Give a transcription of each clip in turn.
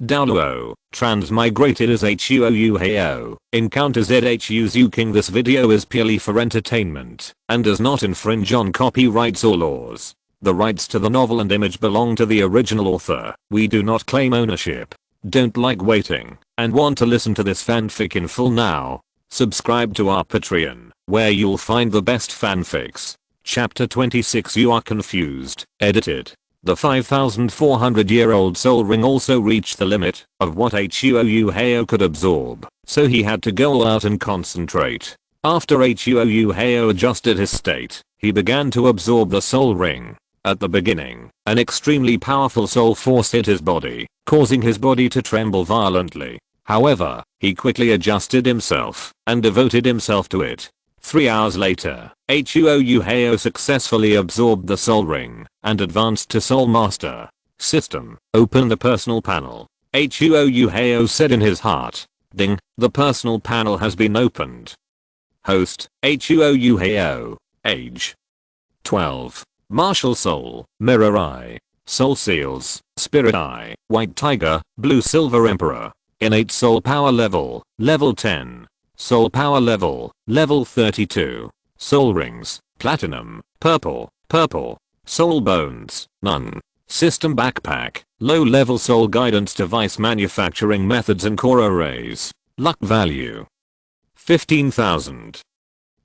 Douluo, transmigrated as Huo Yuhao, encounters Zhu Zhuqing. This video is purely for entertainment, and does not infringe on copyrights or laws. The rights to the novel and image belong to the original author. We do not claim ownership. Don't like waiting, and want to listen to this fanfic in full now? Subscribe to our Patreon, where you'll find the best fanfics. Chapter 26. You Are Confused, edited. The 5,400-year-old soul ring also reached the limit of what Huo Yuhao could absorb, so he had to go all out and concentrate. After Huo Yuhao adjusted his state, he began to absorb the soul ring. At the beginning, an extremely powerful soul force hit his body, causing his body to tremble violently. However, he quickly adjusted himself and devoted himself to it. 3 hours later, Huo Yuhao successfully absorbed the soul ring and advanced to Soul Master. System, open the personal panel. Huo Yuhao said in his heart. Ding, the personal panel has been opened. Host, Huo Yuhao. Age, 12. Martial Soul, Mirror Eye, Soul Seals, Spirit Eye, White Tiger, Blue Silver Emperor. Innate Soul Power Level, Level 10. Soul Power Level, Level 32. Soul Rings, Platinum, Purple. Soul Bones, none. System Backpack, Low Level Soul Guidance Device Manufacturing Methods and Core Arrays. Luck Value, 15,000.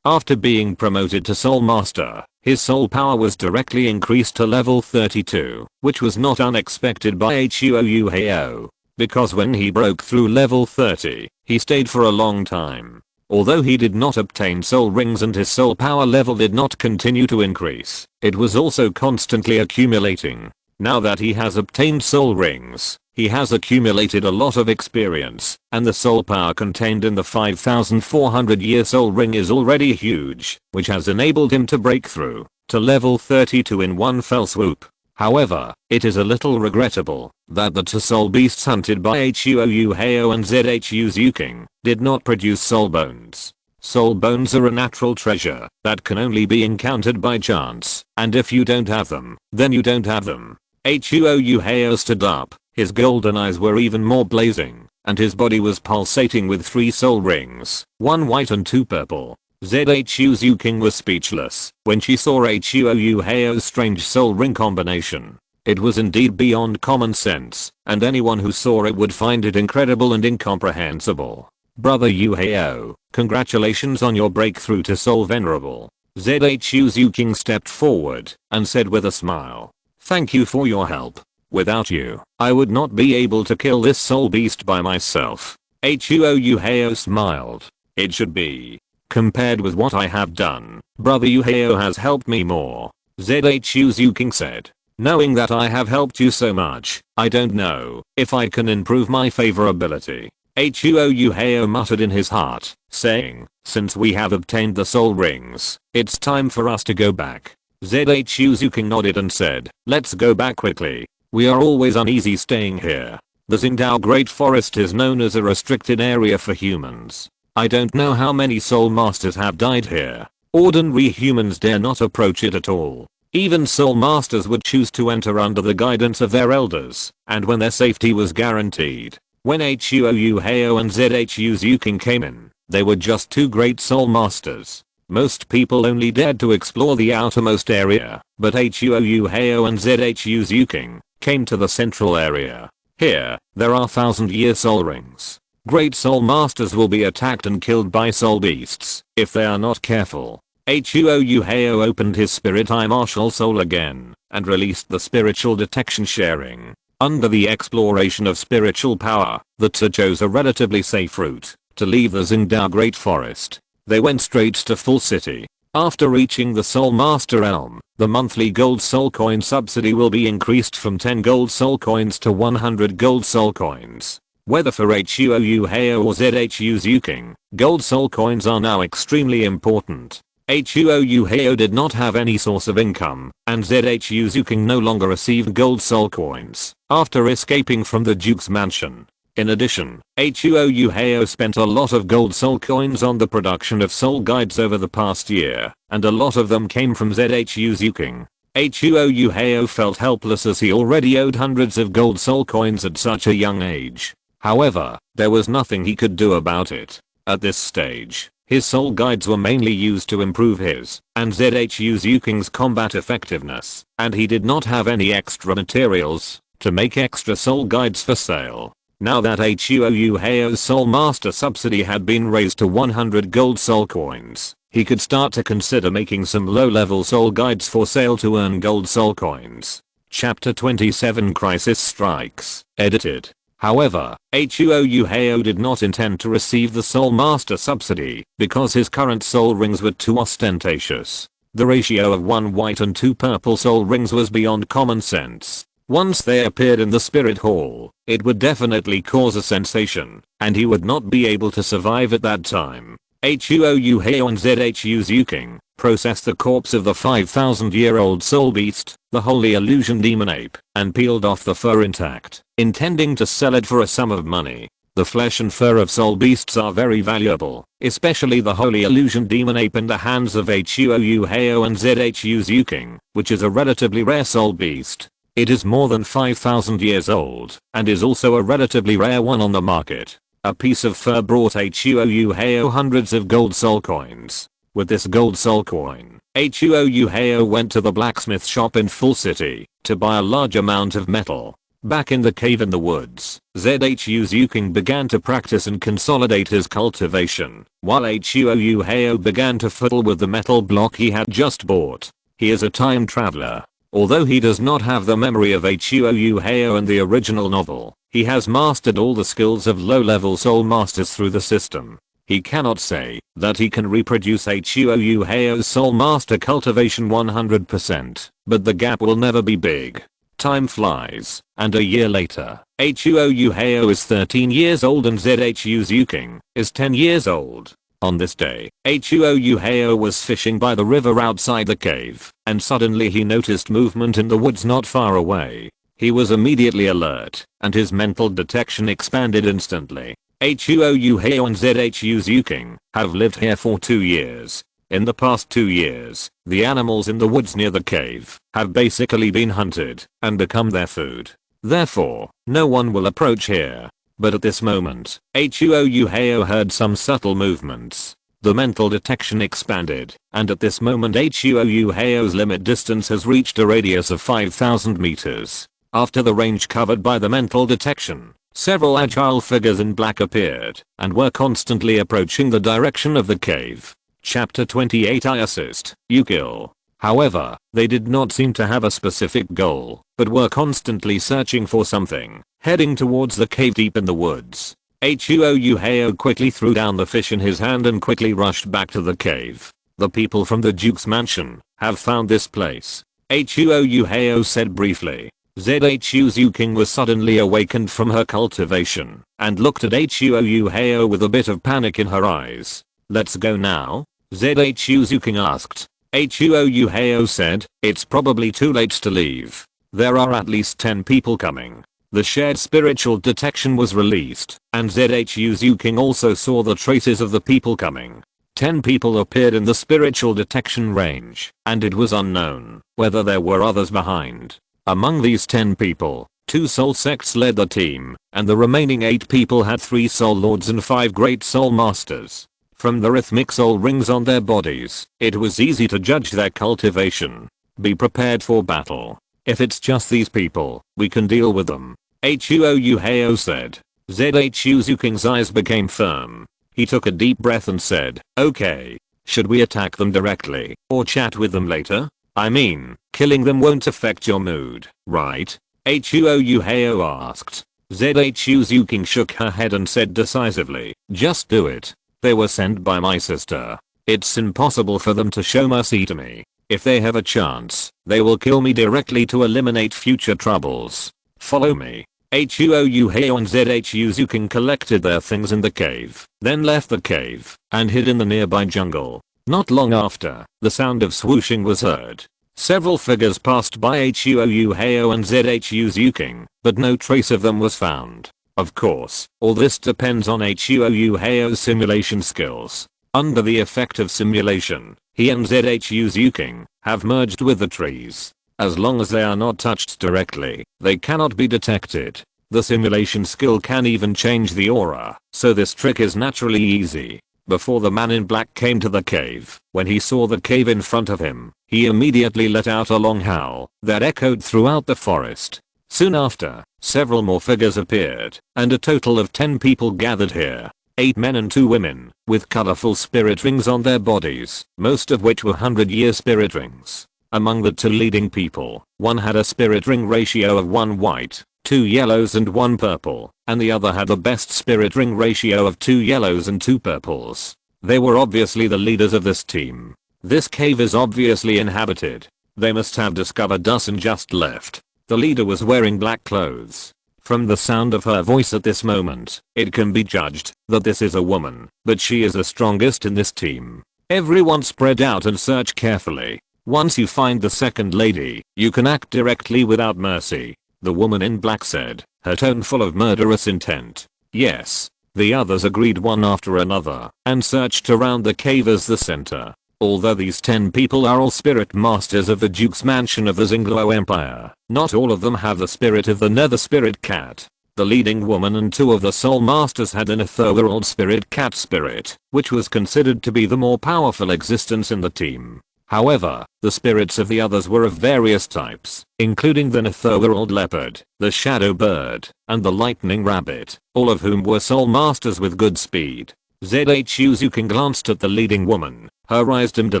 After being promoted to Soul Master, his soul power was directly increased to level 32, which was not unexpected by Huo Yuhao, because when he broke through level 30, he stayed for a long time. Although he did not obtain soul rings and his soul power level did not continue to increase, it was also constantly accumulating. Now that he has obtained soul rings, he has accumulated a lot of experience, and the soul power contained in the 5,400-year soul ring is already huge, which has enabled him to break through to level 32 in one fell swoop. However, it is a little regrettable that the two soul beasts hunted by Huo Yuhao and Zhu Zhuqing did not produce soul bones. Soul bones are a natural treasure that can only be encountered by chance, and if you don't have them, then you don't have them. Huo Yuhao stood up, his golden eyes were even more blazing, and his body was pulsating with 3 soul rings, 1 white and 2 purple. Zhu Zhuqing was speechless when she saw Huo Yuhao's strange soul ring combination. It was indeed beyond common sense, and anyone who saw it would find it incredible and incomprehensible. Brother Yuhao, congratulations on your breakthrough to Soul Venerable. Zhu Zhuqing stepped forward and said with a smile. Thank you for your help. Without you, I would not be able to kill this soul beast by myself. Huo Yuhao smiled. It should be. Compared with what I have done, Brother Yuhao has helped me more. Zhu Zhuqing said. Knowing that I have helped you so much, I don't know if I can improve my favorability. Huo Yuhao muttered in his heart, saying, since we have obtained the soul rings, it's time for us to go back. Zhu Zhuqing nodded and said, let's go back quickly. We are always uneasy staying here. The Xingdao Great Forest is known as a restricted area for humans. I don't know how many soul masters have died here. Ordinary humans dare not approach it at all. Even soul masters would choose to enter under the guidance of their elders, and when their safety was guaranteed. When Huo Yuhao and Zhu Zhuqing came in, they were just 2 great soul masters. Most people only dared to explore the outermost area, but Huo Yuhao and Zhu Zhuqing came to the central area. Here, there are 1,000-year soul rings. Great soul masters will be attacked and killed by soul beasts if they are not careful. Huo Yuhao opened his spirit eye martial soul again and released the spiritual detection sharing. Under the exploration of spiritual power, the two chose a relatively safe route to leave the Xingdao Great Forest. They went straight to Full City. After reaching the Soul Master Elm, the monthly gold soul coin subsidy will be increased from 10 gold soul coins to 100 gold soul coins. Whether for Huo Yuhao or Zhu Zhuqing, gold soul coins are now extremely important. Huo Yuhao did not have any source of income, and Zhu Zhuqing no longer received gold soul coins after escaping from the Duke's mansion. In addition, Huo Yuhao spent a lot of gold soul coins on the production of soul guides over the past year, and a lot of them came from Zhu Zhuqing. Huo Yuhao felt helpless as he already owed hundreds of gold soul coins at such a young age. However, there was nothing he could do about it. At this stage, his soul guides were mainly used to improve his and Zhu Zhuqing's combat effectiveness, and he did not have any extra materials to make extra soul guides for sale. Now that Huo Yuhao's soul master subsidy had been raised to 100 gold soul coins, he could start to consider making some low-level soul guides for sale to earn gold soul coins. Chapter 27 Crisis Strikes, edited. However, Huo Yuhao did not intend to receive the soul master subsidy because his current soul rings were too ostentatious. The ratio of 1 white and 2 purple soul rings was beyond common sense. Once they appeared in the spirit hall, it would definitely cause a sensation, and he would not be able to survive at that time. Huo Yuhao and Zhu Zhuqing processed the corpse of the 5,000-year-old soul beast, the holy illusion demon ape, and peeled off the fur intact, intending to sell it for a sum of money. The flesh and fur of soul beasts are very valuable, especially the holy illusion demon ape in the hands of Huo Yuhao and Zhu Zhuqing, which is a relatively rare soul beast. It is more than 5,000 years old, and is also a relatively rare one on the market. A piece of fur brought Huo Yuhao hundreds of gold soul coins. With this gold soul coin, Huo Yuhao went to the blacksmith shop in Full City to buy a large amount of metal. Back in the cave in the woods, Zhu Zhuqing began to practice and consolidate his cultivation, while Huo Yuhao began to fiddle with the metal block he had just bought. He is a time traveler. Although he does not have the memory of Huo Yuhao in the original novel, he has mastered all the skills of low-level soul masters through the system. He cannot say that he can reproduce Huo Yuhao's soul master cultivation 100%, but the gap will never be big. Time flies, and a year later, Huo Yuhao is 13 years old and Zhu Zhuqing is 10 years old. On this day, Huo Yuhao was fishing by the river outside the cave, and suddenly he noticed movement in the woods not far away. He was immediately alert, and his mental detection expanded instantly. Huo Yuhao and Zhu Zhuqing have lived here for 2 years. In the past 2 years, the animals in the woods near the cave have basically been hunted and become their food. Therefore, no one will approach here. But at this moment, Huo Yuhao heard some subtle movements. The mental detection expanded, and at this moment Huo Yuhao's limit distance has reached a radius of 5,000 meters. After the range covered by the mental detection, several agile figures in black appeared, and were constantly approaching the direction of the cave. Chapter 28 I assist, you kill. However, they did not seem to have a specific goal, but were constantly searching for something, heading towards the cave deep in the woods. Huo Yuhao quickly threw down the fish in his hand and quickly rushed back to the cave. The people from the Duke's mansion have found this place, Huo Yuhao said briefly. Zhu Zhuqing was suddenly awakened from her cultivation, and looked at Huo Yuhao with a bit of panic in her eyes. Let's go now? Zhu Zhuqing asked. Huo Yuhao said, it's probably too late to leave. There are at least 10 people coming. The shared spiritual detection was released, and Zhu Zhuqing also saw the traces of the people coming. 10 people appeared in the spiritual detection range, and it was unknown whether there were others behind. Among these 10 people, 2 soul sects led the team, and the remaining 8 people had 3 soul lords and 5 great soul masters. From the rhythmic soul rings on their bodies, it was easy to judge their cultivation. Be prepared for battle. If it's just these people, we can deal with them, Huo Yuhao said. Zhu Zhuqing's eyes became firm. He took a deep breath and said, okay. Should we attack them directly, or chat with them later? I mean, killing them won't affect your mood, right? Huo Yuhao asked. Zhu Zhuqing shook her head and said decisively, just do it. They were sent by my sister. It's impossible for them to show mercy to me. If they have a chance, they will kill me directly to eliminate future troubles. Follow me. Huo Yuhao and Zhu Zhuqing collected their things in the cave, then left the cave, and hid in the nearby jungle. Not long after, the sound of swooshing was heard. Several figures passed by Huo Yuhao and Zhu Zhuqing, but no trace of them was found. Of course, all this depends on Huo Yuhao's simulation skills. Under the effect of simulation, he and Zhu Zhuqing have merged with the trees. As long as they are not touched directly, they cannot be detected. The simulation skill can even change the aura, so this trick is naturally easy. Before the man in black came to the cave, when he saw the cave in front of him, he immediately let out a long howl that echoed throughout the forest. Soon after, several more figures appeared, and a total of 10 people gathered here. 8 men and 2 women, with colorful spirit rings on their bodies, most of which were 100-year spirit rings. Among the 2 leading people, one had a spirit ring ratio of 1 white, 2 yellows and 1 purple, and the other had the best spirit ring ratio of 2 yellows and 2 purples. They were obviously the leaders of this team. This cave is obviously inhabited. They must have discovered us and just left. The leader was wearing black clothes. From the sound of her voice at this moment, it can be judged that this is a woman, but she is the strongest in this team. Everyone spread out and search carefully. Once you find the second lady, you can act directly without mercy. The woman in black said, her tone full of murderous intent. Yes. The others agreed one after another, and searched around the cave as the center. Although these 10 people are all spirit masters of the Duke's mansion of the Zingluo Empire, not all of them have the spirit of the Nether Spirit Cat. The leading woman and 2 of the Soul Masters had an ethereal spirit cat spirit, which was considered to be the more powerful existence in the team. However, the spirits of the others were of various types, including the ethereal leopard, the shadow bird, and the lightning rabbit, all of whom were soul masters with good speed. Zhu Zhuqing glanced at the leading woman, her eyes dimmed a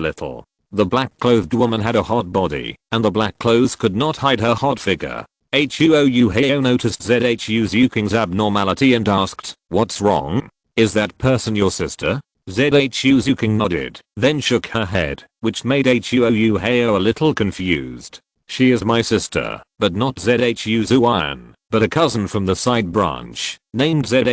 little. The black-clothed woman had a hot body, and the black clothes could not hide her hot figure. Huo Yuhao noticed Zhu Zhuqing's abnormality and asked, "What's wrong? Is that person your sister?" Zhu Zhuqing nodded, then shook her head, which made Huo Yuhao a little confused. "She is my sister, but not Zhu Zhuqing, but a cousin from the side branch, named Zhu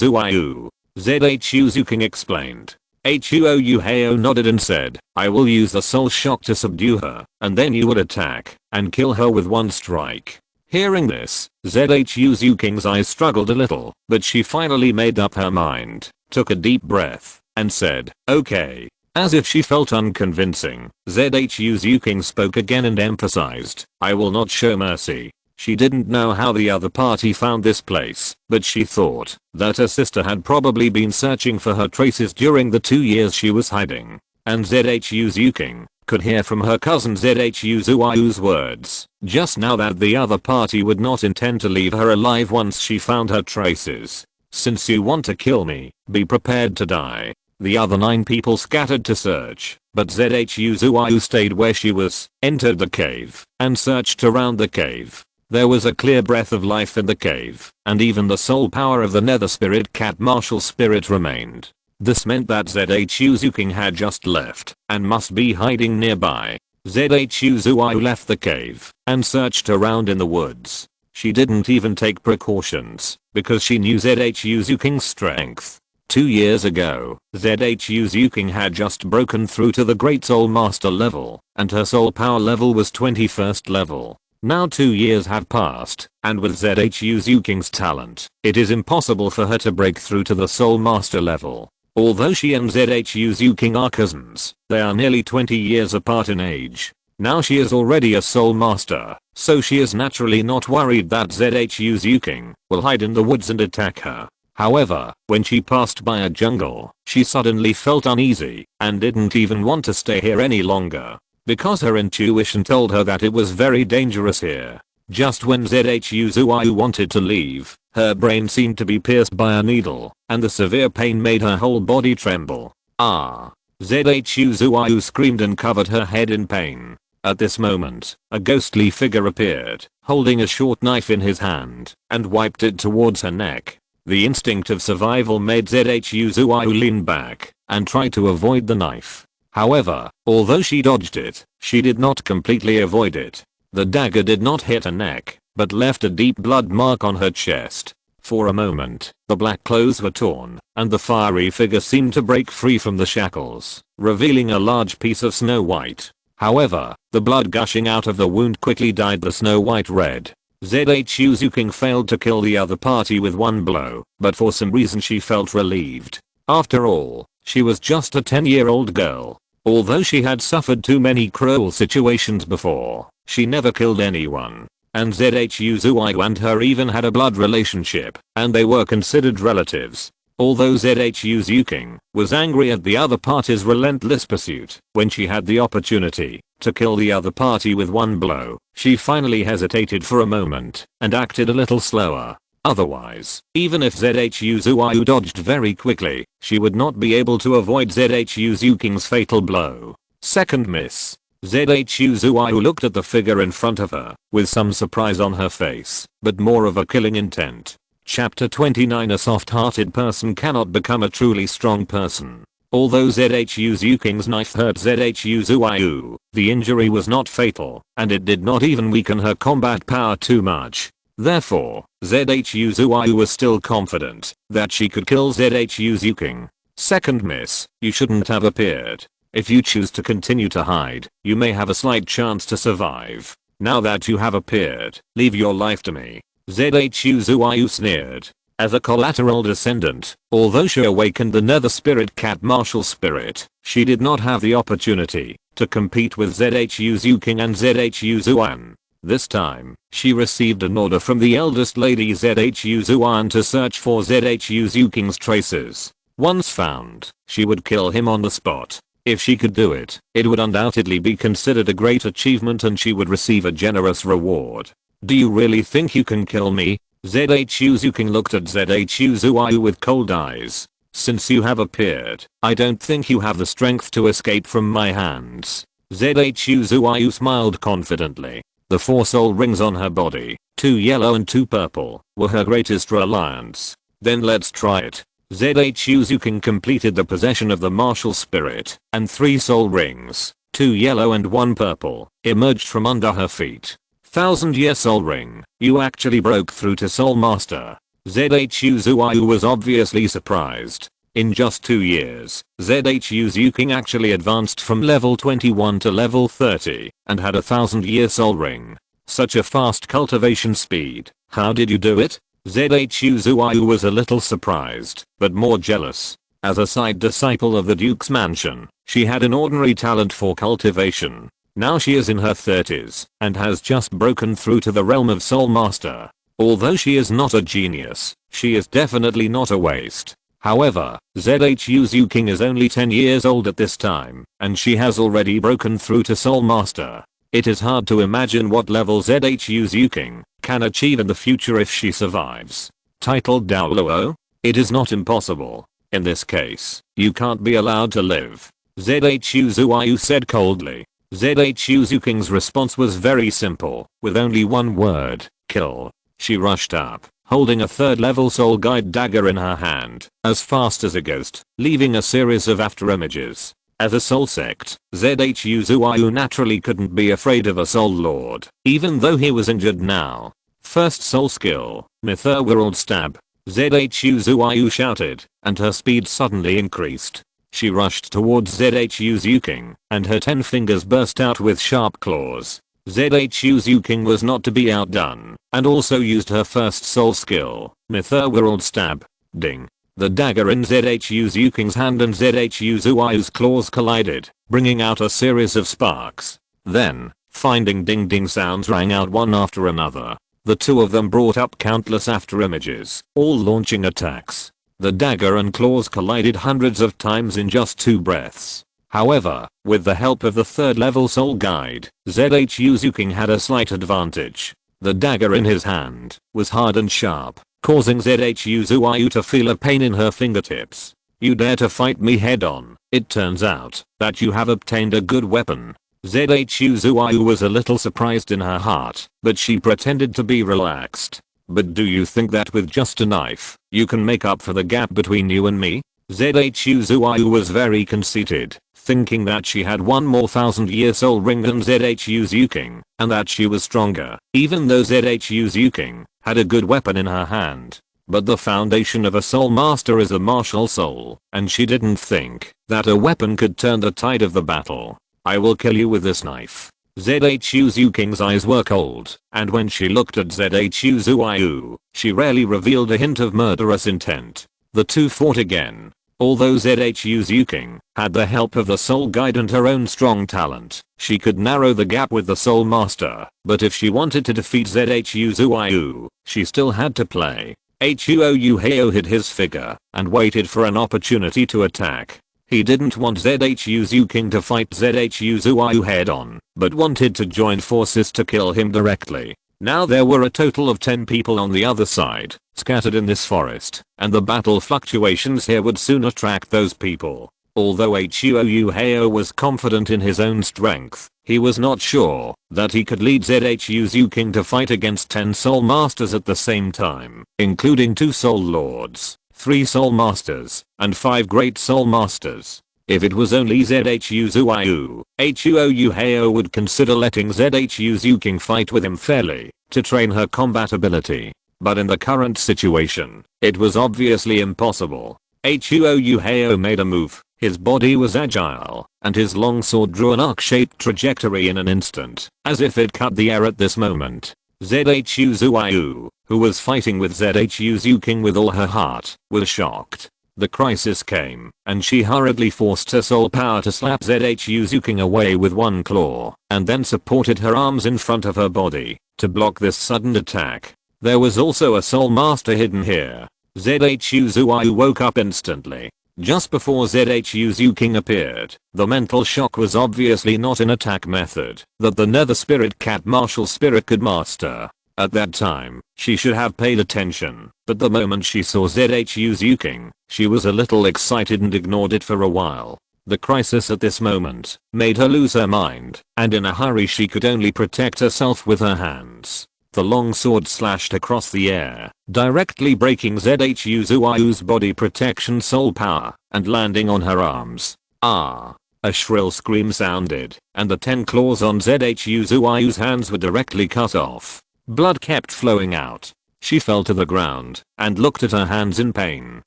Zhuqing." Zhu Zhuqing explained. Huo Yuhao nodded and said, "I will use the soul shock to subdue her, and then you would attack, and kill her with one strike." Hearing this, Zhu Zhuqing's eyes struggled a little, but she finally made up her mind, took a deep breath, and said, "Okay." As if she felt unconvincing, Zhu Zhuqing spoke again and emphasized, "I will not show mercy." She didn't know how the other party found this place, but she thought that her sister had probably been searching for her traces during the 2 years she was hiding. And Zhu Zhuqing could hear from her cousin Zhu Zhuqing's words just now that the other party would not intend to leave her alive once she found her traces. "Since you want to kill me, be prepared to die." The other 9 people scattered to search, but Zhu Zhuqing stayed where she was, entered the cave, and searched around the cave. There was a clear breath of life in the cave, and even the soul power of the Nether Spirit Cat martial spirit remained. This meant that Zhu Zhuqing had just left, and must be hiding nearby. Zhu Zhuqing left the cave, and searched around in the woods. She didn't even take precautions, because she knew Zhu Zhuqing's strength. 2 years ago, Zhu Zhuqing had just broken through to the Great Soul Master level, and her soul power level was 21st level. Now 2 years have passed, and with Zhu Zhuqing's talent, it is impossible for her to break through to the Soul Master level. Although she and Zhu Zhuqing are cousins, they are nearly 20 years apart in age. Now she is already a Soul Master, so she is naturally not worried that Zhu Zhuqing will hide in the woods and attack her. However, when she passed by a jungle, she suddenly felt uneasy, and didn't even want to stay here any longer. Because her intuition told her that it was very dangerous here. Just when Zhu Zhuqing wanted to leave, her brain seemed to be pierced by a needle, and the severe pain made her whole body tremble. "Ah!" Zhu Zhuqing screamed and covered her head in pain. At this moment, a ghostly figure appeared, holding a short knife in his hand, and wiped it towards her neck. The instinct of survival made Zhu Zhuqing lean back, and try to avoid the knife. However, although she dodged it, she did not completely avoid it. The dagger did not hit her neck, but left a deep blood mark on her chest. For a moment, the black clothes were torn, and the fiery figure seemed to break free from the shackles, revealing a large piece of Snow White. However, the blood gushing out of the wound quickly dyed the Snow White red. Zhu Zhuqing failed to kill the other party with one blow, but for some reason she felt relieved. After all, she was just a 10-year-old girl. Although she had suffered too many cruel situations before, She never killed anyone. And Zhu Zhuqing and her even had a blood relationship, and they were considered relatives. Although Zhu Zhuqing was angry at the other party's relentless pursuit, when she had the opportunity to kill the other party with one blow, she finally hesitated for a moment and acted a little slower. Otherwise, even if Zhu Zhuqing dodged very quickly, she would not be able to avoid Zhu Zhuqing's fatal blow. Second miss. Zhu Zhuqing looked at the figure in front of her, with some surprise on her face, but more of a killing intent. Chapter 29. A soft-hearted person cannot become a truly strong person. Although Zhu Zhuqing's knife hurt Zhu Zhuqing, the injury was not fatal, and it did not even weaken her combat power too much. Therefore, Zhu Zhuqing was still confident that she could kill Zhu Zhuqing. Second miss. You shouldn't have appeared. If you choose to continue to hide, you may have a slight chance to survive. Now that you have appeared, leave your life to me. Zhu Zhuqing sneered. As a collateral descendant, although she awakened the nether spirit cat martial spirit, she did not have the opportunity to compete with Zhu Zhuqing and Zhu Zhuqing. This time, she received an order from the eldest lady Zhu Zhuqing to search for Zhu Zhuqing's traces. Once found, she would kill him on the spot. If she could do it, it would undoubtedly be considered a great achievement and she would receive a generous reward. Do you really think you can kill me? Zhu Zhuqing looked at Zhu Zhuqing with cold eyes. Since you have appeared, I don't think you have the strength to escape from my hands. Zhu Zhuqing smiled confidently. The 4 soul rings on her body, 2 yellow and 2 purple, were her greatest reliance. Then let's try it. Zhu Zhuqing completed the possession of the martial spirit, and 3 soul rings, 2 yellow and 1 purple, emerged from under her feet. 1000-year soul ring, you actually broke through to Soul Master. Zhu Zhuqing was obviously surprised. In just 2 years, Zhu Zhuqing actually advanced from level 21 to level 30 and had a 1000-year soul ring. Such a fast cultivation speed. How did you do it? Zhu Zhuqing was a little surprised, but more jealous. As a side disciple of the Duke's mansion, she had an ordinary talent for cultivation. Now she is in her 30s and has just broken through to the realm of Soul Master. Although she is not a genius, she is definitely not a waste. However, Zhu Zhuqing is only 10 years old at this time, and she has already broken through to Soul Master. It is hard to imagine what level Zhu Zhuqing can achieve in the future if she survives. Titled Douluo? It is not impossible. In this case, you can't be allowed to live. Zhu Zhuqing said coldly. Zhu Zhuqing's response was very simple, with only one word, kill. She rushed up, holding a 3rd level soul guide dagger in her hand, as fast as a ghost, leaving a series of afterimages. As a soul sect, Zhu Zhuqing naturally couldn't be afraid of a soul lord, even though he was injured now. First soul skill, mythical stab. Zhu Zhuqing shouted, and her speed suddenly increased. She rushed towards Zhu Zhuqing, and her 10 fingers burst out with sharp claws. Zhu Zhuqing was not to be outdone, and also used her first soul skill, mythical stab. Ding. The dagger in Zhu Zhuqing's hand and Zhu Zhuqing's claws collided, bringing out a series of sparks. Then, finding ding ding sounds rang out one after another. The 2 of them brought up countless afterimages, all launching attacks. The dagger and claws collided hundreds of times in just 2 breaths. However, with the help of the 3rd level soul guide, Zhu Zhuqing had a slight advantage. The dagger in his hand was hard and sharp, causing Zhu Zhuqing to feel a pain in her fingertips. You dare to fight me head on? It turns out that you have obtained a good weapon. Zhu Zhuqing was a little surprised in her heart, but she pretended to be relaxed. But do you think that with just a knife, you can make up for the gap between you and me? Zhu Zhuqing was very conceited, thinking that she had one more 1000-year soul ring than Zhu Zhuqing, and that she was stronger, even though Zhu Zhuqing had a good weapon in her hand. But the foundation of a soul master is a martial soul, and she didn't think that a weapon could turn the tide of the battle. I will kill you with this knife. Zhu Zhuqing's eyes were cold, and when she looked at Zhu Zhuqing, she rarely revealed a hint of murderous intent. The 2 fought again. Although Zhu Zhuqing had the help of the soul guide and her own strong talent, she could narrow the gap with the soul master, but if she wanted to defeat Zhu Zhuqing, she still had to play. Huo Yuhao hid his figure and waited for an opportunity to attack. He didn't want Zhu Zhuqing to fight Zhu Zhuqing head on, but wanted to join forces to kill him directly. Now there were a total of 10 people on the other side, scattered in this forest, and the battle fluctuations here would soon attract those people. Although Huo Yuhao was confident in his own strength, he was not sure that he could lead Zhu Zhuqing to fight against 10 soul masters at the same time, including 2 soul lords, 3 soul masters, and 5 great soul masters. If it was only Zhu Zhuqing, Huo Yuhao would consider letting Zhu Zhuqing fight with him fairly, to train her combat ability. But in the current situation, it was obviously impossible. Huo Yuhao made a move, his body was agile, and his longsword drew an arc-shaped trajectory in an instant, as if it cut the air at this moment. Zhu Zhuqing, who was fighting with Zhu Zhuqing with all her heart, was shocked. The crisis came, and she hurriedly forced her soul power to slap Zhu Zhuqing away with one claw, and then supported her arms in front of her body to block this sudden attack. There was also a soul master hidden here. Zhu Zhuqing woke up instantly. Just before Zhu Zhuqing appeared, the mental shock was obviously not an attack method that the nether spirit cat martial spirit could master. At that time, she should have paid attention, but the moment she saw Zhu Zhuqing, she was a little excited and ignored it for a while. The crisis at this moment made her lose her mind, and in a hurry she could only protect herself with her hands. The long sword slashed across the air, directly breaking Zhu Zhuqing's body protection soul power, and landing on her arms. Ah! A shrill scream sounded, and the 10 claws on Zhu Zhuqing's hands were directly cut off. Blood kept flowing out. She fell to the ground and looked at her hands in pain.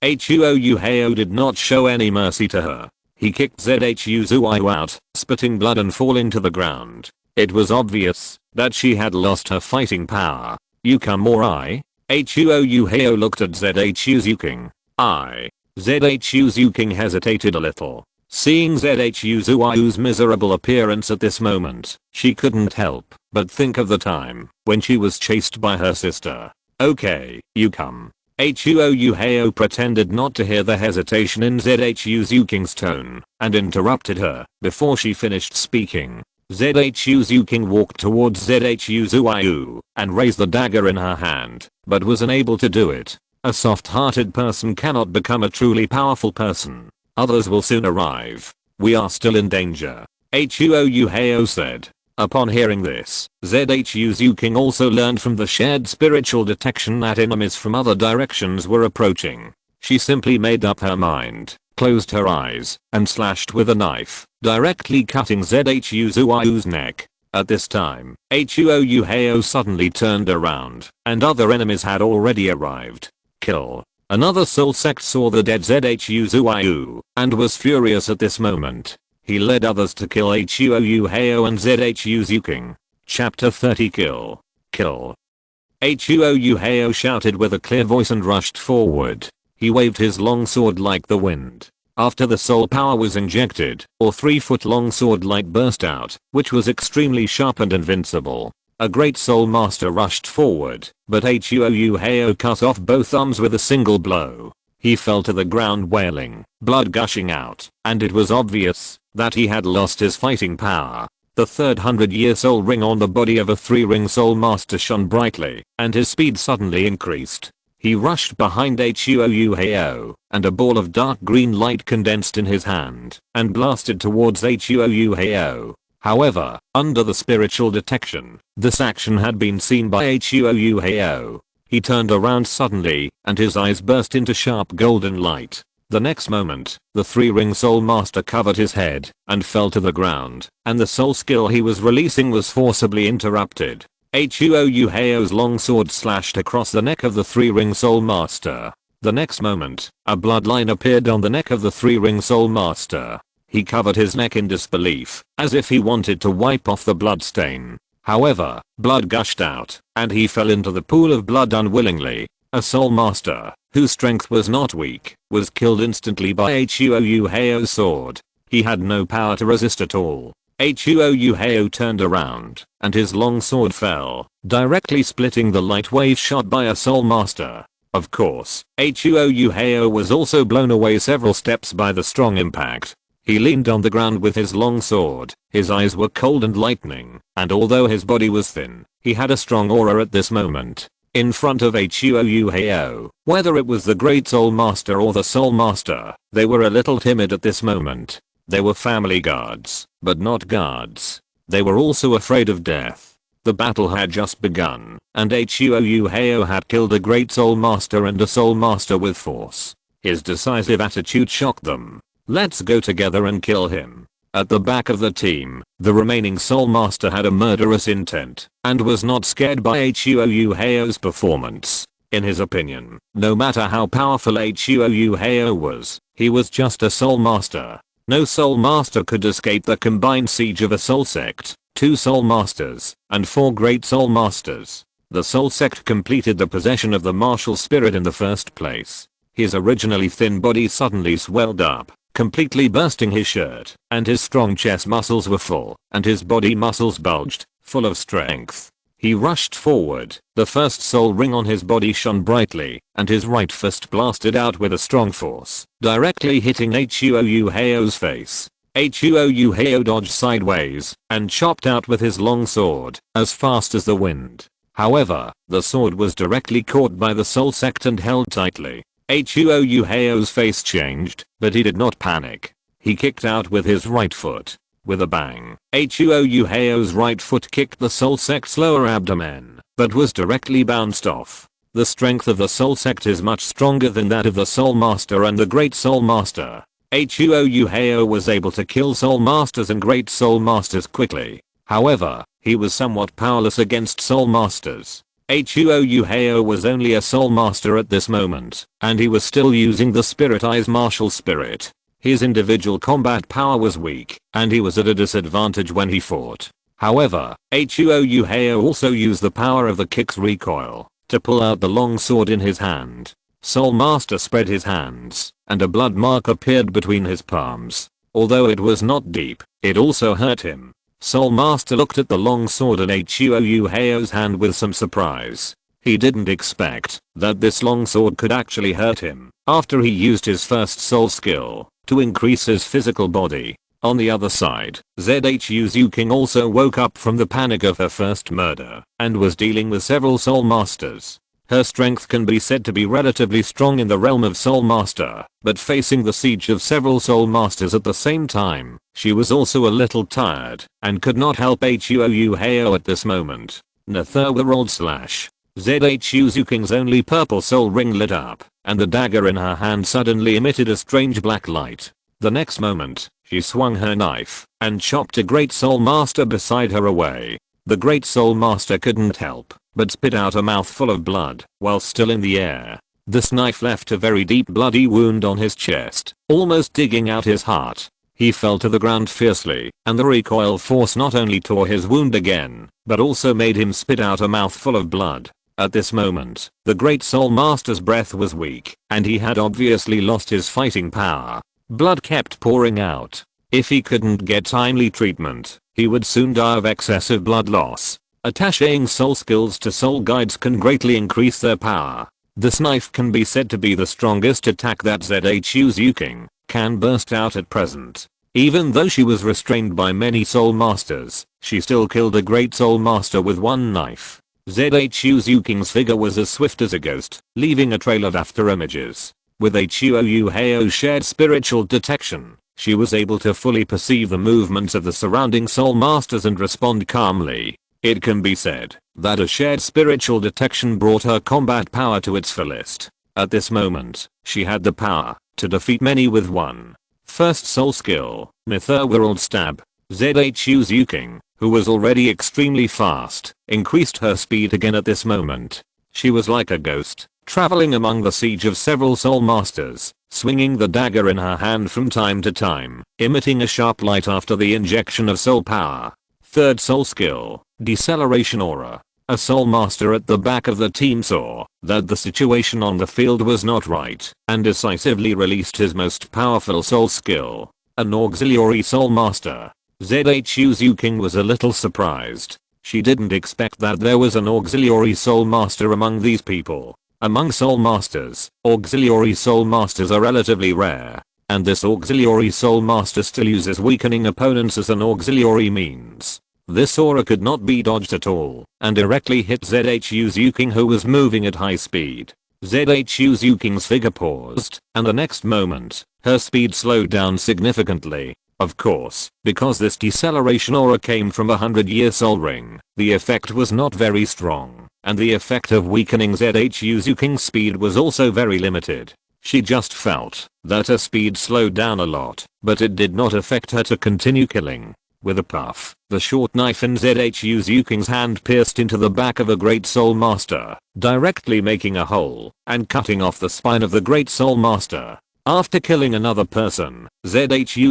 Huo Yuhao did not show any mercy to her. He kicked Zhu Zhuqing out, spitting blood and falling to the ground. It was obvious that she had lost her fighting power. You come or I? Huo Yuhao looked at Zhu Zhuqing. Zhu Zhuqing hesitated a little. Seeing Zhu Zhuqing's miserable appearance at this moment, she couldn't help but think of the time when she was chased by her sister. Okay, you come. Huo Yuhao pretended not to hear the hesitation in Zhu Zhuqing's tone and interrupted her before she finished speaking. Zhu Zhuqing walked towards Zhu Zhuqing and raised the dagger in her hand, but was unable to do it. A soft-hearted person cannot become a truly powerful person. Others will soon arrive. We are still in danger, Huo Yuhao said. Upon hearing this, Zhu Zhuqing also learned from the shared spiritual detection that enemies from other directions were approaching. She simply made up her mind, closed her eyes, and slashed with a knife, directly cutting Zhu Zhuqing's neck. At this time, Huo Yuhao suddenly turned around, and other enemies had already arrived. Kill. Another soul sect saw the dead Zhu Zhuqing and was furious at this moment. He led others to kill Huo Yuhao and Zhu Zhuqing. Chapter 30 Kill. Kill. Huo Yuhao shouted with a clear voice and rushed forward. He waved his long sword like the wind. After the soul power was injected, a 3-foot long sword light burst out, which was extremely sharp and invincible. A great soul master rushed forward, but Huo Yuhao cut off both arms with a single blow. He fell to the ground wailing, blood gushing out, and it was obvious that he had lost his fighting power. The third 100-year soul ring on the body of a 3-ring soul master shone brightly, and his speed suddenly increased. He rushed behind Huo Yuhao, and a ball of dark green light condensed in his hand, and blasted towards Huo Yuhao. However, under the spiritual detection, this action had been seen by Huo Yuhao. He turned around suddenly, and his eyes burst into sharp golden light. The next moment, the 3-ring soul master covered his head and fell to the ground, and the soul skill he was releasing was forcibly interrupted. Huo Yuhao's long sword slashed across the neck of the 3-ring soul master. The next moment, a bloodline appeared on the neck of the 3-ring soul master. He covered his neck in disbelief, as if he wanted to wipe off the blood stain. However, blood gushed out, and he fell into the pool of blood unwillingly. A soul master, whose strength was not weak, was killed instantly by Huo Yuhao's sword. He had no power to resist at all. Huo Yuhao turned around, and his long sword fell, directly splitting the light wave shot by a Soul Master. Of course, Huo Yuhao was also blown away several steps by the strong impact. He leaned on the ground with his long sword, his eyes were cold and lightning, and although his body was thin, he had a strong aura at this moment. In front of Huo Yuhao, whether it was the Great Soul Master or the Soul Master, they were a little timid at this moment. They were family guards, but not guards. They were also afraid of death. The battle had just begun, and Huo Yuhao had killed a Great Soul Master and a Soul Master with force. His decisive attitude shocked them. Let's go together and kill him. At the back of the team, the remaining Soul Master had a murderous intent, and was not scared by Huo Yuhao's performance. In his opinion, no matter how powerful Huo Yuhao was, he was just a Soul Master. No Soul Master could escape the combined siege of a Soul Sect, 2 Soul Masters, and 4 Great Soul Masters. The Soul Sect completed the possession of the martial spirit in the first place. His originally thin body suddenly swelled up, completely bursting his shirt, and his strong chest muscles were full, and his body muscles bulged, full of strength. He rushed forward, the first soul ring on his body shone brightly, and his right fist blasted out with a strong force, directly hitting Huo Yuhao's face. Huo Yuhao dodged sideways, and chopped out with his long sword, as fast as the wind. However, the sword was directly caught by the Soul Sect and held tightly. Huo Yuhao's face changed, but he did not panic. He kicked out with his right foot. With a bang, Huo Yuhao's right foot kicked the Soul Sect's lower abdomen, but was directly bounced off. The strength of the Soul Sect is much stronger than that of the Soul Master and the Great Soul Master. Huo Yuhao was able to kill Soul Masters and Great Soul Masters quickly. However, he was somewhat powerless against Soul Masters. Huo Yuhao was only a Soul Master at this moment, and he was still using the Spirit Eyes martial spirit. His individual combat power was weak, and he was at a disadvantage when he fought. However, Huo Yuhao also used the power of the kick's recoil to pull out the long sword in his hand. Soul Master spread his hands, and a blood mark appeared between his palms. Although it was not deep, it also hurt him. Soul Master looked at the long sword in Huo Yuhao's hand with some surprise. He didn't expect that this long sword could actually hurt him after he used his first soul skill to increase his physical body. On the other side, Zhu Zhuqing also woke up from the panic of her first murder and was dealing with several Soul Masters. Her strength can be said to be relatively strong in the realm of Soul Master, but facing the siege of several Soul Masters at the same time, she was also a little tired and could not help Huo Yuhao at this moment. Netherworld/. Zhu Zhuqing's only purple soul ring lit up, and the dagger in her hand suddenly emitted a strange black light. The next moment, she swung her knife and chopped a Great Soul Master beside her away. The Great Soul Master couldn't help but spit out a mouthful of blood while still in the air. This knife left a very deep bloody wound on his chest, almost digging out his heart. He fell to the ground fiercely, and the recoil force not only tore his wound again, but also made him spit out a mouthful of blood. At this moment, the Great Soul Master's breath was weak, and he had obviously lost his fighting power. Blood kept pouring out. If he couldn't get timely treatment, he would soon die of excessive blood loss. Attaching soul skills to soul guides can greatly increase their power. This knife can be said to be the strongest attack that Zhu Zhuqing can burst out at present. Even though she was restrained by many Soul Masters, she still killed a Great Soul Master with one knife. Zhu Zhuqing's figure was as swift as a ghost, leaving a trail of after images. With Huo Yuhao's shared spiritual detection, she was able to fully perceive the movements of the surrounding Soul Masters and respond calmly. It can be said that a shared spiritual detection brought her combat power to its fullest. At this moment, she had the power to defeat many with one. First soul skill, Netherworld Stab. Zhu Zhuqing, who was already extremely fast, increased her speed again at this moment. She was like a ghost, traveling among the siege of several Soul Masters, swinging the dagger in her hand from time to time, emitting a sharp light after the injection of soul power. Third soul skill, Deceleration Aura. A soul master at the back of the team saw that the situation on the field was not right and decisively released his most powerful soul skill, an auxiliary soul master. Zhu Zhuqing was a little surprised. She didn't expect that there was an auxiliary soul master among these people. Among soul masters, auxiliary soul masters are relatively rare, and this auxiliary soul master still uses weakening opponents as an auxiliary means. This aura could not be dodged at all and directly hit Zhu Zhuqing, who was moving at high speed. Zhu Zhuqing's figure paused, and the next moment, her speed slowed down significantly. Of course, because this deceleration aura came from a 100-year soul ring, the effect was not very strong, and the effect of weakening Zhu Zhuqing's speed was also very limited. She just felt that her speed slowed down a lot, but it did not affect her to continue killing. With a puff, the short knife in Zhu Zhuqing's hand pierced into the back of a Great Soul Master, directly making a hole and cutting off the spine of the Great Soul Master. After killing another person, Zhu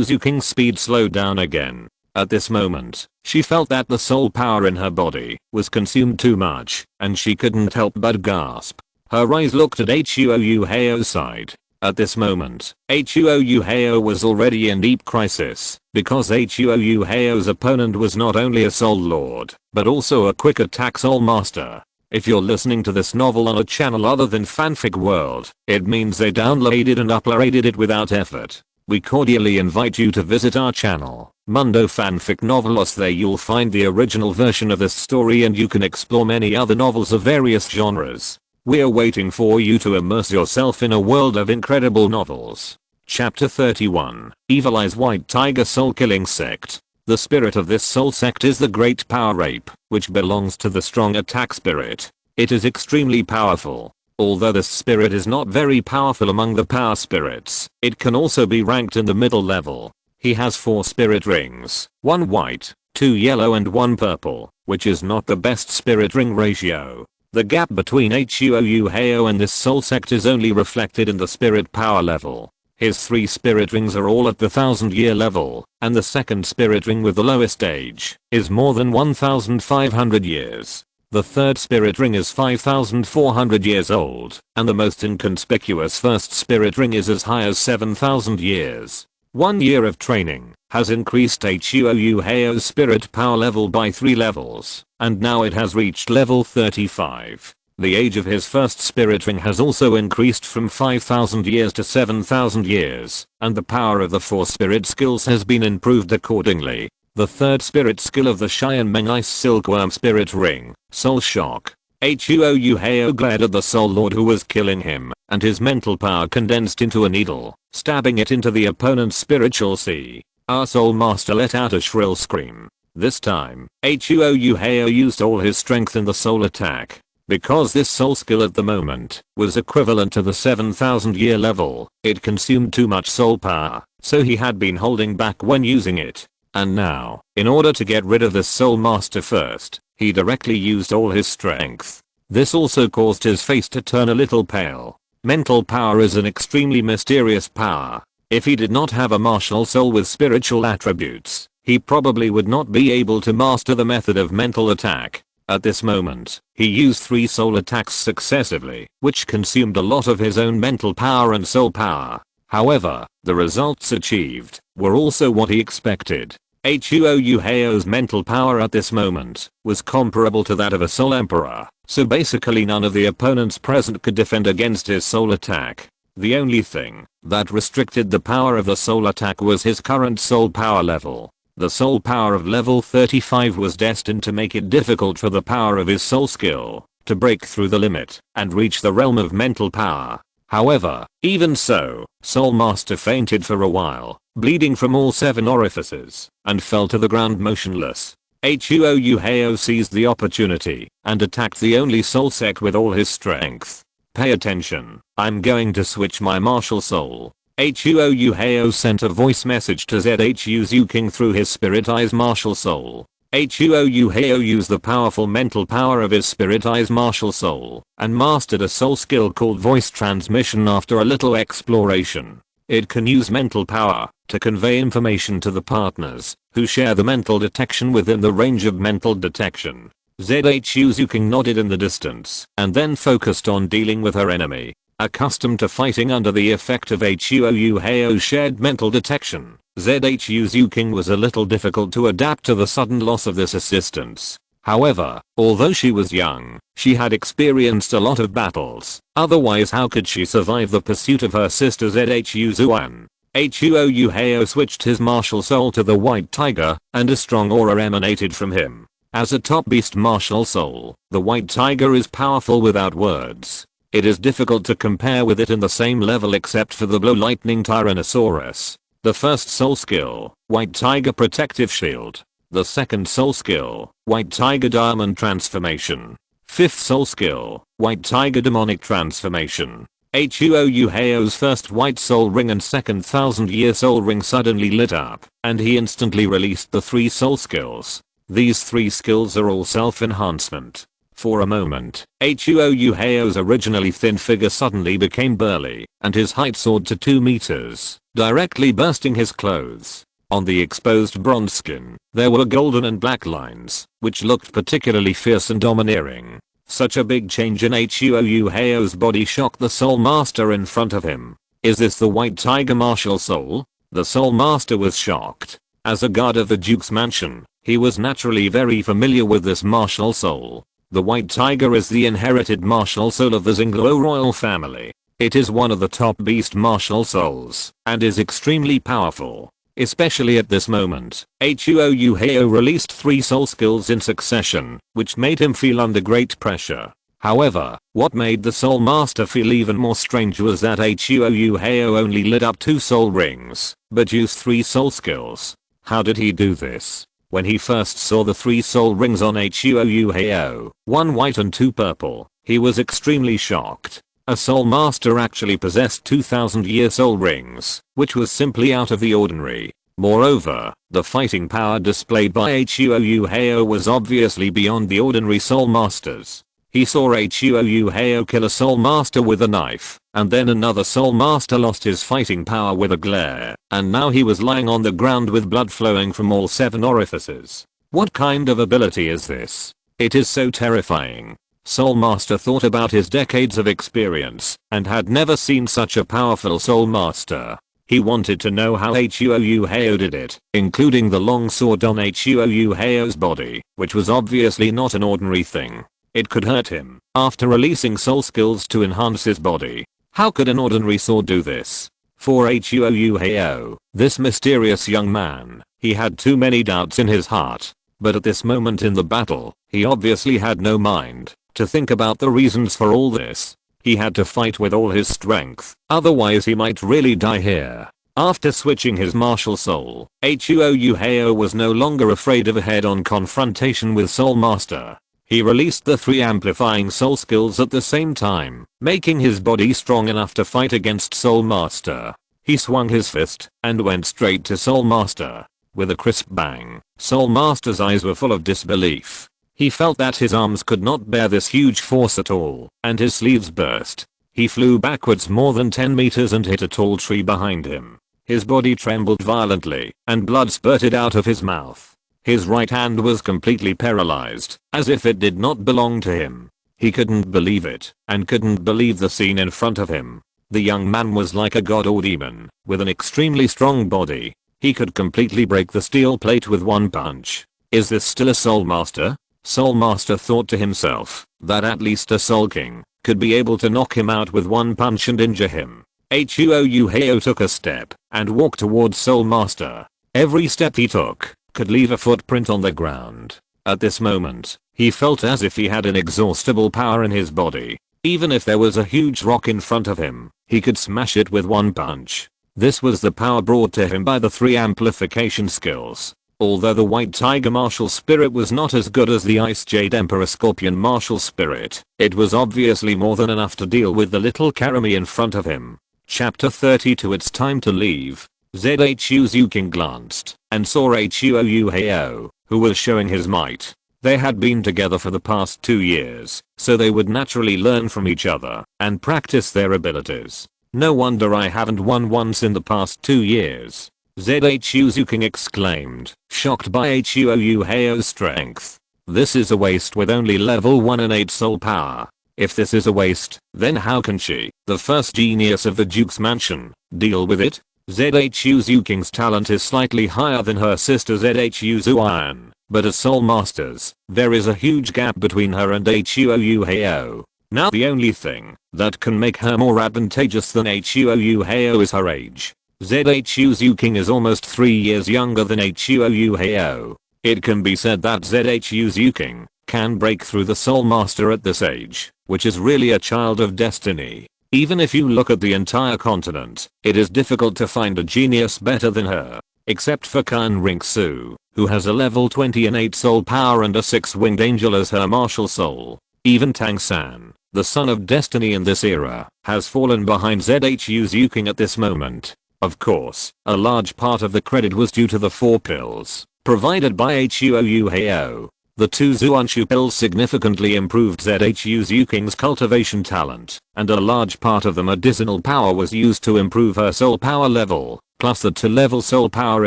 Zhuqing's speed slowed down again. At this moment, she felt that the soul power in her body was consumed too much, and she couldn't help but gasp. Her eyes looked at Huo Yuhao's side. At this moment, Huo Yuhao was already in deep crisis, because Huo Yuhao's opponent was not only a soul lord, but also a quick attack soul master. If you're listening to this novel on a channel other than Fanfic World, it means they downloaded and uploaded it without effort. We cordially invite you to visit our channel, Mundo Fanfic Novelos. There you'll find the original version of this story, and you can explore many other novels of various genres. We're waiting for you to immerse yourself in a world of incredible novels. Chapter 31, Evil Eyes White Tiger Soul Killing Sect. The spirit of this soul sect is the Great Power Ape, which belongs to the strong attack spirit. It is extremely powerful. Although this spirit is not very powerful among the power spirits, it can also be ranked in the middle level. He has 4 spirit rings, 1 white, 2 yellow and 1 purple, which is not the best spirit ring ratio. The gap between Huo Yuhao and this soul sect is only reflected in the spirit power level. His 3 spirit rings are all at the 1000-year level, and the second spirit ring with the lowest age is more than 1500 years. The third spirit ring is 5400 years old, and the most inconspicuous first spirit ring is as high as 7000 years. 1 year of training has increased Huo Yuhao's spirit power level by 3 levels, and now it has reached level 35. The age of his first spirit ring has also increased from 5000 years to 7000 years, and the power of the 4 spirit skills has been improved accordingly. The third spirit skill of the Cheyenne Meng Ice Silkworm spirit ring, Soul Shock. Huo Yuhao glared at the soul lord who was killing him, and his mental power condensed into a needle, stabbing it into the opponent's spiritual sea. Our soul master let out a shrill scream. This time, Huo Yuhao used all his strength in the soul attack. Because this soul skill at the moment was equivalent to the 7000 year level, it consumed too much soul power, so he had been holding back when using it. And now, in order to get rid of this soul master first, he directly used all his strength. This also caused his face to turn a little pale. Mental power is an extremely mysterious power. If he did not have a martial soul with spiritual attributes, he probably would not be able to master the method of mental attack. At this moment, he used 3 soul attacks successively, which consumed a lot of his own mental power and soul power. However, the results achieved were also what he expected. Huo Yuhao's mental power at this moment was comparable to that of a soul emperor, so basically none of the opponents present could defend against his soul attack. The only thing that restricted the power of the soul attack was his current soul power level. The soul power of level 35 was destined to make it difficult for the power of his soul skill to break through the limit and reach the realm of mental power. However, even so, Soul Master fainted for a while, bleeding from all 7 orifices, and fell to the ground motionless. Huo Yuhao seized the opportunity and attacked the only soul sect with all his strength. Pay attention, I'm going to switch my martial soul. Huo Yuhao sent a voice message to Zhu Zhuqing through his Spirit Eyes martial soul. Huo Yuhao used the powerful mental power of his Spirit Eyes martial soul and mastered a soul skill called voice transmission. After a little exploration, it can use mental power to convey information to the partners who share the mental detection within the range of mental detection. Zhu Zhuqing nodded in the distance and then focused on dealing with her enemy. Accustomed to fighting under the effect of Huo Yuhao's shared mental detection, Zhu Zhuqing was a little difficult to adapt to the sudden loss of this assistance. However, although she was young, she had experienced a lot of battles, otherwise how could she survive the pursuit of her sister Zhu Zuan? Huo Yuhao switched his martial soul to the white tiger, and a strong aura emanated from him. As a top beast martial soul, the white tiger is powerful without words. It is difficult to compare with it in the same level except for the blow lightning Tyrannosaurus. The first soul skill, White Tiger Protective Shield. The second soul skill, White Tiger Diamond Transformation. Fifth soul skill, White Tiger Demonic Transformation. Huo Yuhao's first White Soul Ring and second 1000-year Soul Ring suddenly lit up, and he instantly released the 3 soul skills. These 3 skills are all self-enhancement. For a moment, Huo Yuhao's originally thin figure suddenly became burly, and his height soared to 2 meters, directly bursting his clothes. On the exposed bronze skin, there were golden and black lines, which looked particularly fierce and domineering. Such a big change in Huo Yuhao's body shocked the Soul Master in front of him. Is this the White Tiger Martial Soul? The Soul Master was shocked. As a guard of the Duke's mansion, he was naturally very familiar with this martial soul. The White Tiger is the inherited martial soul of the Zingluo royal family. It is one of the top beast martial souls, and is extremely powerful. Especially at this moment, Huo Yuhao released 3 soul skills in succession, which made him feel under great pressure. However, what made the Soul Master feel even more strange was that Huo Yuhao only lit up 2 soul rings, but used 3 soul skills. How did he do this? When he first saw the 3 soul rings on Huo Yuhao, 1 white and 2 purple, he was extremely shocked. A Soul Master actually possessed 2000-year soul rings, which was simply out of the ordinary. Moreover, the fighting power displayed by Huo Yuhao was obviously beyond the ordinary Soul Masters. He saw Huo Yuhao kill a Soul Master with a knife, and then another Soul Master lost his fighting power with a glare, and now he was lying on the ground with blood flowing from all 7 orifices. What kind of ability is this? It is so terrifying. Soul Master thought about his decades of experience, and had never seen such a powerful Soul Master. He wanted to know how Huo Yuhao did it, including the long sword on Huo Yuhao's body, which was obviously not an ordinary thing. It could hurt him. After releasing soul skills to enhance his body, how could an ordinary sword do this? For Huo Yuhao, this mysterious young man, he had too many doubts in his heart. But at this moment in the battle, he obviously had no mind to think about the reasons for all this. He had to fight with all his strength, otherwise he might really die here. After switching his martial soul, Huo Yuhao was no longer afraid of a head-on confrontation with Soul Master. He released the 3 amplifying soul skills at the same time, making his body strong enough to fight against Soul Master. He swung his fist and went straight to Soul Master. With a crisp bang, Soul Master's eyes were full of disbelief. He felt that his arms could not bear this huge force at all, and his sleeves burst. He flew backwards more than 10 meters and hit a tall tree behind him. His body trembled violently, and blood spurted out of his mouth. His right hand was completely paralyzed, as if it did not belong to him. He couldn't believe it, and couldn't believe the scene in front of him. The young man was like a god or demon, with an extremely strong body. He could completely break the steel plate with 1 punch. Is this still a Soul Master? Soul Master thought to himself that at least a Soul King could be able to knock him out with 1 punch and injure him. Huo Yuhao took a step and walked towards Soul Master. Every step he took could leave a footprint on the ground. At this moment, he felt as if he had inexhaustible power in his body. Even if there was a huge rock in front of him, he could smash it with 1 punch. This was the power brought to him by the 3 amplification skills. Although the White Tiger Martial Spirit was not as good as the Ice Jade Emperor Scorpion Martial Spirit, it was obviously more than enough to deal with the little Karami in front of him. Chapter 32. It's time to leave. Zhu Zhuqing glanced and saw Huo Yuhao, who was showing his might. They had been together for the past 2 years, so they would naturally learn from each other and practice their abilities. No wonder I haven't won once in the past 2 years. Zhu Zhuqing exclaimed, shocked by Huo Yuhao's strength. This is a waste with only level 1 innate soul power. If this is a waste, then how can she, the first genius of the Duke's mansion, deal with it? Zhu Zhuqing's talent is slightly higher than her sister Zhu Zhuqing, but as soul masters, there is a huge gap between her and Huo Yuhao. Now the only thing that can make her more advantageous than Huo Yuhao is her age. Zhu Zhuqing is almost 3 years younger than Huo Yuhao. It can be said that Zhu Zhuqing can break through the soul master at this age, which is really a child of destiny. Even if you look at the entire continent, it is difficult to find a genius better than her, except for Kan Ringsu, who has a level 20 innate soul power and a 6-winged angel as her martial soul. Even Tang San, the son of destiny in this era, has fallen behind Zhu Zhuqing at this moment. Of course, a large part of the credit was due to the 4 pills provided by Huo Yuhao. The 2 Zuanshu pills significantly improved Zhu Zhuqing's cultivation talent, and a large part of the medicinal power was used to improve her soul power level, plus the 2-level soul power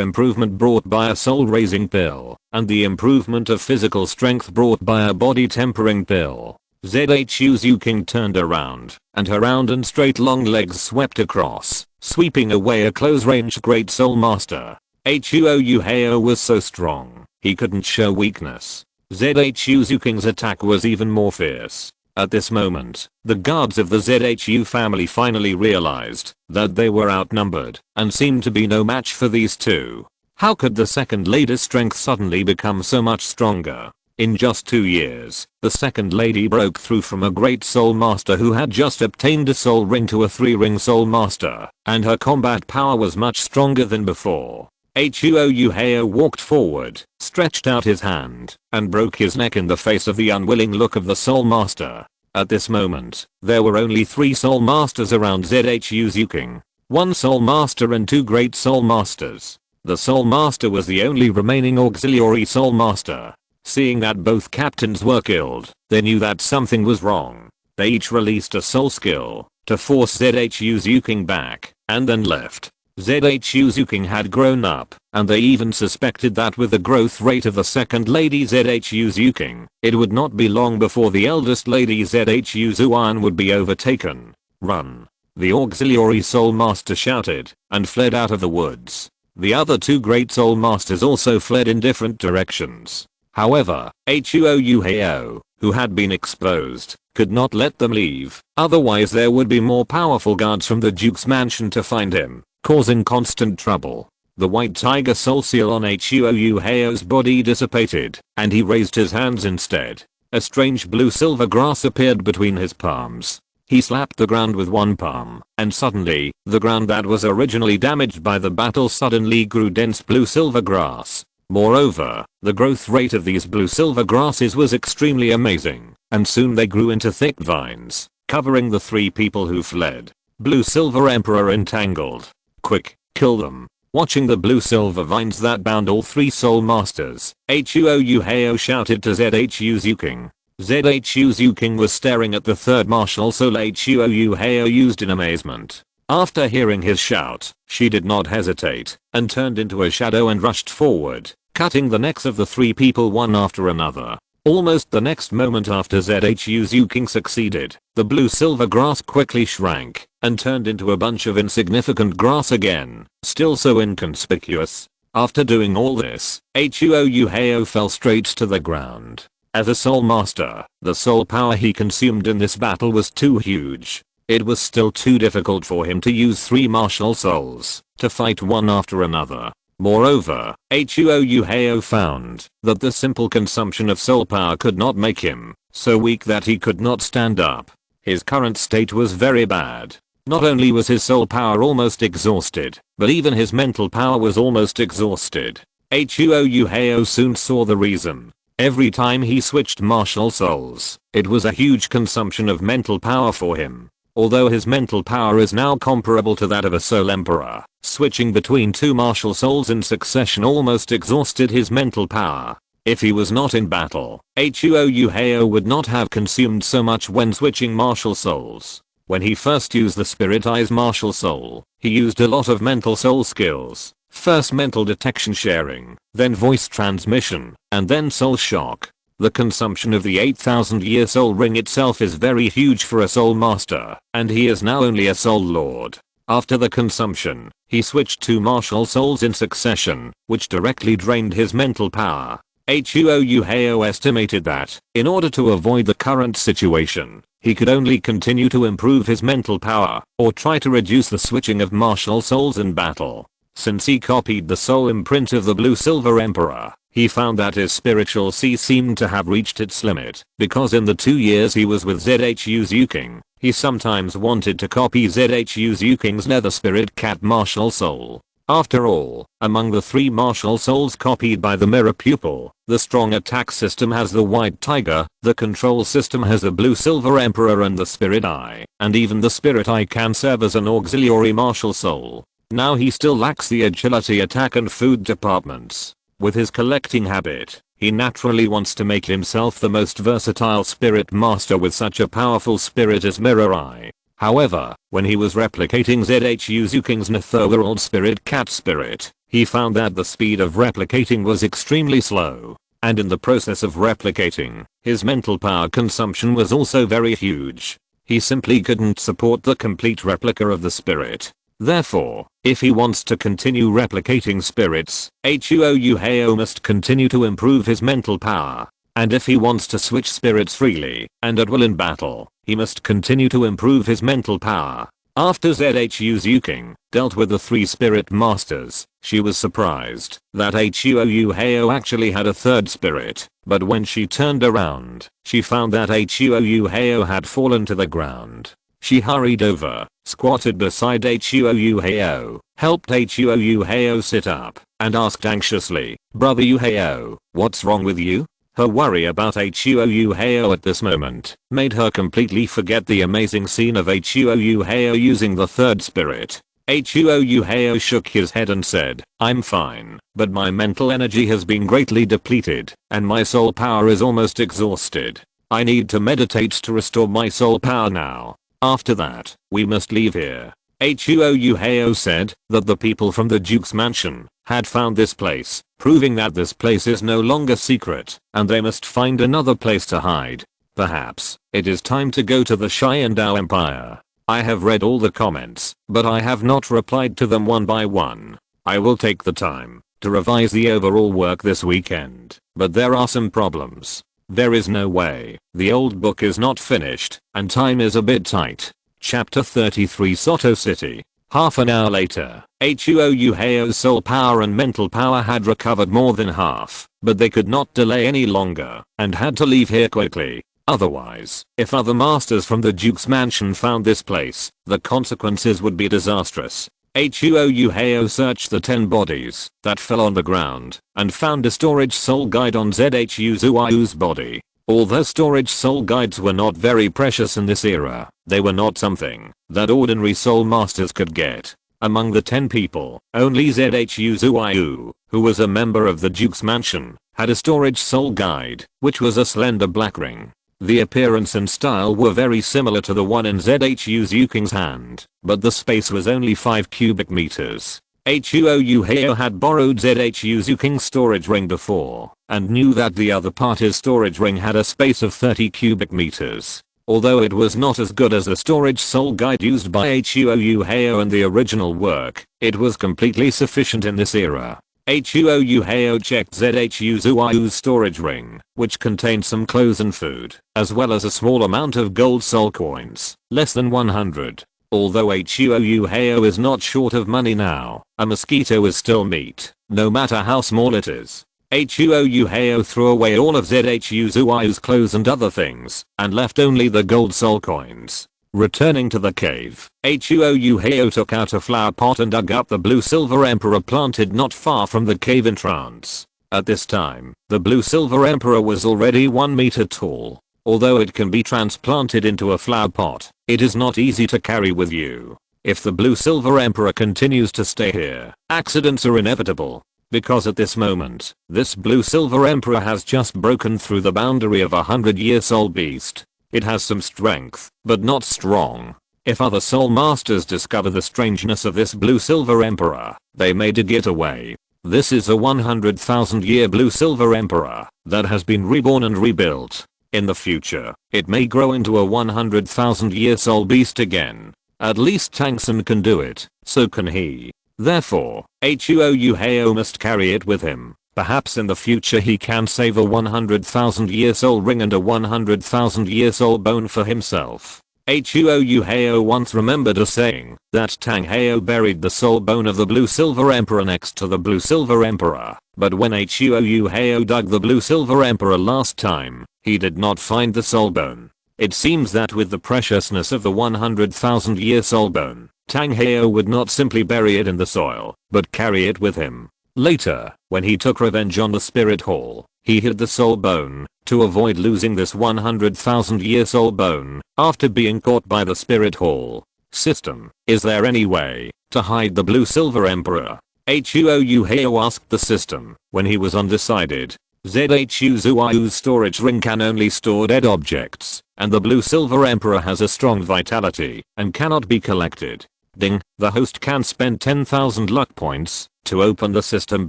improvement brought by a soul raising pill, and the improvement of physical strength brought by a body tempering pill. Zhu Zhuqing turned around, and her round and straight long legs swept across, sweeping away a close-range great soul master. Huo Yuhao was so strong, he couldn't show weakness. Zhu Zhuqing's attack was even more fierce. At this moment, the guards of the Zhu family finally realized that they were outnumbered and seemed to be no match for these two. How could the second lady's strength suddenly become so much stronger? In just 2 years, the second lady broke through from a great soul master who had just obtained a soul ring to a 3-ring soul master, and her combat power was much stronger than before. Huo Yuhao walked forward, stretched out his hand, and broke his neck in the face of the unwilling look of the soul master. At this moment, there were only 3 soul masters around Zhu Zhuqing. 1 soul master and 2 great soul masters. The soul master was the only remaining auxiliary soul master. Seeing that both captains were killed, they knew that something was wrong. They each released a soul skill to force Zhu Zhuqing back, and then left. Zhu Zhuqing had grown up, and they even suspected that with the growth rate of the second lady Zhu Zhuqing, it would not be long before the eldest lady Zhu Zhuqing would be overtaken. Run! The auxiliary soul master shouted, and fled out of the woods. The other 2 great soul masters also fled in different directions. However, Huo Yuhao, who had been exposed, could not let them leave, otherwise there would be more powerful guards from the Duke's mansion to find him, causing constant trouble. The white tiger soul seal on Huo Yuhao's body dissipated, and he raised his hands instead. A strange blue-silver grass appeared between his palms. He slapped the ground with one palm, and suddenly, the ground that was originally damaged by the battle suddenly grew dense blue-silver grass. Moreover, the growth rate of these blue-silver grasses was extremely amazing, and soon they grew into thick vines, covering the 3 people who fled. Blue-silver Emperor entangled. Quick, kill them. Watching the blue-silver vines that bound all 3 soul masters, Huo Yuhao shouted to Zhu Zhuqing. Zhu Zhuqing was staring at the 3rd martial soul Huo Yuhao used in amazement. After hearing his shout, she did not hesitate, and turned into a shadow and rushed forward, cutting the necks of the 3 people one after another. Almost the next moment after Zhu Zhuqing succeeded, the blue-silver grass quickly shrank, and turned into a bunch of insignificant grass again, still so inconspicuous. After doing all this, Huo Yuhao fell straight to the ground. As a soul master, the soul power he consumed in this battle was too huge. It was still too difficult for him to use 3 martial souls to fight one after another. Moreover, Huo Yuhao found that the simple consumption of soul power could not make him so weak that he could not stand up. His current state was very bad. Not only was his soul power almost exhausted, but even his mental power was almost exhausted. Huo Yuhao soon saw the reason. Every time he switched martial souls, it was a huge consumption of mental power for him. Although his mental power is now comparable to that of a soul emperor, switching between 2 martial souls in succession almost exhausted his mental power. If he was not in battle, Huo Yuhao would not have consumed so much when switching martial souls. When he first used the Spirit Eyes martial soul, he used a lot of mental soul skills. First mental detection sharing, then voice transmission, and then soul shock. The consumption of the 8,000-year soul ring itself is very huge for a soul master, and he is now only a soul lord. After the consumption, he switched 2 martial souls in succession, which directly drained his mental power. Huo Yuhao estimated that, in order to avoid the current situation, he could only continue to improve his mental power, or try to reduce the switching of martial souls in battle. Since he copied the soul imprint of the Blue Silver Emperor, he found that his spiritual sea seemed to have reached its limit, because in the 2 years he was with Zhu Zhuqing, he sometimes wanted to copy Zhu Zhuqing's nether spirit cat martial soul. After all, among the 3 martial souls copied by the mirror pupil, the strong attack system has the white tiger, the control system has a blue silver emperor and the spirit eye, and even the spirit eye can serve as an auxiliary martial soul. Now he still lacks the agility attack and food departments. With his collecting habit, he naturally wants to make himself the most versatile spirit master with such a powerful spirit as Mirror Eye. However, when he was replicating Zhu Zhuqing's netherworld spirit cat spirit, he found that the speed of replicating was extremely slow, and in the process of replicating, his mental power consumption was also very huge. He simply couldn't support the complete replica of the spirit. Therefore, if he wants to continue replicating spirits, Huo Yuhao must continue to improve his mental power. And if he wants to switch spirits freely and at will in battle, he must continue to improve his mental power. After Zhu Zhuqing dealt with the 3 spirit masters, she was surprised that Huo Yuhao actually had a 3rd spirit, but when she turned around, she found that Huo Yuhao had fallen to the ground. She hurried over, squatted beside Huo Yuhao, helped Huo Yuhao sit up, and asked anxiously, "Brother Yuhao, what's wrong with you?" Her worry about Huo Yuhao at this moment made her completely forget the amazing scene of Huo Yuhao using the 3rd spirit. Huo Yuhao shook his head and said, "I'm fine, but my mental energy has been greatly depleted, and my soul power is almost exhausted. I need to meditate to restore my soul power now. After that, we must leave here." Huo Yuhao said that the people from the Duke's mansion had found this place, proving that this place is no longer secret, and they must find another place to hide. Perhaps, it is time to go to the Xiandao Empire. I have read all the comments, but I have not replied to them one by one. I will take the time to revise the overall work this weekend, but there are some problems. There is no way, the old book is not finished, and time is a bit tight. Chapter 33 Soto City. Half an hour later, Huo Yuhao's soul power and mental power had recovered more than half, but they could not delay any longer, and had to leave here quickly. Otherwise, if other masters from the Duke's mansion found this place, the consequences would be disastrous. Huo Yuhao searched the 10 bodies that fell on the ground, and found a storage soul guide on Zhu Zhuqing's body. Although storage soul guides were not very precious in this era, they were not something that ordinary soul masters could get. Among the 10 people, only Zhu Zhuqing, who was a member of the Duke's mansion, had a storage soul guide, which was a slender black ring. The appearance and style were very similar to the one in Zhu Zhuqing's hand, but the space was only 5 cubic meters. Huo Yuhao had borrowed Zhu Zhuqing's storage ring before, and knew that the other party's storage ring had a space of 30 cubic meters. Although it was not as good as the storage soul guide used by Huo Yuhao in the original work, it was completely sufficient in this era. Huo Yuhao checked Zhu Zhuqing's storage ring, which contained some clothes and food, as well as a small amount of gold soul coins, less than 100. Although Huo Yuhao is not short of money now, a mosquito is still meat, no matter how small it is. Huo Yuhao threw away all of Zhu Zhuqing's clothes and other things, and left only the gold soul coins. Returning to the cave, Huo Yuhao took out a flower pot and dug up the blue silver emperor planted not far from the cave entrance. At this time, the blue silver emperor was already 1 meter tall. Although it can be transplanted into a flower pot, it is not easy to carry with you. If the blue silver emperor continues to stay here, accidents are inevitable. Because at this moment, this blue silver emperor has just broken through the boundary of a 100-year soul beast. It has some strength, but not strong. If other soul masters discover the strangeness of this blue silver emperor, they may dig it away. This is a 100,000 year blue silver emperor that has been reborn and rebuilt. In the future, it may grow into a 100,000 year soul beast again. At least Tangsun can do it, so can he. Therefore, Huo Yuhao must carry it with him. Perhaps in the future he can save a 100,000 year soul ring and a 100,000 year soul bone for himself. Huo Yuhao once remembered a saying that Tang Hao buried the soul bone of the blue silver emperor next to the blue silver emperor, but when Huo Yuhao dug the blue silver emperor last time, he did not find the soul bone. It seems that with the preciousness of the 100,000 year soul bone, Tang Hao would not simply bury it in the soil, but carry it with him. Later, when he took revenge on the spirit hall, he hid the soul bone to avoid losing this 100,000 year soul bone after being caught by the spirit hall. System, is there any way to hide the blue silver emperor? Huo Yuhao asked the system when he was undecided. Zhu Zhuqing's storage ring can only store dead objects, and the blue silver emperor has a strong vitality and cannot be collected. Ding, the host can spend 10,000 luck points to open the system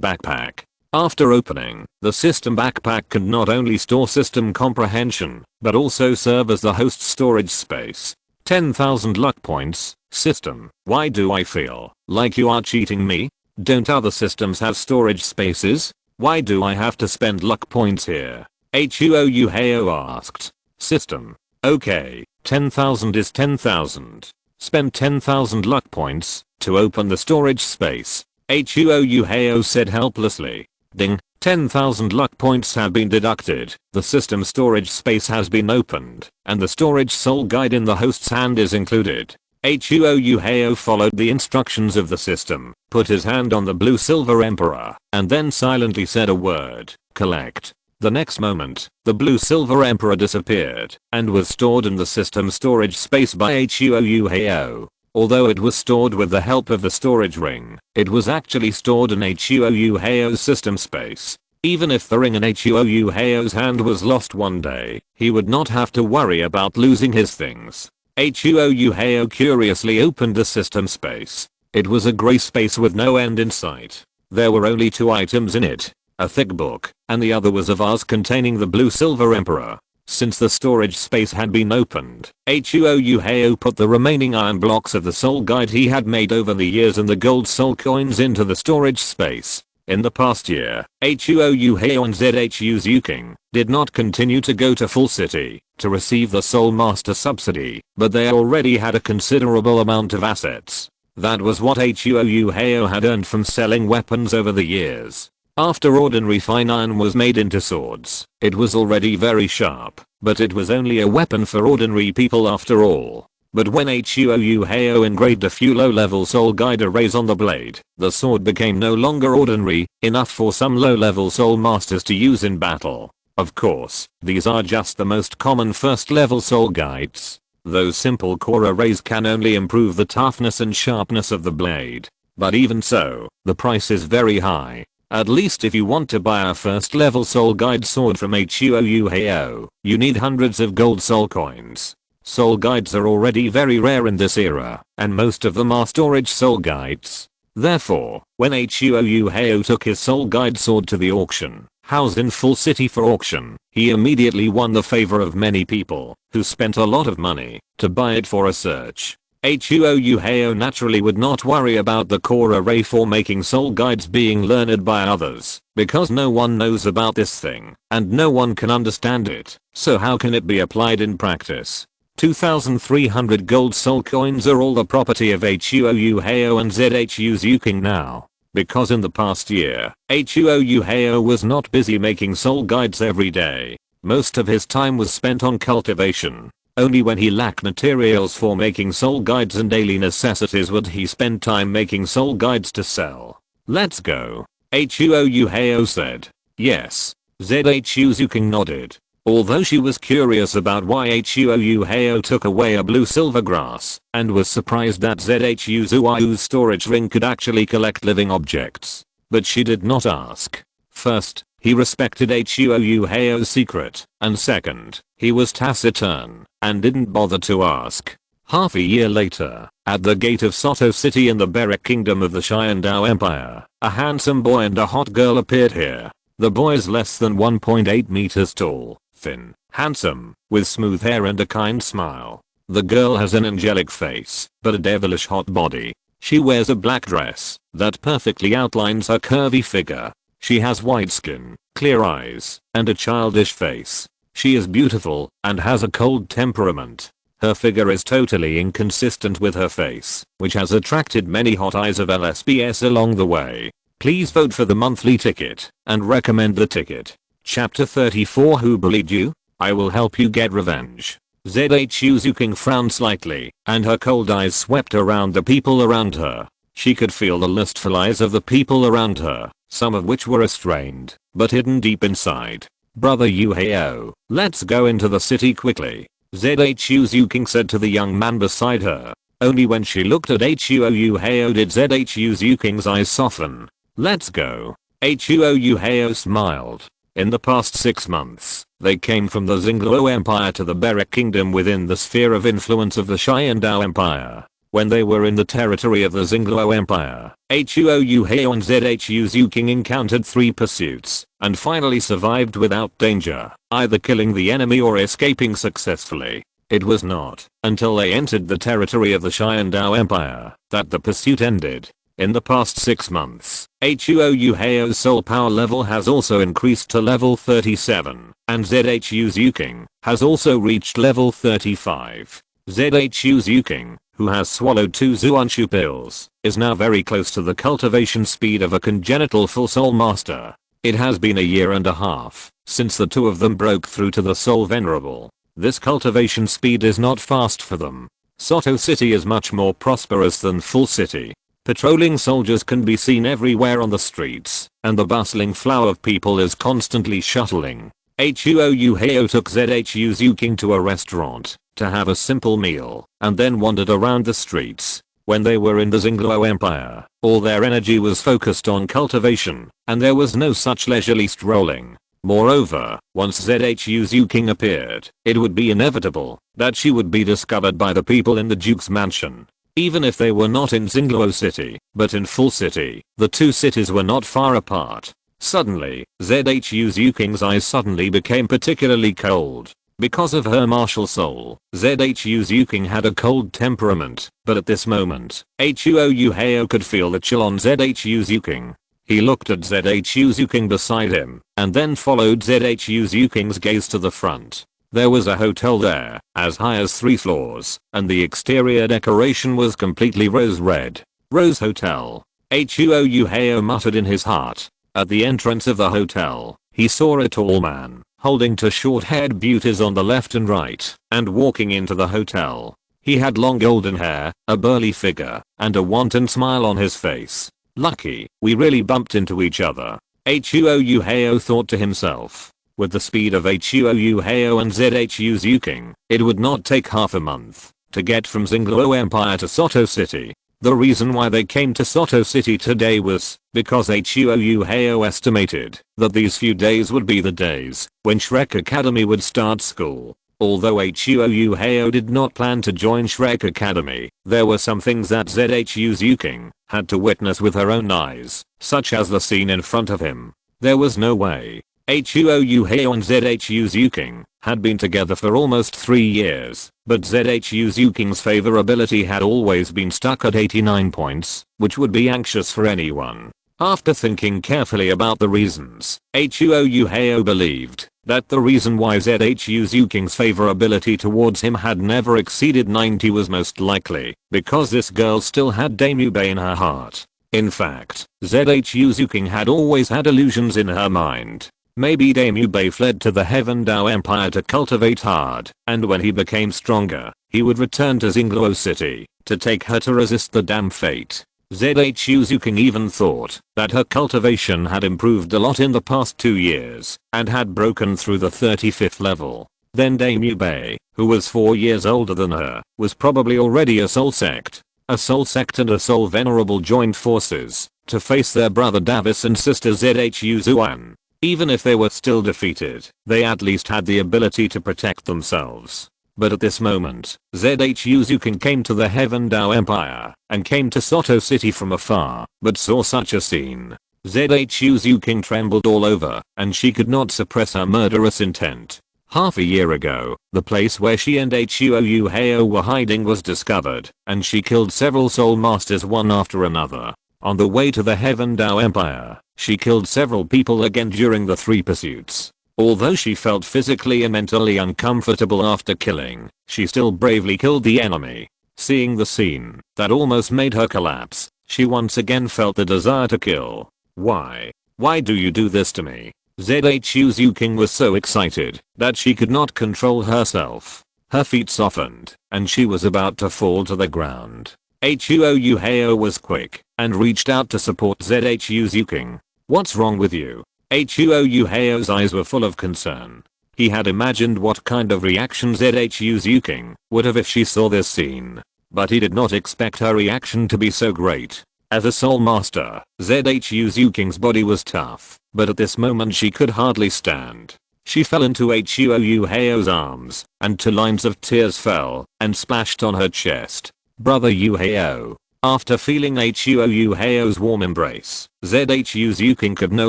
backpack. After opening, the system backpack can not only store system comprehension, but also serve as the host's storage space. 10,000 luck points. System, why do I feel like you are cheating me? Don't other systems have storage spaces? Why do I have to spend luck points here? Huo Yuhao asked. System, okay, 10,000 is 10,000. Spend 10,000 luck points to open the storage space. Huo Yuhao said helplessly. Ding, 10,000 luck points have been deducted. The system storage space has been opened, and the storage soul guide in the host's hand is included. Huo Yuhao followed the instructions of the system, put his hand on the blue silver emperor, and then silently said a word, collect. The next moment, the blue silver emperor disappeared and was stored in the system storage space by Huo Yuhao. Although it was stored with the help of the storage ring, it was actually stored in Huo Yuhao's system space. Even if the ring in Huo Yuhao's hand was lost one day, he would not have to worry about losing his things. Huo Yuhao curiously opened the system space. It was a grey space with no end in sight. There were only 2 items in it, a thick book, and the other was a vase containing the blue silver emperor. Since the storage space had been opened, Huo Yuhao put the remaining iron blocks of the soul guide he had made over the years and the gold soul coins into the storage space. In the past year, Huo Yuhao and Zhu Zhuqing did not continue to go to Full City to receive the Soul Master subsidy, but they already had a considerable amount of assets. That was what Huo Yuhao had earned from selling weapons over the years. After ordinary fine iron was made into swords, it was already very sharp, but it was only a weapon for ordinary people after all. But when Huo Yuhao engraved a few low-level soul guide arrays on the blade, the sword became no longer ordinary enough for some low-level soul masters to use in battle. Of course, these are just the most common first-level soul guides. Those simple core arrays can only improve the toughness and sharpness of the blade. But even so, the price is very high. At least if you want to buy a first level soul guide sword from Huo Yuhao, you need hundreds of gold soul coins. Soul guides are already very rare in this era, and most of them are storage soul guides. Therefore, when Huo Yuhao took his soul guide sword to the auction, housed in Full City for auction, he immediately won the favor of many people, who spent a lot of money to buy it for a search. Huo Yuhao naturally would not worry about the core array for making soul guides being learned by others, because no one knows about this thing, and no one can understand it, so how can it be applied in practice? 2,300 gold soul coins are all the property of Huo Yuhao and Zhu Zhuqing now. Because in the past year, Huo Yuhao was not busy making soul guides every day. Most of his time was spent on cultivation. Only when he lacked materials for making soul guides and daily necessities would he spend time making soul guides to sell. Let's go. Huo Yuhao said. Yes. Zhu Zhuqing nodded. Although she was curious about why Huo Yuhao took away a blue silver grass, and was surprised that Zhu Zhuqing's storage ring could actually collect living objects. But she did not ask. First, he respected Huo Yuhao's secret, and second, he was taciturn, and didn't bother to ask. Half a year later, at the gate of Soto City in the Berek Kingdom of the Xiandao Empire, a handsome boy and a hot girl appeared here. The boy is less than 1.8 meters tall, thin, handsome, with smooth hair and a kind smile. The girl has an angelic face, but a devilish hot body. She wears a black dress that perfectly outlines her curvy figure. She has white skin, clear eyes, and a childish face. She is beautiful and has a cold temperament. Her figure is totally inconsistent with her face, which has attracted many hot eyes of LSBS along the way. Please vote for the monthly ticket and recommend the ticket. Chapter 34. Who bullied you? I will help you get revenge. Zhu Zhuqing frowned slightly, and her cold eyes swept around the people around her. She could feel the lustful eyes of the people around her, some of which were restrained, but hidden deep inside. Brother Yuhao, let's go into the city quickly, Zhu Zhuqing said to the young man beside her. Only when she looked at Huo Yuhao did Zhu Zhuqing's eyes soften. Let's go. Huo Yuhao smiled. In the past 6 months, they came from the Douluo Empire to the Berek Kingdom within the sphere of influence of the Xiandao Empire. When they were in the territory of the Douluo Empire, Huo Yuhao and Zhu Zhuqing encountered 3 pursuits, and finally survived without danger, either killing the enemy or escaping successfully. It was not until they entered the territory of the Xiandao Empire that the pursuit ended. In the past 6 months, Huo Yuhao's soul power level has also increased to level 37, and Zhu Zhuqing has also reached level 35. Zhu Zhuqing, who has swallowed 2 Zuanshu pills, is now very close to the cultivation speed of a congenital full soul master. It has been a year and a half since the 2 of them broke through to the soul venerable. This cultivation speed is not fast for them. Soto City is much more prosperous than Full City. Patrolling soldiers can be seen everywhere on the streets, and the bustling flow of people is constantly shuttling. Huo Yuhao took Zhu Zhuqing to a restaurant to have a simple meal, and then wandered around the streets. When they were in the Douluo Empire, all their energy was focused on cultivation, and there was no such leisurely strolling. Moreover, once Zhu Zhuqing appeared, it would be inevitable that she would be discovered by the people in the Duke's mansion. Even if they were not in Douluo City, but in Full City, the 2 cities were not far apart. Suddenly, Zhu Zhuqing's eyes suddenly became particularly cold. Because of her martial soul, Zhu Zhuqing had a cold temperament, but at this moment, Huo Yuhao could feel the chill on Zhu Zhuqing. He looked at Zhu Zhuqing beside him, and then followed Zhu Zhuqing's gaze to the front. There was a hotel there, as high as 3 floors, and the exterior decoration was completely rose red. Rose Hotel. Huo Yuhao muttered in his heart. At the entrance of the hotel, he saw a tall man, holding 2 short-haired beauties on the left and right, and walking into the hotel. He had long golden hair, a burly figure, and a wanton smile on his face. Lucky, we really bumped into each other, Huo Yuhao thought to himself. With the speed of Huo Yuhao and Zhu Zhuqing, it would not take half a month to get from Douluo Empire to Soto City. The reason why they came to Soto City today was because Huo Yuhao estimated that these few days would be the days when Shrek Academy would start school. Although Huo Yuhao did not plan to join Shrek Academy, there were some things that Zhu Zhuqing had to witness with her own eyes, such as the scene in front of him. There was no way Huo Yuhao and Zhu Zhuqing had been together for almost 3 years, but Zhu Zhuqing's favorability had always been stuck at 89 points, which would be anxious for anyone. After thinking carefully about the reasons, Huo Yuhao believed that the reason why Zhu Zhuqing's favorability towards him had never exceeded 90 was most likely because this girl still had Daemube in her heart. In fact, Zhu Zhuqing had always had illusions in her mind. Maybe Daemube fled to the Heavenly Empire to cultivate hard, and when he became stronger, he would return to Douluo City to take her to resist the damn fate. Zhu Zhuqing even thought that her cultivation had improved a lot in the past 2 years and had broken through the 35th level. Then Daemube, who was 4 years older than her, was probably already a soul sect. A soul sect and a soul venerable joined forces to face their brother Davis and sister Zhu Zhuqing. Even if they were still defeated, they at least had the ability to protect themselves. But at this moment, Zhu Zhuqing came to the Heaven Dao Empire and came to Soto City from afar, but saw such a scene. Zhu Zhuqing trembled all over and she could not suppress her murderous intent. Half a year ago, the place where she and Huo Yuhao were hiding was discovered, and she killed several soul masters one after another. On the way to the Heaven Dao Empire, she killed several people again during the 3 pursuits. Although she felt physically and mentally uncomfortable after killing, she still bravely killed the enemy. Seeing the scene that almost made her collapse, she once again felt the desire to kill. Why? Why do you do this to me? Zhu Zhuqing was so excited that she could not control herself. Her feet softened, and she was about to fall to the ground. Huo Yuhao was quick and reached out to support Zhu Zhuqing. What's wrong with you? Huo Yuhao's eyes were full of concern. He had imagined what kind of reaction Zhu Zhuqing would have if she saw this scene. But he did not expect her reaction to be so great. As a soul master, Zhu Zhuqing's body was tough, but at this moment she could hardly stand. She fell into Huo Yuhao's arms, and 2 lines of tears fell and splashed on her chest. Brother Yuhao. After feeling Huo Yuhao's warm embrace, Zhu Zhuqing could no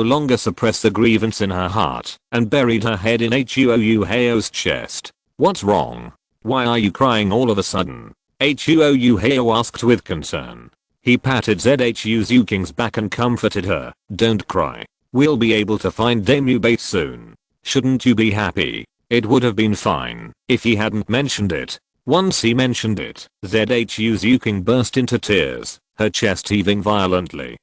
longer suppress the grievance in her heart and buried her head in Huo Yuhao's chest. What's wrong? Why are you crying all of a sudden? Huo Yuhao asked with concern. He patted Zhu Zhuqing's back and comforted her. Don't cry. We'll be able to find Damubate soon. Shouldn't you be happy? It would have been fine if he hadn't mentioned it. Once he mentioned it, Zhu Zhuqing burst into tears, her chest heaving violently.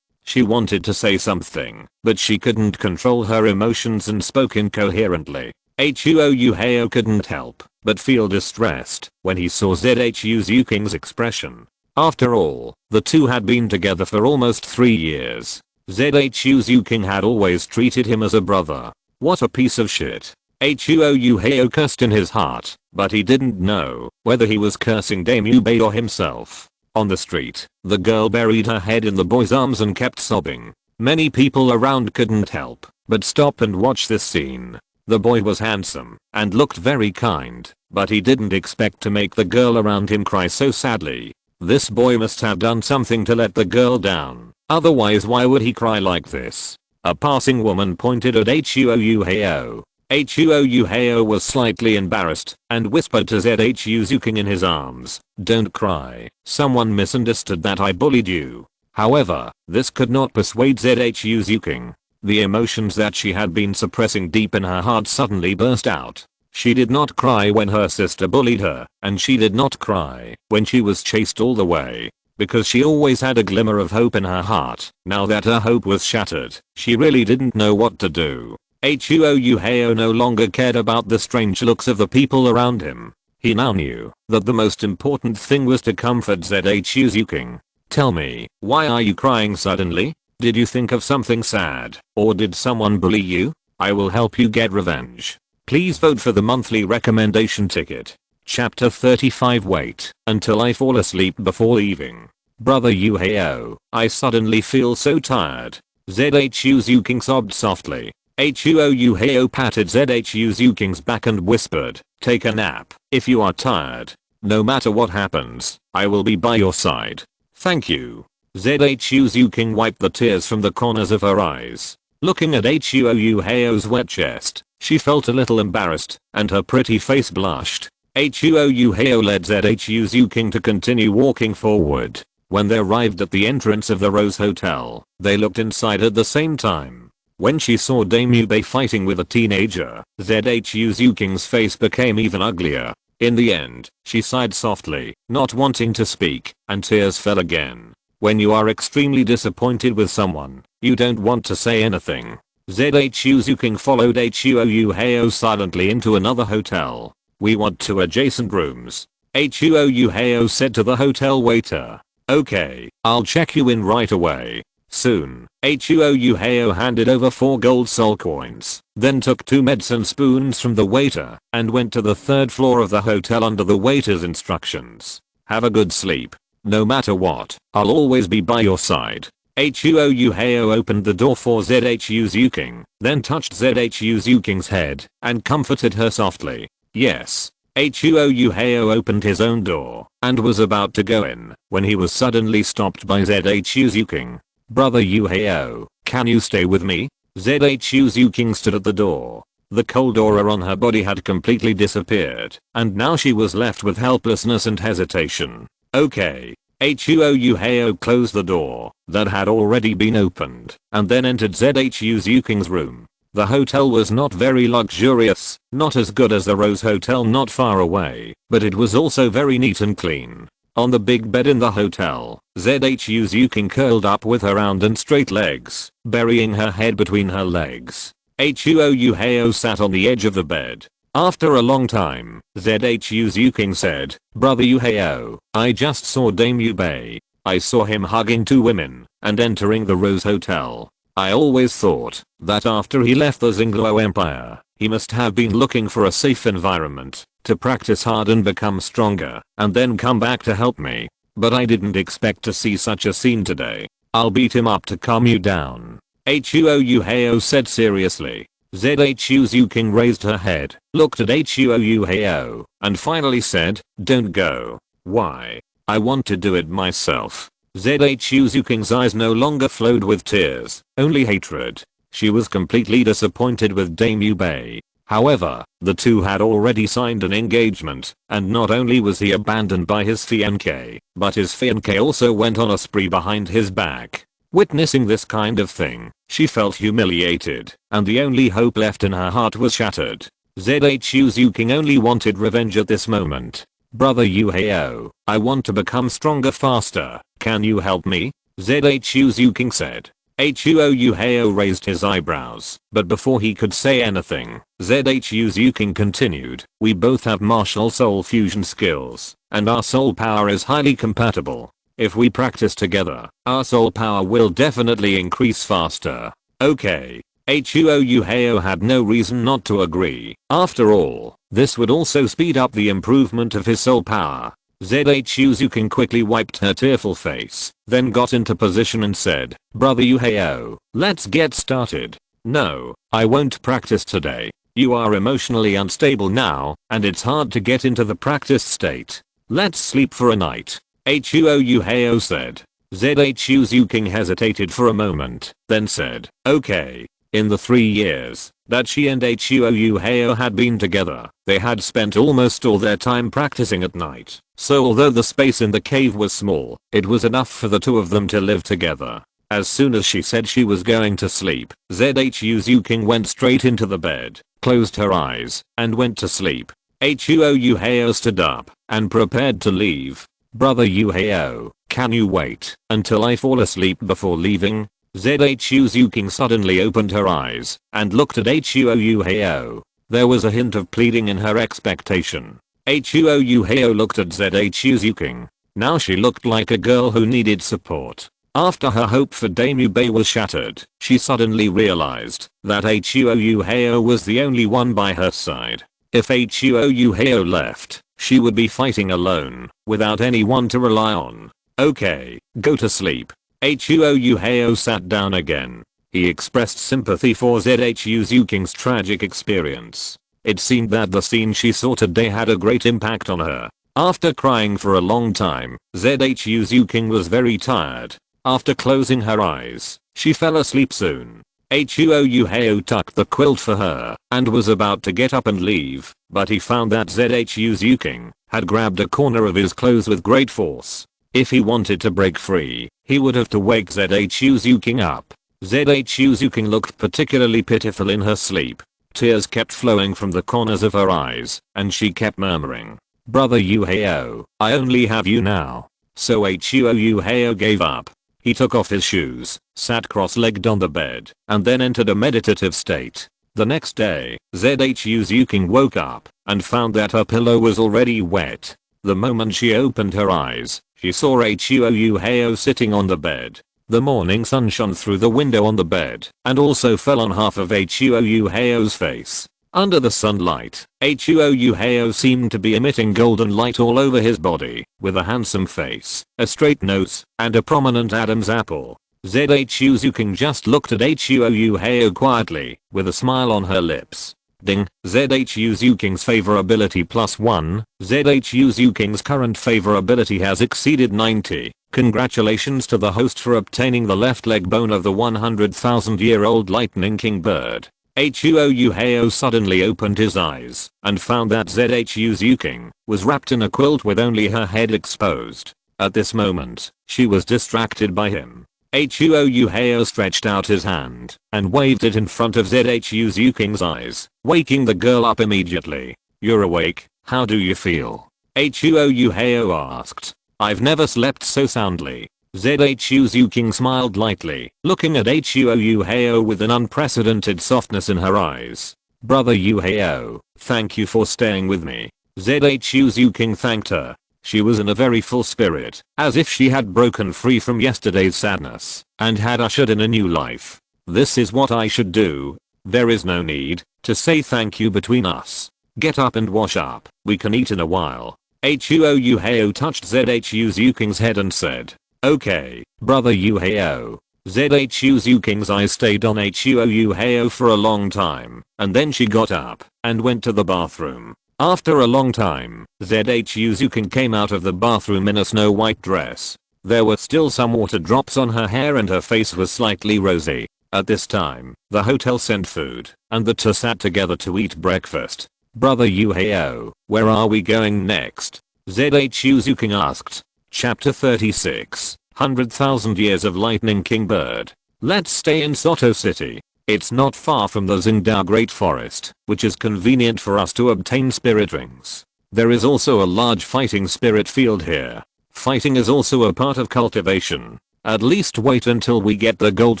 She wanted to say something, but she couldn't control her emotions and spoke incoherently. Huo Yuhao couldn't help but feel distressed when he saw Zhu Zhuqing's expression. After all, the two had been together for almost 3 years. Zhu Zhuqing had always treated him as a brother. What a piece of shit. Huo Yuhao cursed in his heart, but he didn't know whether he was cursing Damubei or himself. On the street, the girl buried her head in the boy's arms and kept sobbing. Many people around couldn't help but stop and watch this scene. The boy was handsome and looked very kind, but he didn't expect to make the girl around him cry so sadly. This boy must have done something to let the girl down, otherwise why would he cry like this? A passing woman pointed at Huo Yuhao. Huo Yuhao was slightly embarrassed and whispered to Zhu Zhuqing in his arms, "Don't cry, someone misunderstood that I bullied you." However, this could not persuade Zhu Zhuqing. The emotions that she had been suppressing deep in her heart suddenly burst out. She did not cry when her sister bullied her, and she did not cry when she was chased all the way, because she always had a glimmer of hope in her heart. Now that her hope was shattered, she really didn't know what to do. Huo Yuhao no longer cared about the strange looks of the people around him. He now knew that the most important thing was to comfort Zhu Zhuqing. Tell me, why are you crying suddenly? Did you think of something sad, or did someone bully you? I will help you get revenge. Please vote for the monthly recommendation ticket. Chapter 35. Wait until I fall asleep before leaving. Brother Yuhao, I suddenly feel so tired. Zhu Zhuqing sobbed softly. Huo Yuhao patted Zhu Zhuqing's back and whispered, "Take a nap if you are tired. No matter what happens, I will be by your side." Thank you. Zhu Zhuqing wiped the tears from the corners of her eyes. Looking at Huo Yuhao's wet chest, she felt a little embarrassed, and her pretty face blushed. Huo Yuhao led Zhu Zhuqing to continue walking forward. When they arrived at the entrance of the Rose Hotel, they looked inside at the same time. When she saw Damubei fighting with a teenager, Zhu Zhuqing's face became even uglier. In the end, she sighed softly, not wanting to speak, and tears fell again. When you are extremely disappointed with someone, you don't want to say anything. Zhu Zhuqing followed Huo Yuhao silently into another hotel. We want 2 adjacent rooms. Huo Yuhao said to the hotel waiter. Okay, I'll check you in right away. Soon, Huo Yuhao handed over 4 gold soul coins, then took 2 medicine spoons from the waiter and went to the 3rd floor of the hotel under the waiter's instructions. Have a good sleep. No matter what, I'll always be by your side. Huo Yuhao opened the door for Zhu Zhuqing, then touched Zhu Zhuqing's head and comforted her softly. Yes. Huo Yuhao opened his own door and was about to go in when he was suddenly stopped by Zhu Zhuqing. Brother Yuhao, can you stay with me? Zhu Zhuqing stood at the door. The cold aura on her body had completely disappeared and now she was left with helplessness and hesitation. Okay. Huo Yuhao closed the door that had already been opened and then entered Zhu Zhuqing's room. The hotel was not very luxurious, not as good as the Rose Hotel not far away, but it was also very neat and clean. On the big bed in the hotel, Zhu Zhuqing curled up with her round and straight legs, burying her head between her legs. Huo Yuhao sat on the edge of the bed. After a long time, Zhu Zhuqing said, Brother Yuhao, I just saw Dame Yubei. I saw him hugging two women and entering the Rose Hotel. I always thought that after he left the Xingluo Empire, he must have been looking for a safe environment to practice hard and become stronger and then come back to help me. But I didn't expect to see such a scene today. I'll beat him up to calm you down. Huo Yuhao said seriously. Zhu Zhuqing raised her head, looked at Huo Yuhao, and finally said, don't go. Why? I want to do it myself. Zhu Zhuqing's eyes no longer flowed with tears, only hatred. She was completely disappointed with Dame Yubei. However, the two had already signed an engagement, and not only was he abandoned by his fiancé, but his fiancé also went on a spree behind his back. Witnessing this kind of thing, she felt humiliated, and the only hope left in her heart was shattered. Zhu Zhuqing only wanted revenge at this moment. Brother Yuhao, I want to become stronger faster. Can you help me? Zhu Zhuqing said. Huo Yuhao raised his eyebrows, but before he could say anything, Zhu Zhuqing continued, we both have martial soul fusion skills, and our soul power is highly compatible. If we practice together, our soul power will definitely increase faster. Okay. Huo Yuhao had no reason not to agree. After all, this would also speed up the improvement of his soul power. Zhu Zhuqing quickly wiped her tearful face, then got into position and said, Brother Yuhao, let's get started. No, I won't practice today. You are emotionally unstable now, and it's hard to get into the practice state. Let's sleep for a night. Huo Yuhao said. Zhu Zhuqing hesitated for a moment, then said, okay. In the 3 years that she and Huo Yuhao had been together, they had spent almost all their time practicing at night, so although the space in the cave was small, it was enough for the two of them to live together. As soon as she said she was going to sleep, Zhu Zhuqing went straight into the bed, closed her eyes, and went to sleep. Huo Yuhao stood up and prepared to leave. Brother Yuhao, can you wait until I fall asleep before leaving? Zhu Zhuqing suddenly opened her eyes and looked at Huo Yuhao. There was a hint of pleading in her expectation. Huo Yuhao looked at Zhu Zhuqing. Now she looked like a girl who needed support. After her hope for Dame Yubei was shattered, she suddenly realized that Huo Yuhao was the only one by her side. If Huo Yuhao left, she would be fighting alone, without anyone to rely on. Okay, go to sleep. Huo Yuhao sat down again. He expressed sympathy for Zhu Zhuqing's tragic experience. It seemed that the scene she saw today had a great impact on her. After crying for a long time, Zhu Zhuqing was very tired. After closing her eyes, she fell asleep soon. Huo Yuhao tucked the quilt for her and was about to get up and leave, but he found that Zhu Zhuqing had grabbed a corner of his clothes with great force. If he wanted to break free, he would have to wake Zhu Zhuqing up. Zhu Zhuqing looked particularly pitiful in her sleep. Tears kept flowing from the corners of her eyes, and she kept murmuring, Brother Yuhao, I only have you now. So Huo Yuhao gave up. He took off his shoes, sat cross-legged on the bed, and then entered a meditative state. The next day, Zhu Zhuqing woke up and found that her pillow was already wet. The moment she opened her eyes, she saw Huo Yuhao sitting on the bed. The morning sun shone through the window on the bed and also fell on half of Huo Yuhao's face. Under the sunlight, Huo Yuhao seemed to be emitting golden light all over his body, with a handsome face, a straight nose, and a prominent Adam's apple. Zhu Zhuqing just looked at Huo Yuhao quietly, with a smile on her lips. Ding, ZHU Zhuqing's favorability +1, ZHU Zhuqing's current favorability has exceeded 90. Congratulations to the host for obtaining the left leg bone of the 100,000-year-old lightning king bird. Huo Yuhao suddenly opened his eyes and found that ZHU Zhuqing was wrapped in a quilt with only her head exposed. At this moment, she was distracted by him. Huo Yuhao stretched out his hand and waved it in front of ZHU Zhuqing's eyes, waking the girl up immediately. "You're awake, how do you feel?" Huo Yuhao asked. "I've never slept so soundly." ZHU Zhuqing smiled lightly, looking at Huo Yuhao with an unprecedented softness in her eyes. "Brother Yuhao, thank you for staying with me." ZHU Zhuqing thanked her. She was in a very full spirit, as if she had broken free from yesterday's sadness and had ushered in a new life. "This is what I should do. There is no need to say thank you between us. Get up and wash up. We can eat in a while." Huo Yuhao touched ZHU Zhuqing's head and said, "Okay, brother Yuhao." ZHU Zhuqing's eyes stayed on Huo Yuhao for a long time, and then she got up and went to the bathroom. After a long time, ZHU Zhuqing came out of the bathroom in a snow-white dress. There were still some water drops on her hair and her face was slightly rosy. At this time, the hotel sent food, and the two sat together to eat breakfast. "Brother Yuhao, where are we going next?" ZHU Zhuqing asked. Chapter 36, 100,000 Years of Lightning King Bird. "Let's stay in Soto City. It's not far from the Xingdao Great Forest, which is convenient for us to obtain spirit rings. There is also a large fighting spirit field here. Fighting is also a part of cultivation. At least wait until we get the gold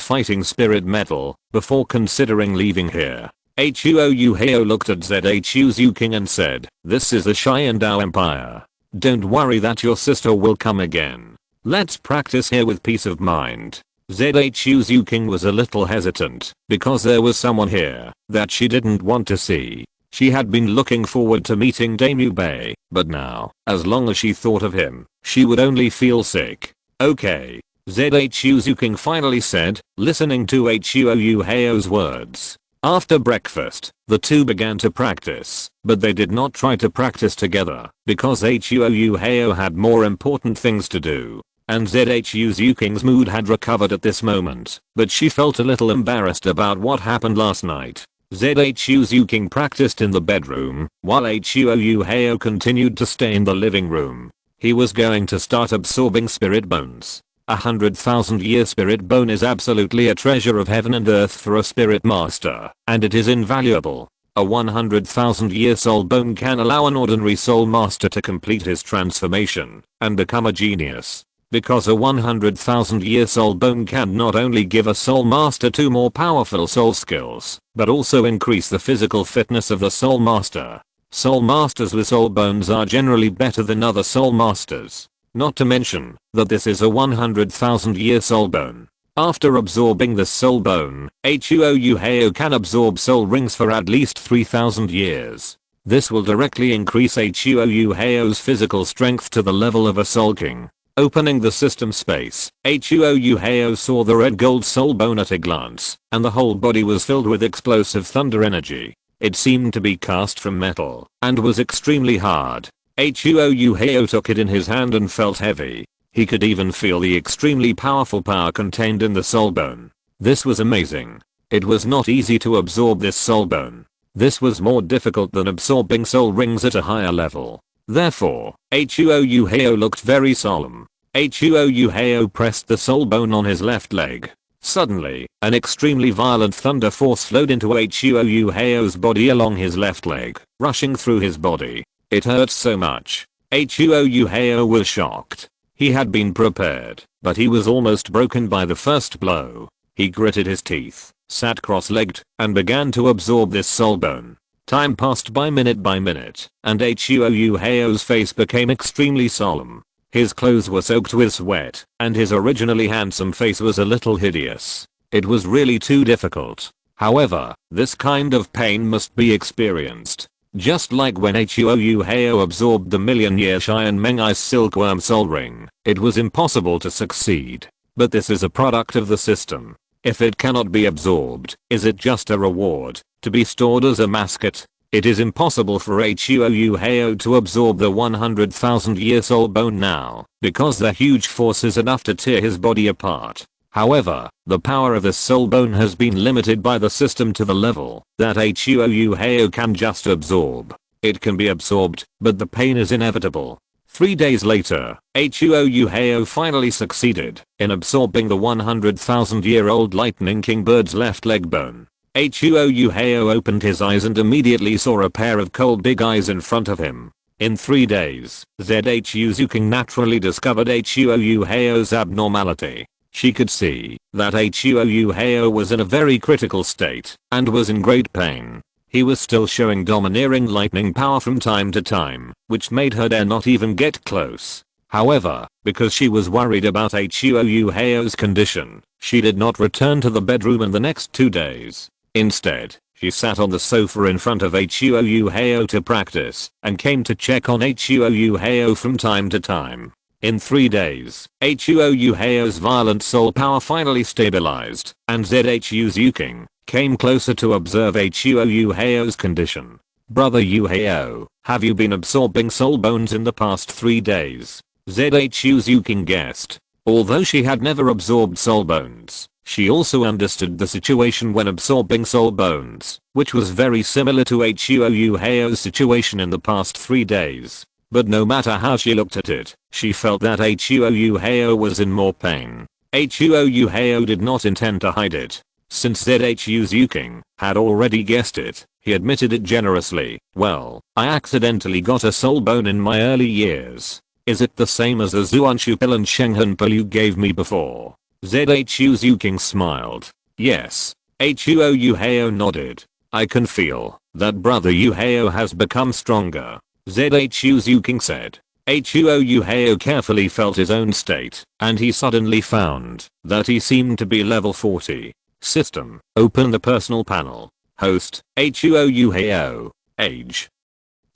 fighting spirit medal before considering leaving here." Huo Yuhao looked at ZHU Zhuqing and said, "This is the Xiandao Empire. Don't worry that your sister will come again. Let's practice here with peace of mind." ZHU Zhuqing was a little hesitant because there was someone here that she didn't want to see. She had been looking forward to meeting Damu Bei, but now, as long as she thought of him, she would only feel sick. "Okay," ZHU Zhuqing finally said, listening to Huo Yuhao's words. After breakfast, the two began to practice, but they did not try to practice together because Huo Yuhao had more important things to do. And ZHU Zhuqing's mood had recovered at this moment, but she felt a little embarrassed about what happened last night. ZHU Zhuqing practiced in the bedroom, while Huo Yuhao continued to stay in the living room. He was going to start absorbing spirit bones. 100,000-year spirit bone is absolutely a treasure of heaven and earth for a spirit master, and it is invaluable. A 100,000-year soul bone can allow an ordinary soul master to complete his transformation and become a genius. Because a 100,000-year soul bone can not only give a soul master 2 more powerful soul skills, but also increase the physical fitness of the soul master. Soul masters with soul bones are generally better than other soul masters. Not to mention that this is a 100,000-year soul bone. After absorbing this soul bone, Huo Yuhao can absorb soul rings for at least 3,000 years. This will directly increase Huo Yuhao's physical strength to the level of a soul king. Opening the system space, Huo Yuhao saw the red gold soul bone at a glance, and the whole body was filled with explosive thunder energy. It seemed to be cast from metal, and was extremely hard. Huo Yuhao took it in his hand and felt heavy. He could even feel the extremely powerful power contained in the soul bone. This was amazing. It was not easy to absorb this soul bone. This was more difficult than absorbing soul rings at a higher level. Therefore, Huo Yuhao looked very solemn. Huo Yuhao pressed the soul bone on his left leg. Suddenly, an extremely violent thunder force flowed into Huo Yuhao's body along his left leg, rushing through his body. It hurt so much. Huo Yuhao was shocked. He had been prepared, but he was almost broken by the first blow. He gritted his teeth, sat cross-legged, and began to absorb this soul bone. Time passed by minute, and Huo Yuhao's face became extremely solemn. His clothes were soaked with sweat, and his originally handsome face was a little hideous. It was really too difficult. However, this kind of pain must be experienced. Just like when Huo Yuhao absorbed the million-year Xian Meng Ice Silkworm Soul Ring, it was impossible to succeed. But this is a product of the system. If it cannot be absorbed, is it just a reward, to be stored as a mascot? It is impossible for Huo Yuhao to absorb the 100,000 year soul bone now, because the huge force is enough to tear his body apart. However, the power of the soul bone has been limited by the system to the level that Huo Yuhao can just absorb. It can be absorbed, but the pain is inevitable. 3 days later, Huo Yuhao finally succeeded in absorbing the 100,000-year-old Lightning King bird's left leg bone. Huo Yuhao opened his eyes and immediately saw a pair of cold big eyes in front of him. In 3 days, Zhu Zhuqing naturally discovered Huo Yuhao's abnormality. She could see that Huo Yuhao was in a very critical state and was in great pain. He was still showing domineering lightning power from time to time, which made her dare not even get close. However, because she was worried about Huo Yuhao's condition, she did not return to the bedroom in the next 2 days. Instead, she sat on the sofa in front of Huo Yuhao to practice and came to check on Huo Yuhao from time to time. In 3 days, Huo Yuhao's violent soul power finally stabilized, and Zhu Zhuqing came closer to observe Huo Yuhao's condition. Brother Yuhao, have you been absorbing soul bones in the past 3 days? Zhu Zhuqing guessed. Although she had never absorbed soul bones, she also understood the situation when absorbing soul bones, which was very similar to Huo Yuhao's situation in the past 3 days. But no matter how she looked at it, she felt that Huo Yuhao was in more pain. Huo Yuhao did not intend to hide it. Since Zhu Zhuqing had already guessed it, he admitted it generously. Well, I accidentally got a soul bone in my early years. Is it the same as the Zuanshupil and Shenghenpil you gave me before? Zhu Zhuqing smiled. Yes. Huo Yuhao nodded. I can feel that brother Yuhao has become stronger. Zhu Zhuqing said. Huo Yuhao carefully felt his own state, and he suddenly found that he seemed to be level 40. System. Open the personal panel. Host. Huo Yuhao. Age.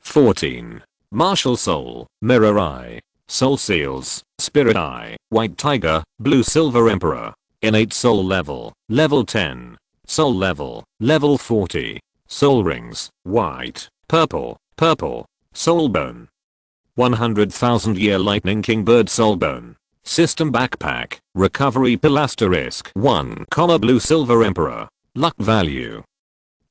14. Martial Soul. Mirror Eye. Soul Seals. Spirit Eye. White Tiger. Blue Silver Emperor. Innate Soul Level. Level 10. Soul Level. Level 40. Soul Rings. White. Purple. Purple. Soul Bone. 100,000 Year Lightning King Bird Soul Bone. System Backpack. Recovery Pill asterisk 1, Blue Silver Emperor. Luck value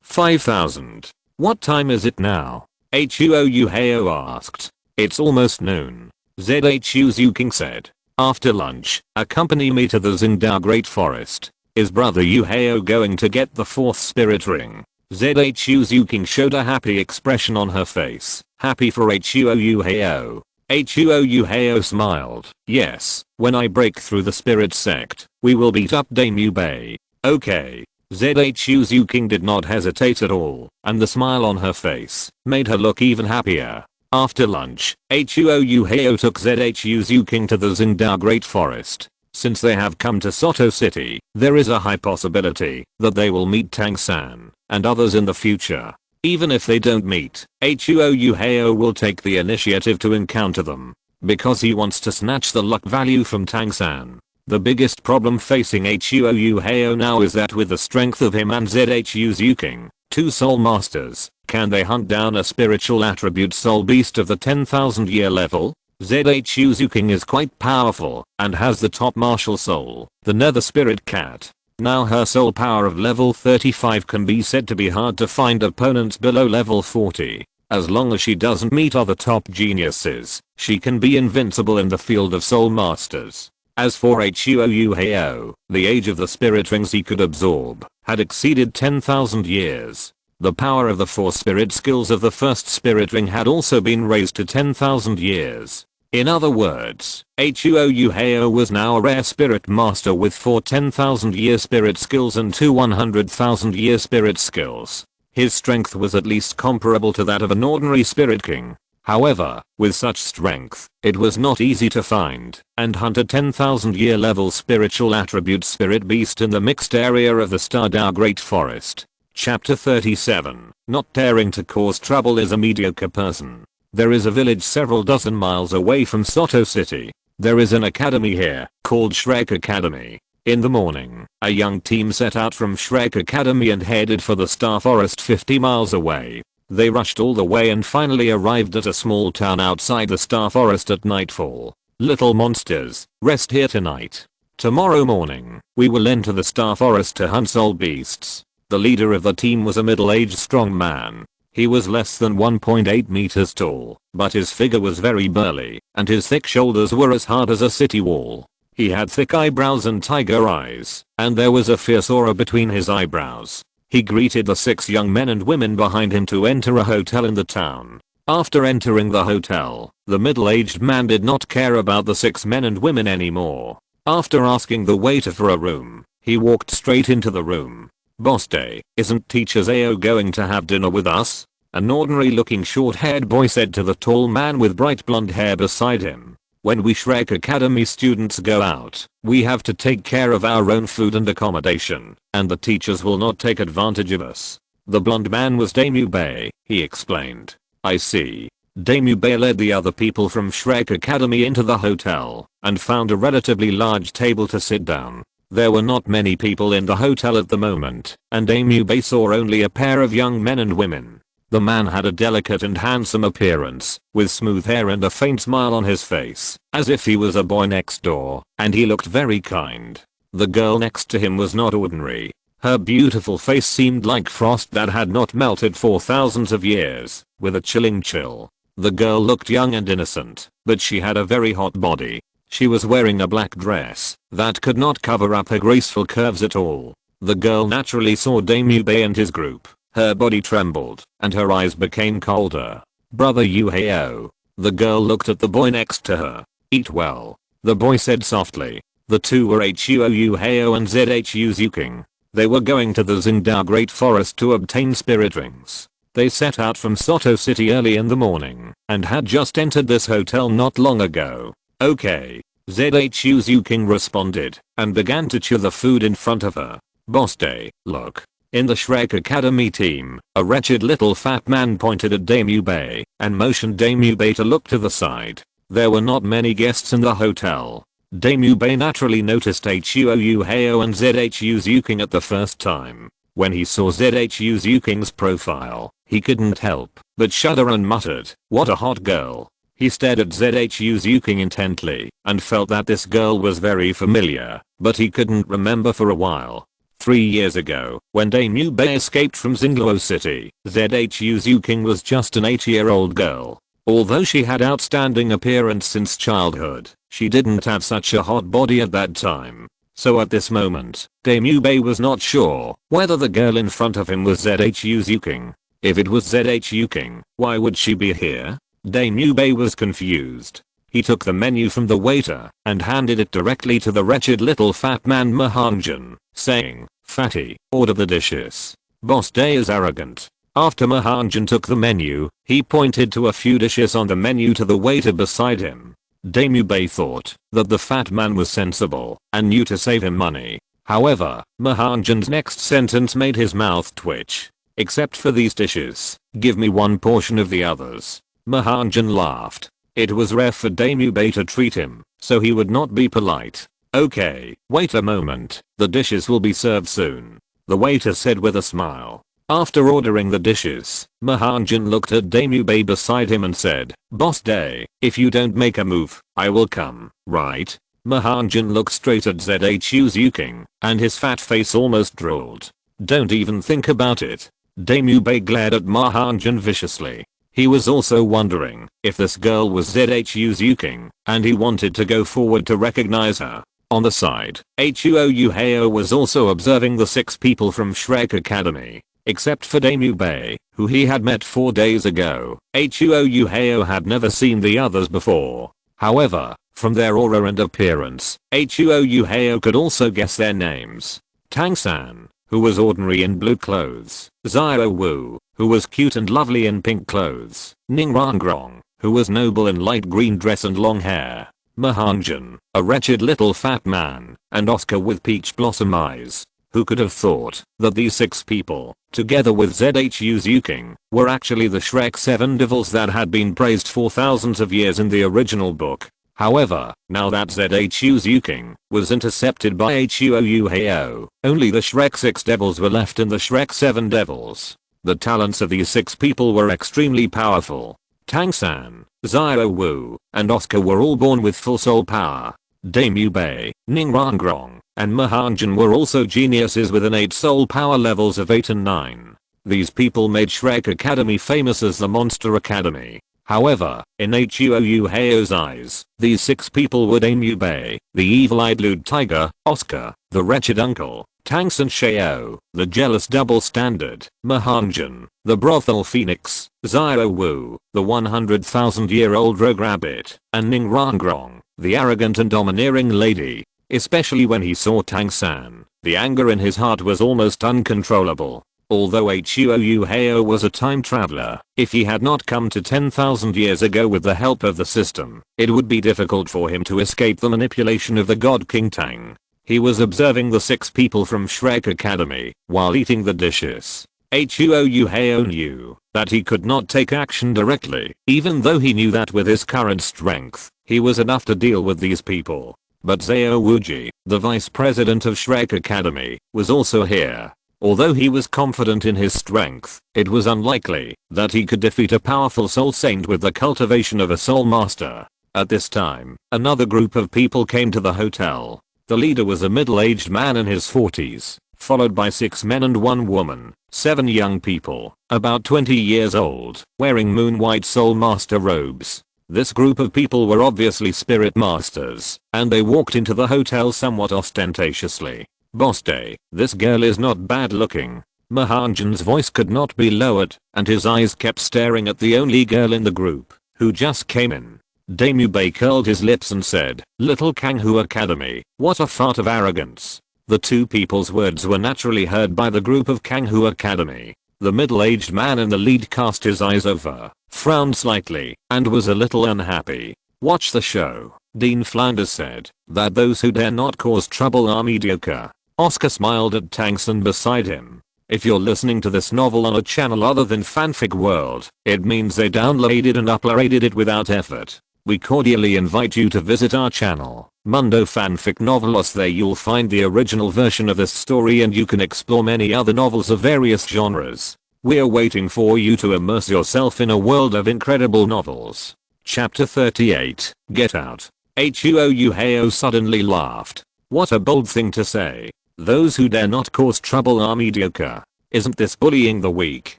5,000. What time is it now? Huo Yuhao asked. It's almost noon. Zhu Zhuqing said. After lunch, accompany me to the Xingdao Great Forest. Is brother Yuhao going to get the 4th spirit ring? Zhu Zhuqing showed a happy expression on her face. Happy for Huo Yuhao. Huo Yuhao smiled. Yes, when I break through the spirit sect, we will beat up Daimyo Bei. Okay. Zhu Zhuqing did not hesitate at all, and the smile on her face made her look even happier. After lunch, Huo Yuhao took Zhu Zhuqing to the Xingdao Great Forest. Since they have come to Soto City, there is a high possibility that they will meet Tang San and others in the future. Even if they don't meet, Huo Yuhao will take the initiative to encounter them, because he wants to snatch the luck value from Tang San. The biggest problem facing Huo Yuhao now is that with the strength of him and Zhu Zhuqing, 2 soul masters, can they hunt down a spiritual attribute soul beast of the 10,000 year level? Zhu Zhuqing is quite powerful and has the top martial soul, the Nether Spirit Cat. Now her soul power of level 35 can be said to be hard to find opponents below level 40. As long as she doesn't meet other top geniuses, she can be invincible in the field of soul masters. As for Huo Yuhao, the age of the spirit rings he could absorb had exceeded 10,000 years. The power of the 4 spirit skills of the first spirit ring had also been raised to 10,000 years. In other words, Huo Yuhao was now a rare spirit master with 4 10,000 year spirit skills and 2 100,000 year spirit skills. His strength was at least comparable to that of an ordinary spirit king. However, with such strength, it was not easy to find and hunt a 10,000 year level spiritual attribute spirit beast in the mixed area of the Stardao Great Forest. Chapter 37. Not daring to cause trouble is a mediocre person. There is a village several dozen miles away from Soto City. There is an academy here, called Shrek Academy. In the morning, a young team set out from Shrek Academy and headed for the Star Forest 50 miles away. They rushed all the way and finally arrived at a small town outside the Star Forest at nightfall. Little monsters, rest here tonight. Tomorrow morning, we will enter the Star Forest to hunt soul beasts. The leader of the team was a middle-aged strong man. He was less than 1.8 meters tall, but his figure was very burly, and his thick shoulders were as hard as a city wall. He had thick eyebrows and tiger eyes, and there was a fierce aura between his eyebrows. He greeted the 6 young men and women behind him to enter a hotel in the town. After entering the hotel, the middle-aged man did not care about the 6 men and women anymore. After asking the waiter for a room, he walked straight into the room. "Boss Day, isn't Teacher Zhao going to have dinner with us?" An ordinary-looking short-haired boy said to the tall man with bright blonde hair beside him. "When we Shrek Academy students go out, we have to take care of our own food and accommodation, and the teachers will not take advantage of us." The blonde man was Damu Bei, he explained. "I see." Damu Bei led the other people from Shrek Academy into the hotel and found a relatively large table to sit down. There were not many people in the hotel at the moment, and Damu Bei saw only a pair of young men and women. The man had a delicate and handsome appearance, with smooth hair and a faint smile on his face, as if he was a boy next door, and he looked very kind. The girl next to him was not ordinary. Her beautiful face seemed like frost that had not melted for thousands of years, with a chilling chill. The girl looked young and innocent, but she had a very hot body. She was wearing a black dress that could not cover up her graceful curves at all. The girl naturally saw Damu Bei and his group. Her body trembled, and her eyes became colder. "Brother Yuhao." The girl looked at the boy next to her. "Eat well," the boy said softly. The two were Huo Yuhao and Zhu Zhuqing. They were going to the Xingdao Great Forest to obtain spirit rings. They set out from Soto City early in the morning, and had just entered this hotel not long ago. "Okay," Zhu Zhuqing responded, and began to chew the food in front of her. "Boss Day, look." In the Shrek Academy team, a wretched little fat man pointed at Damu Bei and motioned Damu Bei to look to the side. There were not many guests in the hotel. Damu Bei naturally noticed Huo Yuhao and Zhu Zhuqing at the first time. When he saw Zhu Zhuqing's profile, he couldn't help but shudder and muttered, "What a hot girl." He stared at Zhu Zhuqing intently and felt that this girl was very familiar, but he couldn't remember for a while. 3 years ago, when Damu Bei escaped from Douluo City, Zhu Zhuqing was just an 8-year-old girl. Although she had outstanding appearance since childhood, she didn't have such a hot body at that time. So at this moment, Damu Bei was not sure whether the girl in front of him was Zhu Zhuqing. If it was Zhu Zhuqing, why would she be here? Damu Bei was confused. He took the menu from the waiter and handed it directly to the wretched little fat man Mahanjan, saying, "Fatty, order the dishes." Boss Day is arrogant. After Mahanjan took the menu, he pointed to a few dishes on the menu to the waiter beside him. Damu Bei thought that the fat man was sensible and knew to save him money. However, Mahanjan's next sentence made his mouth twitch. "Except for these dishes, give me one portion of the others." Mahanjan laughed. It was rare for Damu Bei to treat him, so he would not be polite. "Okay, wait a moment, the dishes will be served soon," the waiter said with a smile. After ordering the dishes, Mahanjan looked at Damu Bei beside him and said, "Boss Day, if you don't make a move, I will come, right?" Mahanjan looked straight at Zhu Zhuqing, and his fat face almost drooled. "Don't even think about it." Damu Bei glared at Mahanjan viciously. He was also wondering if this girl was Zhu Zhuqing, and he wanted to go forward to recognize her. On the side, Huo Yuhao was also observing the 6 people from Shrek Academy. Except for Damu Bei, who he had met 4 days ago, Huo Yuhao had never seen the others before. However, from their aura and appearance, Huo Yuhao could also guess their names. Tang-san, who was ordinary in blue clothes, Xiao Wu, who was cute and lovely in pink clothes, Ning Rangrong, who was noble in light green dress and long hair, Mahanjan, a wretched little fat man, and Oscar with peach blossom eyes. Who could have thought that these 6 people, together with Zhu Zhuqing, were actually the Shrek 7 devils that had been praised for thousands of years in the original book? However, now that Zhu Zhuqing was intercepted by Huo Yuhao, only the Shrek 6 devils were left and the Shrek 7 devils. The talents of these 6 people were extremely powerful. Tang San, Xiao Wu, and Oscar were all born with full soul power. Damu Bei, Ning Rangrong, and Mahanjan were also geniuses with innate soul power levels of 8 and 9. These people made Shrek Academy famous as the Monster Academy. However, in Huo Yuhao's eyes, these 6 people were Damu Bei, the evil-eyed lewd tiger, Oscar, the wretched uncle, Tang San Xiao, the jealous double standard, Mahanjan, the brothel phoenix, Xiao Wu, the 100,000-year-old rogue rabbit, and Ning Rangrong, the arrogant and domineering lady. Especially when he saw Tang San, the anger in his heart was almost uncontrollable. Although Huo Yuhao was a time traveler, if he had not come to 10,000 years ago with the help of the system, it would be difficult for him to escape the manipulation of the God King Tang. He was observing the 6 people from Shrek Academy while eating the dishes. Huo Yuhao knew that he could not take action directly, even though he knew that with his current strength, he was enough to deal with these people. But Xiao Wuji, the vice president of Shrek Academy, was also here. Although he was confident in his strength, it was unlikely that he could defeat a powerful soul saint with the cultivation of a soul master. At this time, another group of people came to the hotel. The leader was a middle-aged man in his 40s, followed by 6 men and 1 woman, 7 young people, about 20 years old, wearing moon-white soul master robes. This group of people were obviously spirit masters, and they walked into the hotel somewhat ostentatiously. Boss Day, this girl is not bad looking. Mahanjan's voice could not be lowered, and his eyes kept staring at the only girl in the group, who just came in. Damu Bei curled his lips and said, "Little Kanghu Academy, what a fart of arrogance." The 2 people's words were naturally heard by the group of Kanghu Academy. The middle-aged man in the lead cast his eyes over, frowned slightly, and was a little unhappy. "Watch the show." Dean Flanders said that those who dare not cause trouble are mediocre. Oscar smiled at Tang San beside him. If you're listening to this novel on a channel other than Fanfic World, it means they downloaded and uploaded it without effort. We cordially invite you to visit our channel, Mundo Fanfic Novelos. There you'll find the original version of this story and you can explore many other novels of various genres. We're waiting for you to immerse yourself in a world of incredible novels. Chapter 38, Get Out. Huo Yuhao suddenly laughed. What a bold thing to say. Those who dare not cause trouble are mediocre. Isn't this bullying the weak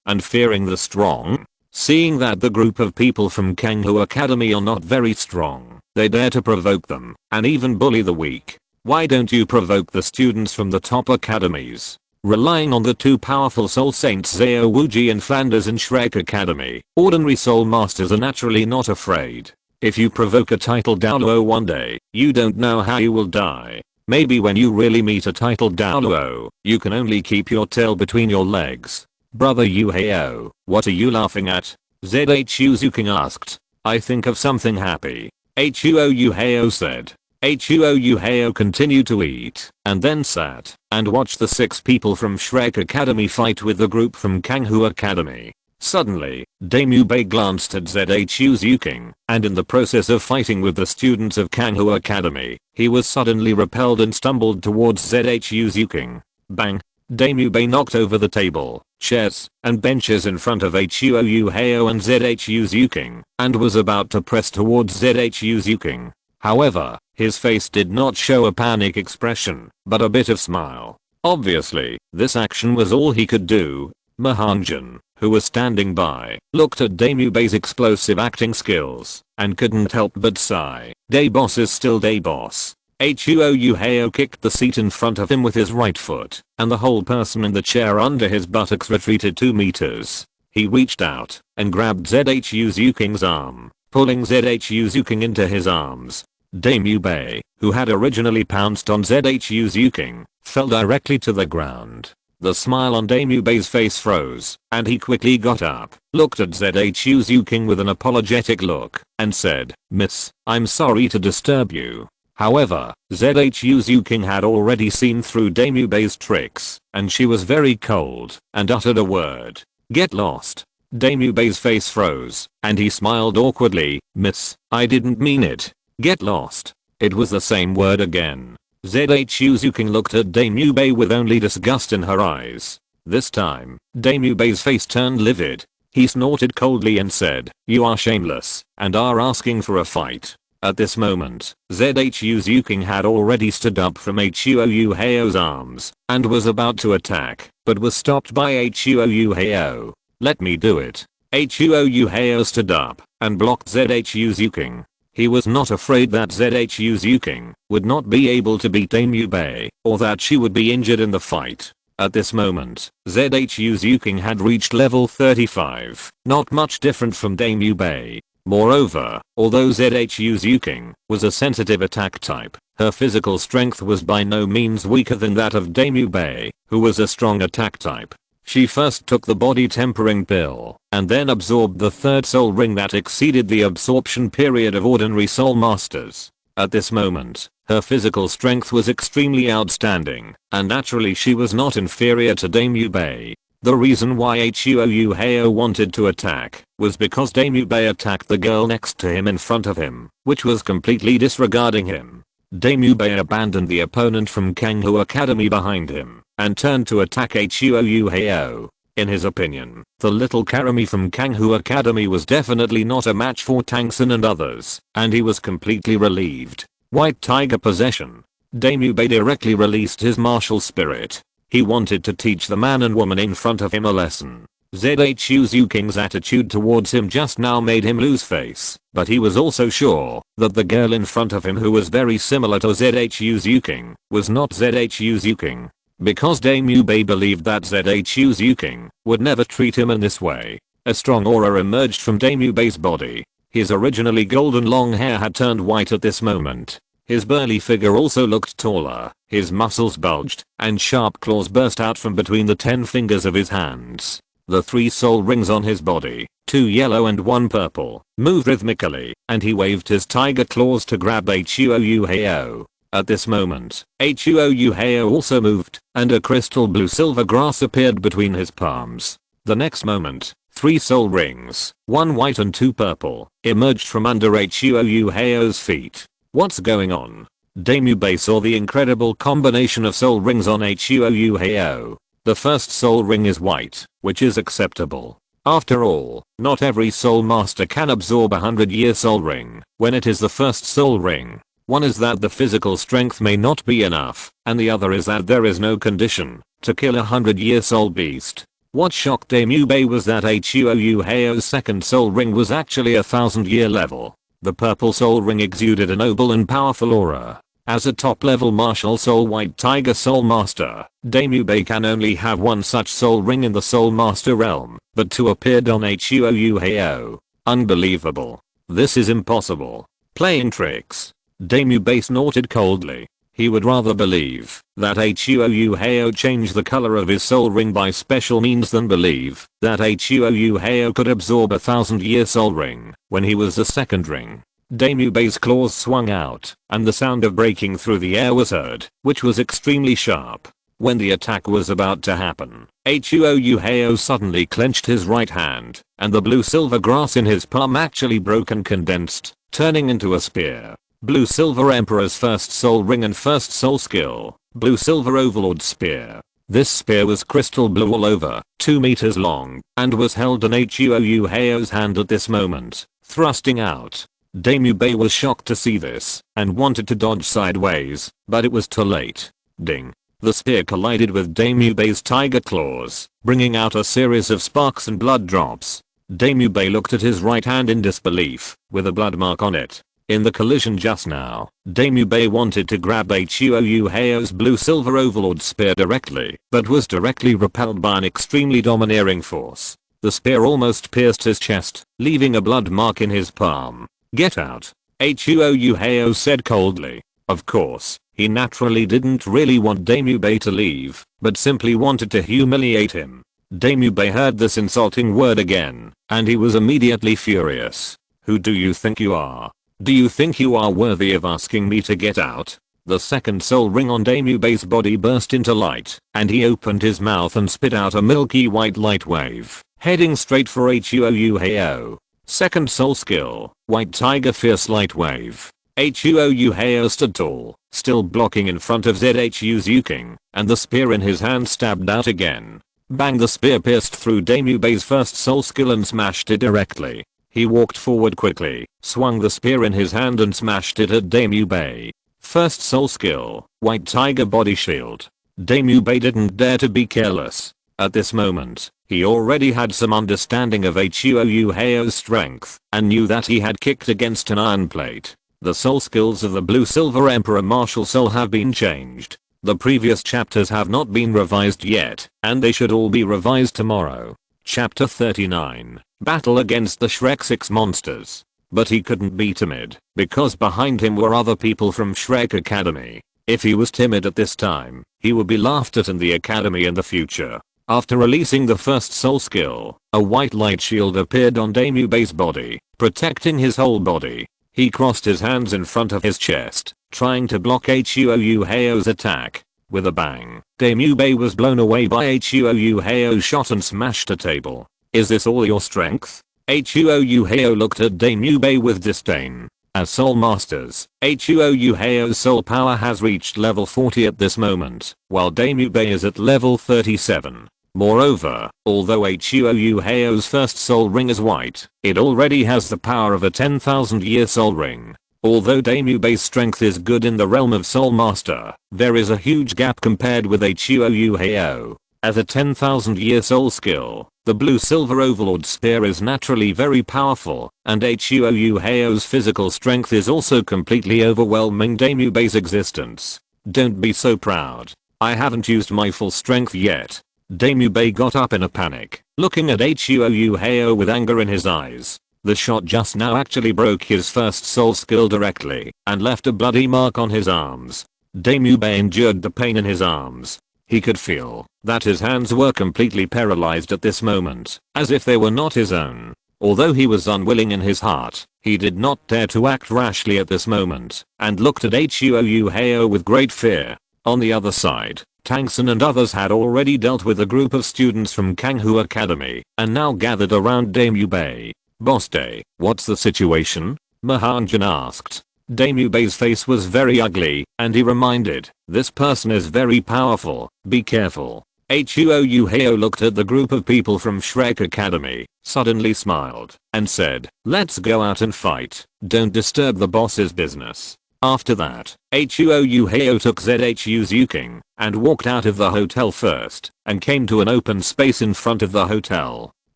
and fearing the strong? Seeing that the group of people from Kanghu Academy are not very strong, they dare to provoke them and even bully the weak. Why don't you provoke the students from the top academies? Relying on the 2 powerful soul saints Xiao Wuji and Flanders in Shrek Academy, ordinary soul masters are naturally not afraid. If you provoke a titled Douluo one day, you don't know how you will die. Maybe when you really meet a titled Douluo, you can only keep your tail between your legs. Brother Yuhao, what are you laughing at? Zhu Zhuqing asked. I think of something happy. Huo Yuhao said. Huo Yuhao continued to eat, and then sat and watched the 6 people from Shrek Academy fight with the group from Kanghu Academy. Suddenly, Damu Bei glanced at Zhu Zhuqing, and in the process of fighting with the students of Kanghu Academy, he was suddenly repelled and stumbled towards Zhu Zhuqing. Bang! Damu Bei knocked over the table, chairs, and benches in front of Huo Yuhao and Zhu Zhuqing, and was about to press towards Zhu Zhuqing. However, his face did not show a panic expression, but a bit of smile. Obviously, this action was all he could do. Mahanjan, who was standing by, looked at Damu Bei's explosive acting skills, and couldn't help but sigh. Day boss is still day boss. Huo Yuhao kicked the seat in front of him with his right foot, and the whole person in the chair under his buttocks retreated 2 meters. He reached out and grabbed Zhu Zhuqing's arm, pulling Zhu Zhuqing into his arms. Damu Bei, who had originally pounced on Zhu Zhuqing, fell directly to the ground. The smile on Damu Bei's face froze, and he quickly got up, looked at Zhu Zhuqing with an apologetic look, and said, "Miss, I'm sorry to disturb you." However, Zhu Zhuqing had already seen through Damu Bei's tricks, and she was very cold, and uttered a word. "Get lost." Damu Bei's face froze, and he smiled awkwardly. "Miss, I didn't mean it." Get lost. It was the same word again. Zhu Zhuqing looked at Dame Yubei with only disgust in her eyes. This time, Dame Yubei's face turned livid. He snorted coldly and said, "You are shameless and are asking for a fight." At this moment, Zhu Zhuqing had already stood up from Huo Yuhao's arms and was about to attack, but was stopped by Huo Yuhao. "Let me do it." Huo Yuhao stood up and blocked Zhu Zhuqing. He was not afraid that Zhu Zhuqing would not be able to beat Dame Yubei or that she would be injured in the fight. At this moment, Zhu Zhuqing had reached level 35, not much different from Dame Yubei. Moreover, although Zhu Zhuqing was a sensitive attack type, her physical strength was by no means weaker than that of Dame Yubei, who was a strong attack type. She first took the body tempering pill, and then absorbed the third soul ring that exceeded the absorption period of ordinary soul masters. At this moment, her physical strength was extremely outstanding, and naturally she was not inferior to Dame Yubei. The reason why Huo Yuhao wanted to attack was because Dame Yubei attacked the girl next to him in front of him, which was completely disregarding him. Dame Yubei abandoned the opponent from Kanghu Academy behind him and turned to attack Huo Yuhao. In his opinion, the little Karami from Kanghu Academy was definitely not a match for Tangsun and others, and he was completely relieved. White Tiger Possession. Dame Yubei directly released his martial spirit. He wanted to teach the man and woman in front of him a lesson. Zhu Zhuqing's attitude towards him just now made him lose face, but he was also sure that the girl in front of him, who was very similar to Zhu Zhuqing, was not Zhu Zhuqing. Because Dame Yubei believed that Zhu Zhuqing would never treat him in this way, a strong aura emerged from Dame Yubei's body. His originally golden long hair had turned white at this moment. His burly figure also looked taller, his muscles bulged, and sharp claws burst out from between the 10 fingers of his hands. The 3 soul rings on his body, 2 yellow and 1 purple, moved rhythmically, and he waved his tiger claws to grab Huo Yuhao. At this moment, Huo Yuhao also moved, and a crystal blue silver grass appeared between his palms. The next moment, 3 soul rings, 1 white and 2 purple, emerged from under Huo Yuhao's feet. What's going on? Dame Yubei saw the incredible combination of soul rings on Huo Yuhao. The first soul ring is white, which is acceptable. After all, not every soul master can absorb a 100-year soul ring. When it is the first soul ring, one is that the physical strength may not be enough, and the other is that there is no condition to kill a 100-year soul beast. What shocked Dame Yubei was that Huo Yuhao's second soul ring was actually a 1000-year level. The purple soul ring exuded a noble and powerful aura. As a top-level martial soul white tiger soul master, Dame Yubei can only have 1 such soul ring in the soul master realm, but 2 appeared on Huo Yuhao. Unbelievable. This is impossible. Playing tricks. Dame Yubei snorted coldly. He would rather believe that Huo Yuhao changed the color of his soul ring by special means than believe that Huo Yuhao could absorb a 1000-year soul ring when he was the second ring. Dame Yubei's claws swung out, and the sound of breaking through the air was heard, which was extremely sharp. When the attack was about to happen, Huo Yuhao suddenly clenched his right hand, and the blue silver grass in his palm actually broke and condensed, turning into a spear. Blue Silver Emperor's first soul ring and first soul skill, Blue Silver Overlord Spear. This spear was crystal blue all over, 2 meters long, and was held in Huo Yuhao's hand at this moment, thrusting out. Dame Yubei was shocked to see this, and wanted to dodge sideways, but it was too late. Ding. The spear collided with Dame Yubei's tiger claws, bringing out a series of sparks and blood drops. Dame Yubei looked at his right hand in disbelief, with a blood mark on it. In the collision just now, Dame Yubei wanted to grab Huo Yuhao's blue silver overlord spear directly, but was directly repelled by an extremely domineering force. The spear almost pierced his chest, leaving a blood mark in his palm. Get out. Huo Yuhao said coldly. Of course, he naturally didn't really want Dame Yubei to leave, but simply wanted to humiliate him. Dame Yubei heard this insulting word again, and he was immediately furious. Who do you think you are? Do you think you are worthy of asking me to get out? The second soul ring on Dame Yubei's body burst into light, and he opened his mouth and spit out a milky white light wave, heading straight for Huo Yuhao. Second soul skill, White Tiger Fierce Light Wave. Huo Yuhao stood tall, still blocking in front of Zhu Zhuqing, and the spear in his hand stabbed out again. Bang, the spear pierced through Damu Bei's first soul skill and smashed it directly. He walked forward quickly, swung the spear in his hand and smashed it at Damu Bei. First soul skill, White Tiger Body Shield. Damu Bei didn't dare to be careless. At this moment, he already had some understanding of Huo Yuhao's strength, and knew that he had kicked against an iron plate. The soul skills of the Blue Silver Emperor Martial Soul have been changed. The previous chapters have not been revised yet, and they should all be revised tomorrow. Chapter 39, Battle against the Shrek 6 monsters. But he couldn't be timid, because behind him were other people from Shrek Academy. If he was timid at this time, he would be laughed at in the academy in the future. After releasing the first soul skill, a white light shield appeared on Damu Bei's body, protecting his whole body. He crossed his hands in front of his chest, trying to block Huo Yuhao's attack. With a bang, Damu Bei was blown away by Huo Yuhao's shot and smashed a table. Is this all your strength? Huo Yuhao looked at Damu Bei with disdain. As Soul Masters, Huo Yuhao's soul power has reached level 40 at this moment, while Damu Bei is at level 37. Moreover, although Huo Yuhao's first soul ring is white, it already has the power of a 10,000-year soul ring. Although Damu Bei's strength is good in the realm of Soul Master, there is a huge gap compared with Huo Yuhao. As a 10,000-year soul skill, the Blue Silver Overlord Spear is naturally very powerful, and Huo Yuhao's physical strength is also completely overwhelming Damu Bei's existence. Don't be so proud. I haven't used my full strength yet. Damu Bei got up in a panic, looking at Huo Yuhao with anger in his eyes. The shot just now actually broke his first soul skill directly, and left a bloody mark on his arms. Damu Bei endured the pain in his arms. He could feel that his hands were completely paralyzed at this moment, as if they were not his own. Although he was unwilling in his heart, he did not dare to act rashly at this moment, and looked at Huo Yuhao with great fear. On the other side, Tangsun and others had already dealt with a group of students from Kanghu Academy, and now gathered around Damu Bei. Boss Day, what's the situation? Mahanjan asked. Damu Bei's face was very ugly, and he reminded, this person is very powerful, be careful. Huo Yuhao looked at the group of people from Shrek Academy, suddenly smiled, and said, let's go out and fight, don't disturb the boss's business. After that, Huo Yuhao took Zhu Zhuqing, and walked out of the hotel first, and came to an open space in front of the hotel.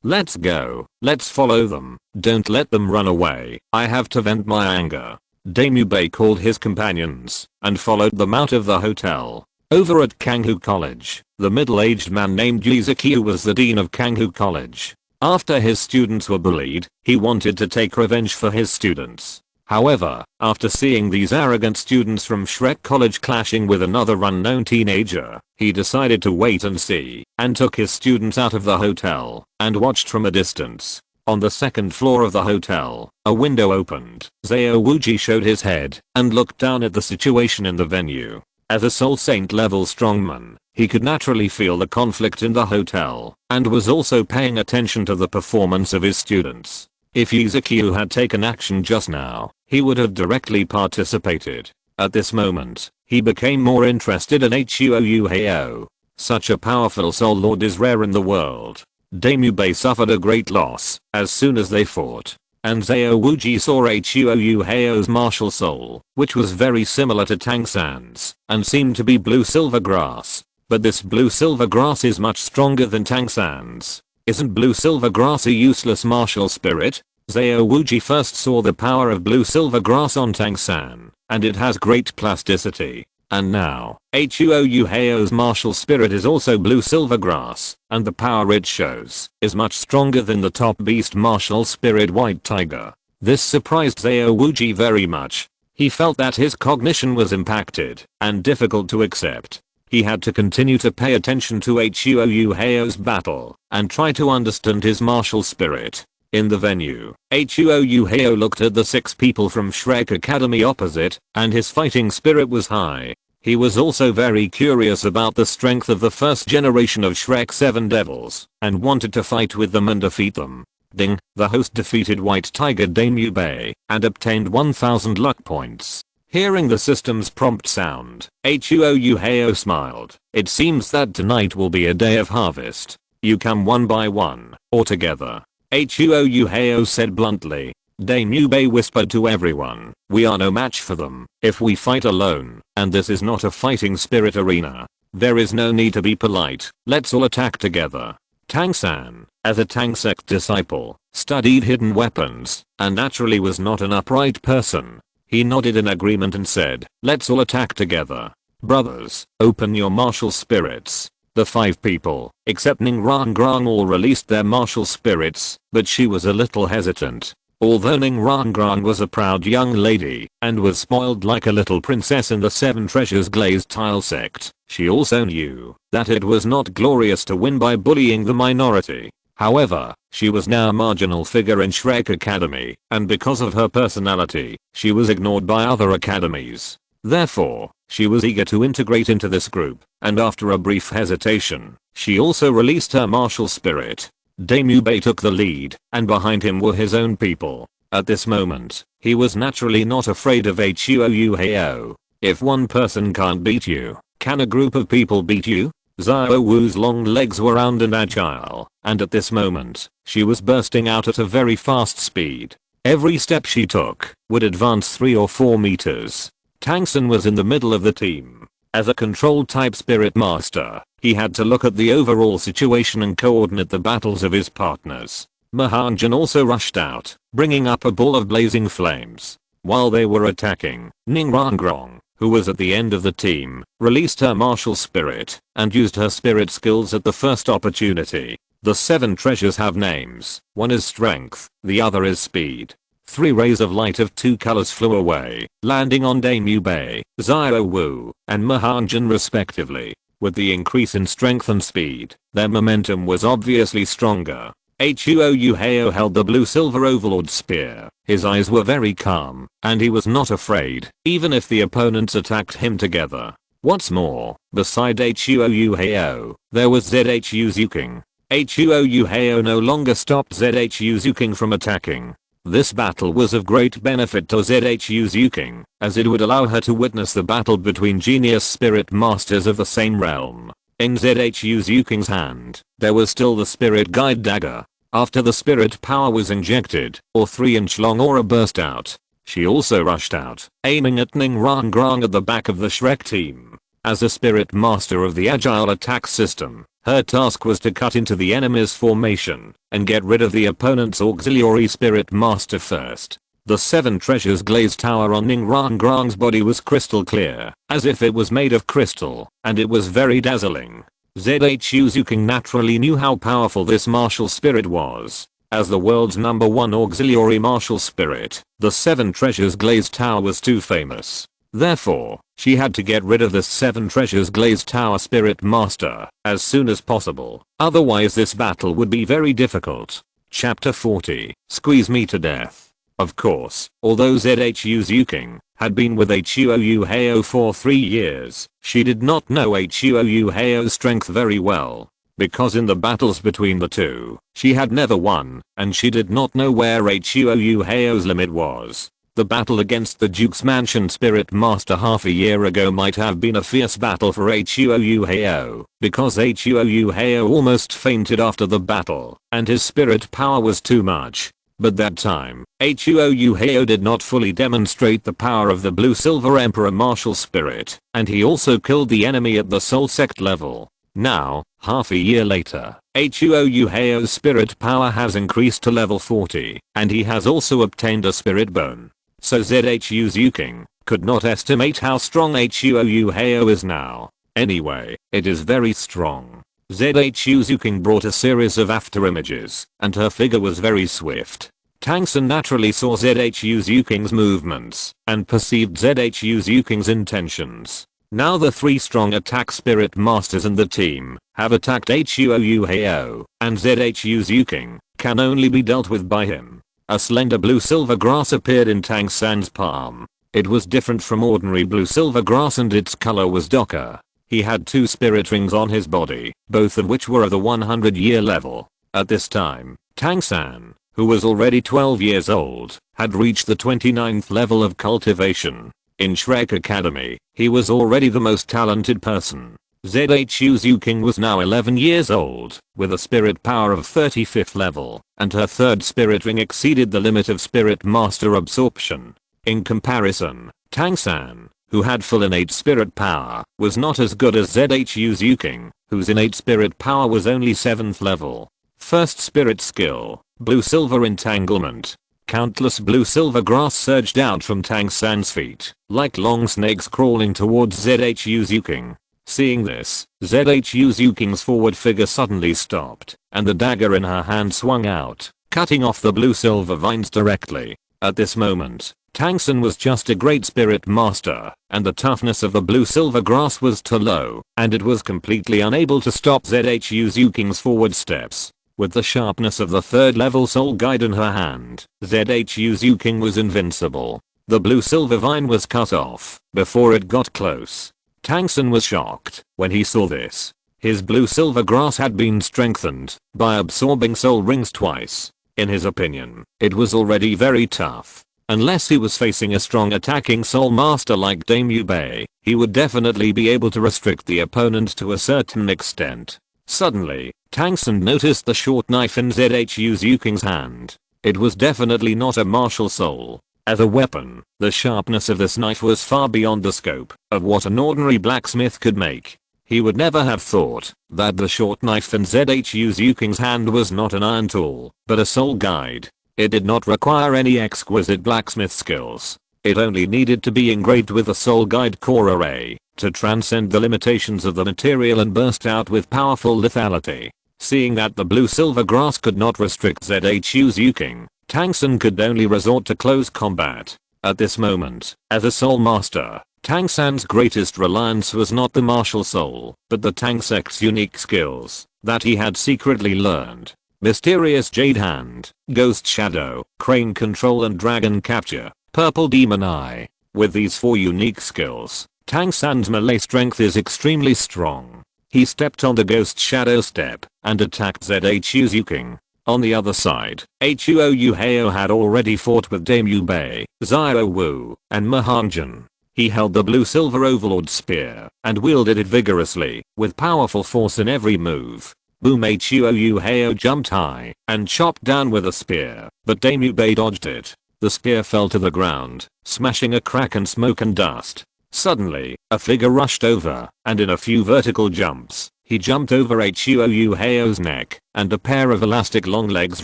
Let's go, let's follow them, don't let them run away, I have to vent my anger. Damu Bei called his companions, and followed them out of the hotel. Over at Kanghu College, the middle-aged man named Yizuki was the dean of Kanghu College. After his students were bullied, he wanted to take revenge for his students. However, after seeing these arrogant students from Shrek College clashing with another unknown teenager, he decided to wait and see, and took his students out of the hotel, and watched from a distance. On the second floor of the hotel, a window opened. Zhao Wuji showed his head, and looked down at the situation in the venue. As a Soul Saint level strongman, he could naturally feel the conflict in the hotel, and was also paying attention to the performance of his students. If Yizuki had taken action just now, he would have directly participated. At this moment, he became more interested in Huo Yuhao. Such a powerful soul lord is rare in the world. Damu Bei suffered a great loss as soon as they fought, and Zhao Wuji saw Huo Yuhao's martial soul, which was very similar to Tang San's, and seemed to be blue silver grass. But this blue silver grass is much stronger than Tang San's. Isn't blue silver grass a useless martial spirit? Zhao Wuji first saw the power of blue silver grass on Tang San, and it has great plasticity. And now, Huo Yuhao's martial spirit is also blue silver grass, and the power it shows is much stronger than the top beast martial spirit White Tiger. This surprised Zhao Wuji very much. He felt that his cognition was impacted, and difficult to accept. He had to continue to pay attention to Huo Yuhao's battle, and try to understand his martial spirit. In the venue, Huo Yuhao looked at the 6 people from Shrek Academy opposite, and his fighting spirit was high. He was also very curious about the strength of the first generation of Shrek 7 devils, and wanted to fight with them and defeat them. Ding, the host defeated White Tiger Dame Yubei and obtained 1000 luck points. Hearing the system's prompt sound, Huo Yuhao smiled. It seems that tonight will be a day of harvest. You come one by one, or together. Huo Yuhao said bluntly. Dame Yubei whispered to everyone, we are no match for them if we fight alone, and this is not a fighting spirit arena. There is no need to be polite, let's all attack together. Tang-san, as a Tang sect disciple, studied hidden weapons, and naturally was not an upright person. He nodded in agreement and said, let's all attack together. Brothers, open your martial spirits. The 5 people, except Ning Rangrang, all released their martial spirits, but she was a little hesitant. Although Ning Rangrang was a proud young lady, and was spoiled like a little princess in the 7 Treasures Glazed Tile sect, she also knew that it was not glorious to win by bullying the minority. However, she was now a marginal figure in Shrek Academy, and because of her personality, she was ignored by other academies. Therefore, she was eager to integrate into this group, and after a brief hesitation, she also released her martial spirit. Dame Yubei took the lead, and behind him were his own people. At this moment, he was naturally not afraid of Huo Yuhao. If one person can't beat you, can a group of people beat you? Xiao Wu's long legs were round and agile, and at this moment, she was bursting out at a very fast speed. Every step she took would advance 3 or 4 meters. Tangson was in the middle of the team. As a control type spirit master, he had to look at the overall situation and coordinate the battles of his partners. Mahanjan also rushed out, bringing up a ball of blazing flames. While they were attacking, Ning Rangrang, who was at the end of the team, released her martial spirit and used her spirit skills at the first opportunity. The 7 treasures have names. One is strength, the other is speed. 3 rays of light of 2 colors flew away, landing on Dame Yubei, Xiao Wu, and Mahanjan respectively. With the increase in strength and speed, their momentum was obviously stronger. Huo Yuhao held the blue silver overlord spear. His eyes were very calm, and he was not afraid, even if the opponents attacked him together. What's more, beside Huo Yuhao, there was Zhu Zhuqing. Huo Yuhao no longer stopped Zhu Zhuqing from attacking. This battle was of great benefit to Zhu Zhuqing, as it would allow her to witness the battle between genius spirit masters of the same realm. In Zhu Zhuqing's hand, there was still the spirit guide dagger. After the spirit power was injected, or 3-inch long aura burst out, she also rushed out, aiming at Ning Rangrang at the back of the Shrek team. As a spirit master of the agile attack system, her task was to cut into the enemy's formation and get rid of the opponent's auxiliary spirit master first. The 7 treasures glazed tower on Ning Rangrang's body was crystal clear, as if it was made of crystal, and it was very dazzling. Zhu Zhuqing naturally knew how powerful this martial spirit was. As the world's #1 auxiliary martial spirit, the 7 treasures glazed tower was too famous. Therefore, she had to get rid of this 7 treasures glazed tower spirit master as soon as possible, otherwise this battle would be very difficult. Chapter 40, Squeeze Me to Death. Of course, although Zhu Zhuqing had been with Huo Yuhao for 3 years, she did not know Huo Yuhao's strength very well. Because in the battles between the two, she had never won, and she did not know where Huo Yuhao's limit was. The battle against the Duke's Mansion Spirit Master half a year ago might have been a fierce battle for Huo Yuhao, because Huo Yuhao almost fainted after the battle, and his spirit power was too much. But that time, Huo Yuhao did not fully demonstrate the power of the Blue Silver Emperor martial spirit, and he also killed the enemy at the Soul Sect level. Now, half a year later, Huo Yuhao's spirit power has increased to level 40, and he has also obtained a spirit bone. So Zhu Zhuqing could not estimate how strong Huo Yuhao is now. Anyway, it is very strong. Zhu Zhuqing brought a series of after images, and her figure was very swift. Tangson naturally saw Zhu Zhuqing's movements, and perceived Zhu Zhuqing's intentions. Now the 3 strong attack spirit masters in the team have attacked Huo Yuhao, and Zhu Zhuqing can only be dealt with by him. A slender blue-silver grass appeared in Tangsan's palm. It was different from ordinary blue-silver grass and its color was darker. He had 2 spirit rings on his body, both of which were of the 100-year level. At this time, Tangsan, who was already 12 years old, had reached the 29th level of cultivation. In Shrek Academy, he was already the most talented person. Zhu Zhuqing was now 11 years old, with a spirit power of 35th level, and her third spirit ring exceeded the limit of spirit master absorption. In comparison, Tang San, who had full innate spirit power, was not as good as Zhu Zhuqing, whose innate spirit power was only 7th level. First spirit skill, blue-silver entanglement. Countless blue-silver grass surged out from Tang San's feet, like long snakes crawling towards Zhu Zhuqing. Seeing this, Zhu Zhuqing's forward figure suddenly stopped, and the dagger in her hand swung out, cutting off the blue-silver vines directly. At this moment, Tang San was just a great spirit master, and the toughness of the blue-silver grass was too low, and it was completely unable to stop Zhu Zhuqing's forward steps. With the sharpness of the 3rd level soul guide in her hand, Zhu Zhuqing was invincible. The blue-silver vine was cut off before it got close. Tang San was shocked when he saw this. His blue-silver grass had been strengthened by absorbing soul rings twice. In his opinion, it was already very tough. Unless he was facing a strong attacking soul master like Dame Yubei, he would definitely be able to restrict the opponent to a certain extent. Suddenly, Tang San noticed the short knife in Zhu Zhuqing's hand. It was definitely not a martial soul. As a weapon, the sharpness of this knife was far beyond the scope of what an ordinary blacksmith could make. He would never have thought that the short knife in Zhu Zhuqing's hand was not an iron tool, but a soul guide. It did not require any exquisite blacksmith skills. It only needed to be engraved with a soul guide core array to transcend the limitations of the material and burst out with powerful lethality. Seeing that the blue-silver grass could not restrict Zhu Zhuqing, Tang San could only resort to close combat. At this moment, as a soul master, Tang San's greatest reliance was not the martial soul, but the Tang sect's unique skills that he had secretly learned. Mysterious Jade Hand, Ghost Shadow, Crane Control and Dragon Capture, Purple Demon Eye. With these 4 unique skills, Tang San's melee strength is extremely strong. He stepped on the Ghost Shadow step and attacked Zhu Zhuqing. On the other side, Huo Yuhao had already fought with Dame Yubei, Xiao Wu, and Mahanjin. He held the blue-silver overlord spear and wielded it vigorously, with powerful force in every move. Boom! Huo Yuhao jumped high and chopped down with a spear, but Dame Yubei dodged it. The spear fell to the ground, smashing a crack in smoke and dust. Suddenly, a figure rushed over, and in a few vertical jumps, he jumped over Huo Yuhao's neck, and a pair of elastic long legs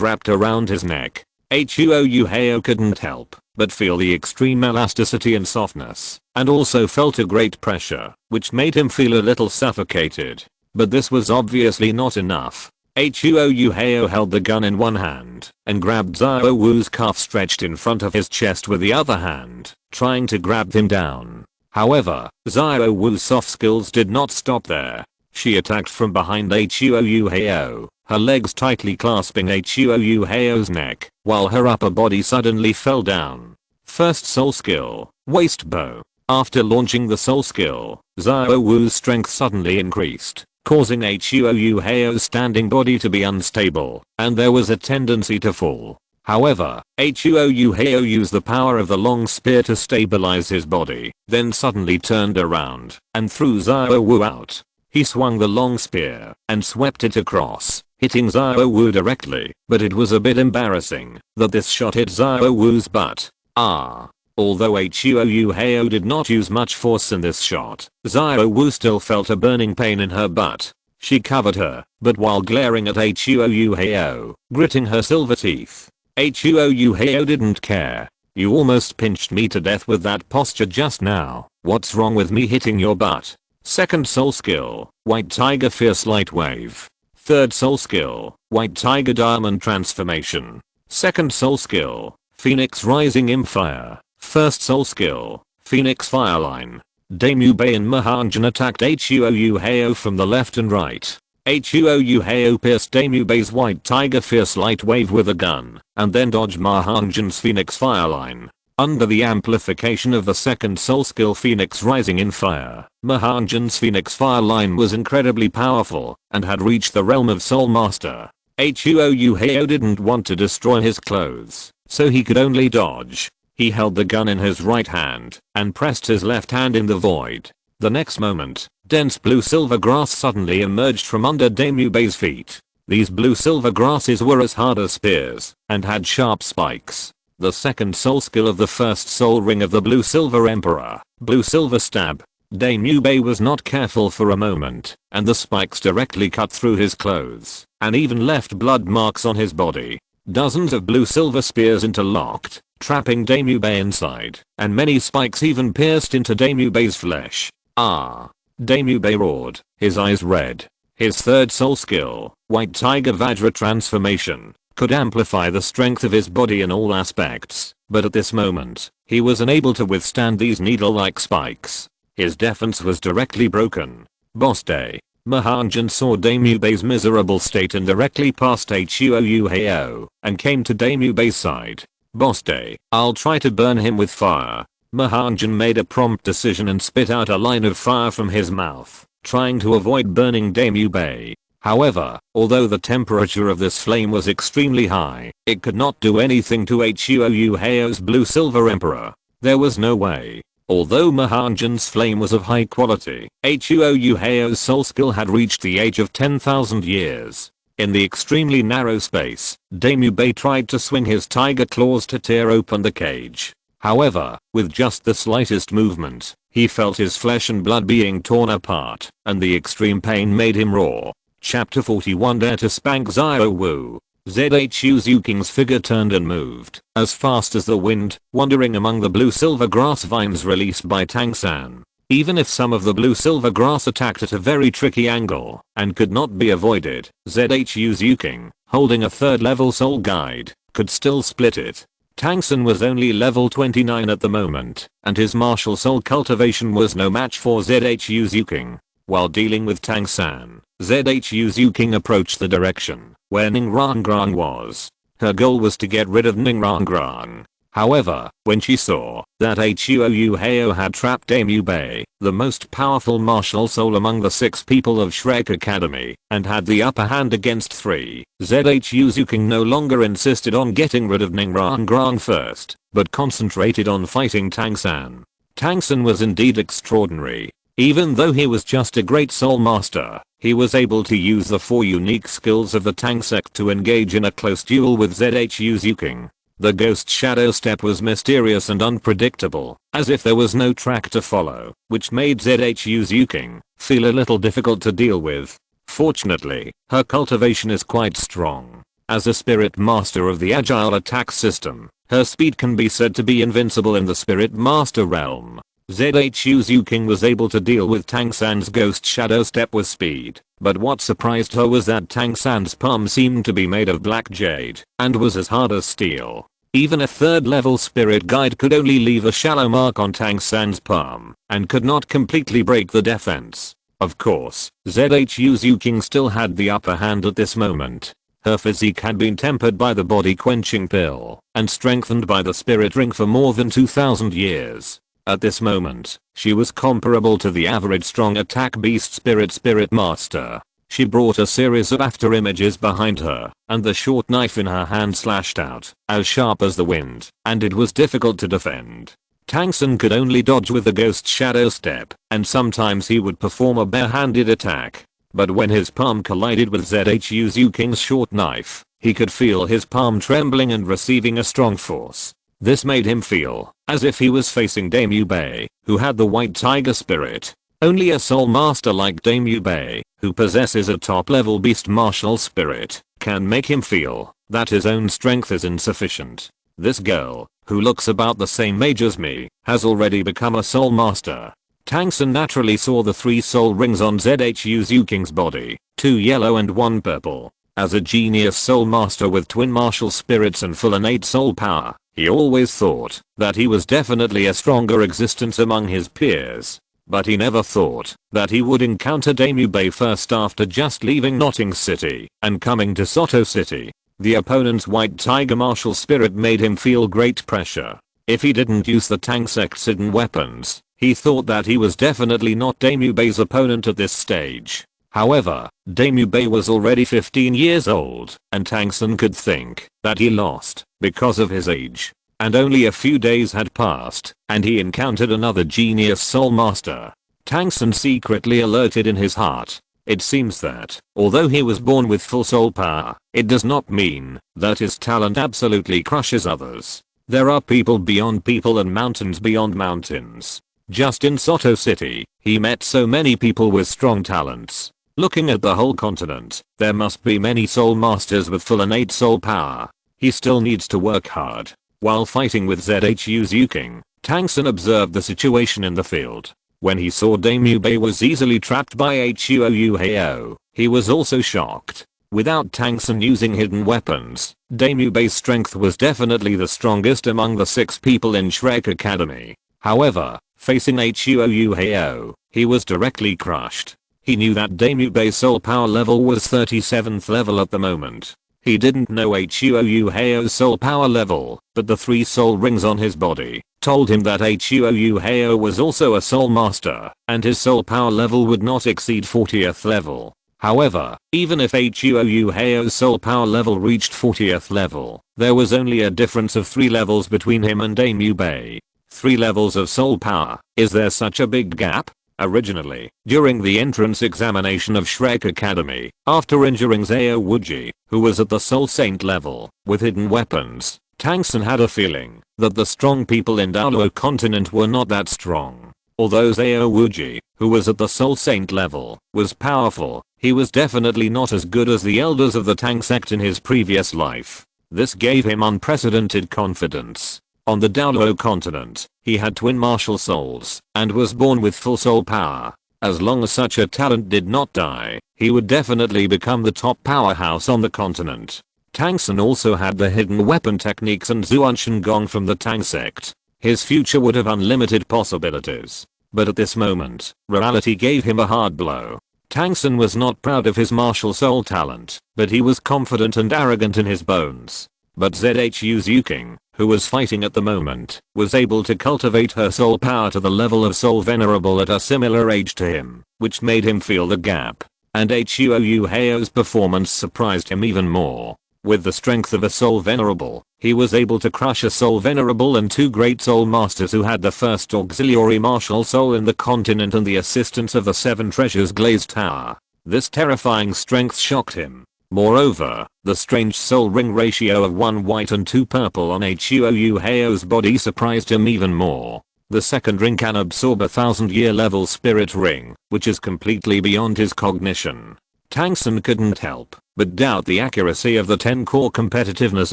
wrapped around his neck. Huo Yuhao couldn't help but feel the extreme elasticity and softness, and also felt a great pressure, which made him feel a little suffocated. But this was obviously not enough. Huo Yuhao held the gun in one hand, and grabbed Xiao Wu's cuff stretched in front of his chest with the other hand, trying to grab him down. However, Xiao Wu's soft skills did not stop there. She attacked from behind Huo Yuhao, her legs tightly clasping Huo Yuhao's neck, while her upper body suddenly fell down. First soul skill, waist bow. After launching the soul skill, Xiao Wu's strength suddenly increased, causing Huo Yuhao's standing body to be unstable, and there was a tendency to fall. However, Huo Yuhao used the power of the long spear to stabilize his body, then suddenly turned around and threw Xiao Wu out. He swung the long spear and swept it across, hitting Xiao Wu directly, but it was a bit embarrassing that this shot hit Xiao Wu's butt. Although Huo Yuhao did not use much force in this shot, Xiao Wu still felt a burning pain in her butt. She covered her, but while glaring at Huo Yuhao, gritting her silver teeth. Huo Yuhao didn't care. You almost pinched me to death with that posture just now. What's wrong with me hitting your butt? Second soul skill, White Tiger Fierce Light Wave. Third soul skill, White Tiger Diamond Transformation. Second soul skill, Phoenix Rising Fire. First soul skill, Phoenix Fireline. Dame Yubei and Mahanjin attacked Huo Yuhao from the left and right. Huo Yuhao pierced Dame Yubei's White Tiger Fierce Light Wave with a gun, and then dodged Mahanjin's Phoenix Fireline. Under the amplification of the second soul skill Phoenix Rising Fire, Mahanjin's Phoenix Fireline was incredibly powerful, and had reached the realm of Soul Master. Huo Yuhao didn't want to destroy his clothes, so he could only dodge. He held the gun in his right hand and pressed his left hand in the void. The next moment, dense blue-silver grass suddenly emerged from under Dame Yubei's feet. These blue-silver grasses were as hard as spears and had sharp spikes. The second soul skill of the first soul ring of the blue-silver emperor, blue-silver stab. Dame Yubei was not careful for a moment, and the spikes directly cut through his clothes and even left blood marks on his body. Dozens of blue-silver spears interlocked, trapping Dame Yubei inside, and many spikes even pierced into Dame Yubei's flesh. Ah! Dame Yubei roared, his eyes red. His third soul skill, White Tiger Vajra Transformation, could amplify the strength of his body in all aspects, but at this moment, he was unable to withstand these needle-like spikes. His defense was directly broken. Boss Day. Mahanjan saw Dame Yubei's miserable state and directly passed Huo Yuhao and came to Dame Yubei's side. Boss Day, I'll try to burn him with fire. Mahanjan made a prompt decision and spit out a line of fire from his mouth, trying to avoid burning Dame Yubei. However, although the temperature of this flame was extremely high, it could not do anything to Huo Yuhao's blue-silver emperor. There was no way. Although Mahanjan's flame was of high quality, Huo Yuhao's soul skill had reached the age of 10,000 years. In the extremely narrow space, Dame Yubei tried to swing his tiger claws to tear open the cage. However, with just the slightest movement, he felt his flesh and blood being torn apart, and the extreme pain made him roar. Chapter 41 Dare to Spank Xiao Wu. Zhu Zhuqing's figure turned and moved, as fast as the wind, wandering among the blue-silver grass vines released by Tang San. Even if some of the blue-silver grass attacked at a very tricky angle, and could not be avoided, Zhu Zhuqing, holding a third-level soul guide, could still split it. Tang San was only level 29 at the moment, and his martial soul cultivation was no match for Zhu Zhuqing. While dealing with Tang San, Zhu Zhuqing approached the direction where Ningrangrang was. Her goal was to get rid of Ningrangrang. However, when she saw that Huo Yuhao had trapped Dame Yubei, the most powerful martial soul among the 6 people of Shrek Academy, and had the upper hand against 3, Zhu Zhuqing no longer insisted on getting rid of Ningrangrang first, but concentrated on fighting Tang San. Tang San was indeed extraordinary. Even though he was just a great soul master, he was able to use the 4 unique skills of the Tang sect to engage in a close duel with Zhu Zhuqing. The ghost shadow step was mysterious and unpredictable, as if there was no track to follow, which made Zhu Zhuqing feel a little difficult to deal with. Fortunately, her cultivation is quite strong. As a spirit master of the agile attack system, her speed can be said to be invincible in the spirit master realm. Zhu Zhuqing was able to deal with Tang San's ghost shadow step with speed, but what surprised her was that Tang San's palm seemed to be made of black jade and was as hard as steel. Even a third-level spirit guide could only leave a shallow mark on Tang San's palm and could not completely break the defense. Of course, Zhu Zhuqing still had the upper hand at this moment. Her physique had been tempered by the body-quenching pill and strengthened by the spirit ring for more than 2,000 years. At this moment, she was comparable to the average strong attack beast spirit master. She brought a series of after images behind her, and the short knife in her hand slashed out, as sharp as the wind, and it was difficult to defend. Tang San could only dodge with the ghost shadow step, and sometimes he would perform a bare-handed attack. But when his palm collided with Zhu Zhuqing's short knife, he could feel his palm trembling and receiving a strong force. This made him feel as if he was facing Dame Yubei, who had the white tiger spirit. Only a soul master like Dame Yubei, who possesses a top-level beast martial spirit, can make him feel that his own strength is insufficient. This girl, who looks about the same age as me, has already become a soul master. Tang San naturally saw the 3 soul rings on Zhu Zhuqing's body, 2 yellow and 1 purple. As a genius soul master with twin martial spirits and full innate soul power, he always thought that he was definitely a stronger existence among his peers. But he never thought that he would encounter Dame Yubei first after just leaving Notting City and coming to Soto City. The opponent's white tiger martial spirit made him feel great pressure. If he didn't use the Tang sect's hidden weapons, he thought that he was definitely not Dame Yubei's opponent at this stage. However, Dame Bei was already 15 years old, and Tang Sun could think that he lost because of his age. And only a few days had passed, and he encountered another genius soul master. Tang Sun secretly alerted in his heart. It seems that, although he was born with full soul power, it does not mean that his talent absolutely crushes others. There are people beyond people and mountains beyond mountains. Just in Soto City, he met so many people with strong talents. Looking at the whole continent, there must be many soul masters with full innate soul power. He still needs to work hard. While fighting with Zhu Zhuqing, Tang Sun observed the situation in the field. When he saw Dame Bei was easily trapped by Huo Yuhao, he was also shocked. Without Tang Sun using hidden weapons, Dame Bei's strength was definitely the strongest among the 6 people in Shrek Academy. However, facing Huo Yuhao, he was directly crushed. He knew that Dame Bei's soul power level was 37th level at the moment. He didn't know Huo Yuhao's soul power level, but the 3 soul rings on his body told him that Huo Yuhao was also a soul master, and his soul power level would not exceed 40th level. However, even if Huo Yuhao's soul power level reached 40th level, there was only a difference of 3 levels between him and Dame Bei. 3 levels of soul power. Is there such a big gap? Originally, during the entrance examination of Shrek Academy, after injuring Zhao Wuji, who was at the Soul Saint level, with hidden weapons, Tang Sun had a feeling that the strong people in Douluo Continent were not that strong. Although Zhao Wuji, who was at the Soul Saint level, was powerful, he was definitely not as good as the elders of the Tang sect in his previous life. This gave him unprecedented confidence. On the Douluo Continent, he had twin martial souls, and was born with full soul power. As long as such a talent did not die, he would definitely become the top powerhouse on the continent. Tang Sun also had the hidden weapon techniques and Zuan Gong from the Tang sect. His future would have unlimited possibilities. But at this moment, reality gave him a hard blow. Tang Sun was not proud of his martial soul talent, but he was confident and arrogant in his bones. But Zhu Zhuqing, who was fighting at the moment, was able to cultivate her soul power to the level of soul venerable at a similar age to him, which made him feel the gap. And Huo Yuhao's performance surprised him even more. With the strength of a soul venerable, he was able to crush a soul venerable and 2 great soul masters who had the first auxiliary martial soul in the continent and the assistance of the 7 treasures glazed tower. This terrifying strength shocked him. Moreover, the strange soul ring ratio of 1 white and 2 purple on Huo Yuhao's body surprised him even more. The second ring can absorb 1,000-year level spirit ring, which is completely beyond his cognition. Tang Sun couldn't help but doubt the accuracy of the 10 core competitiveness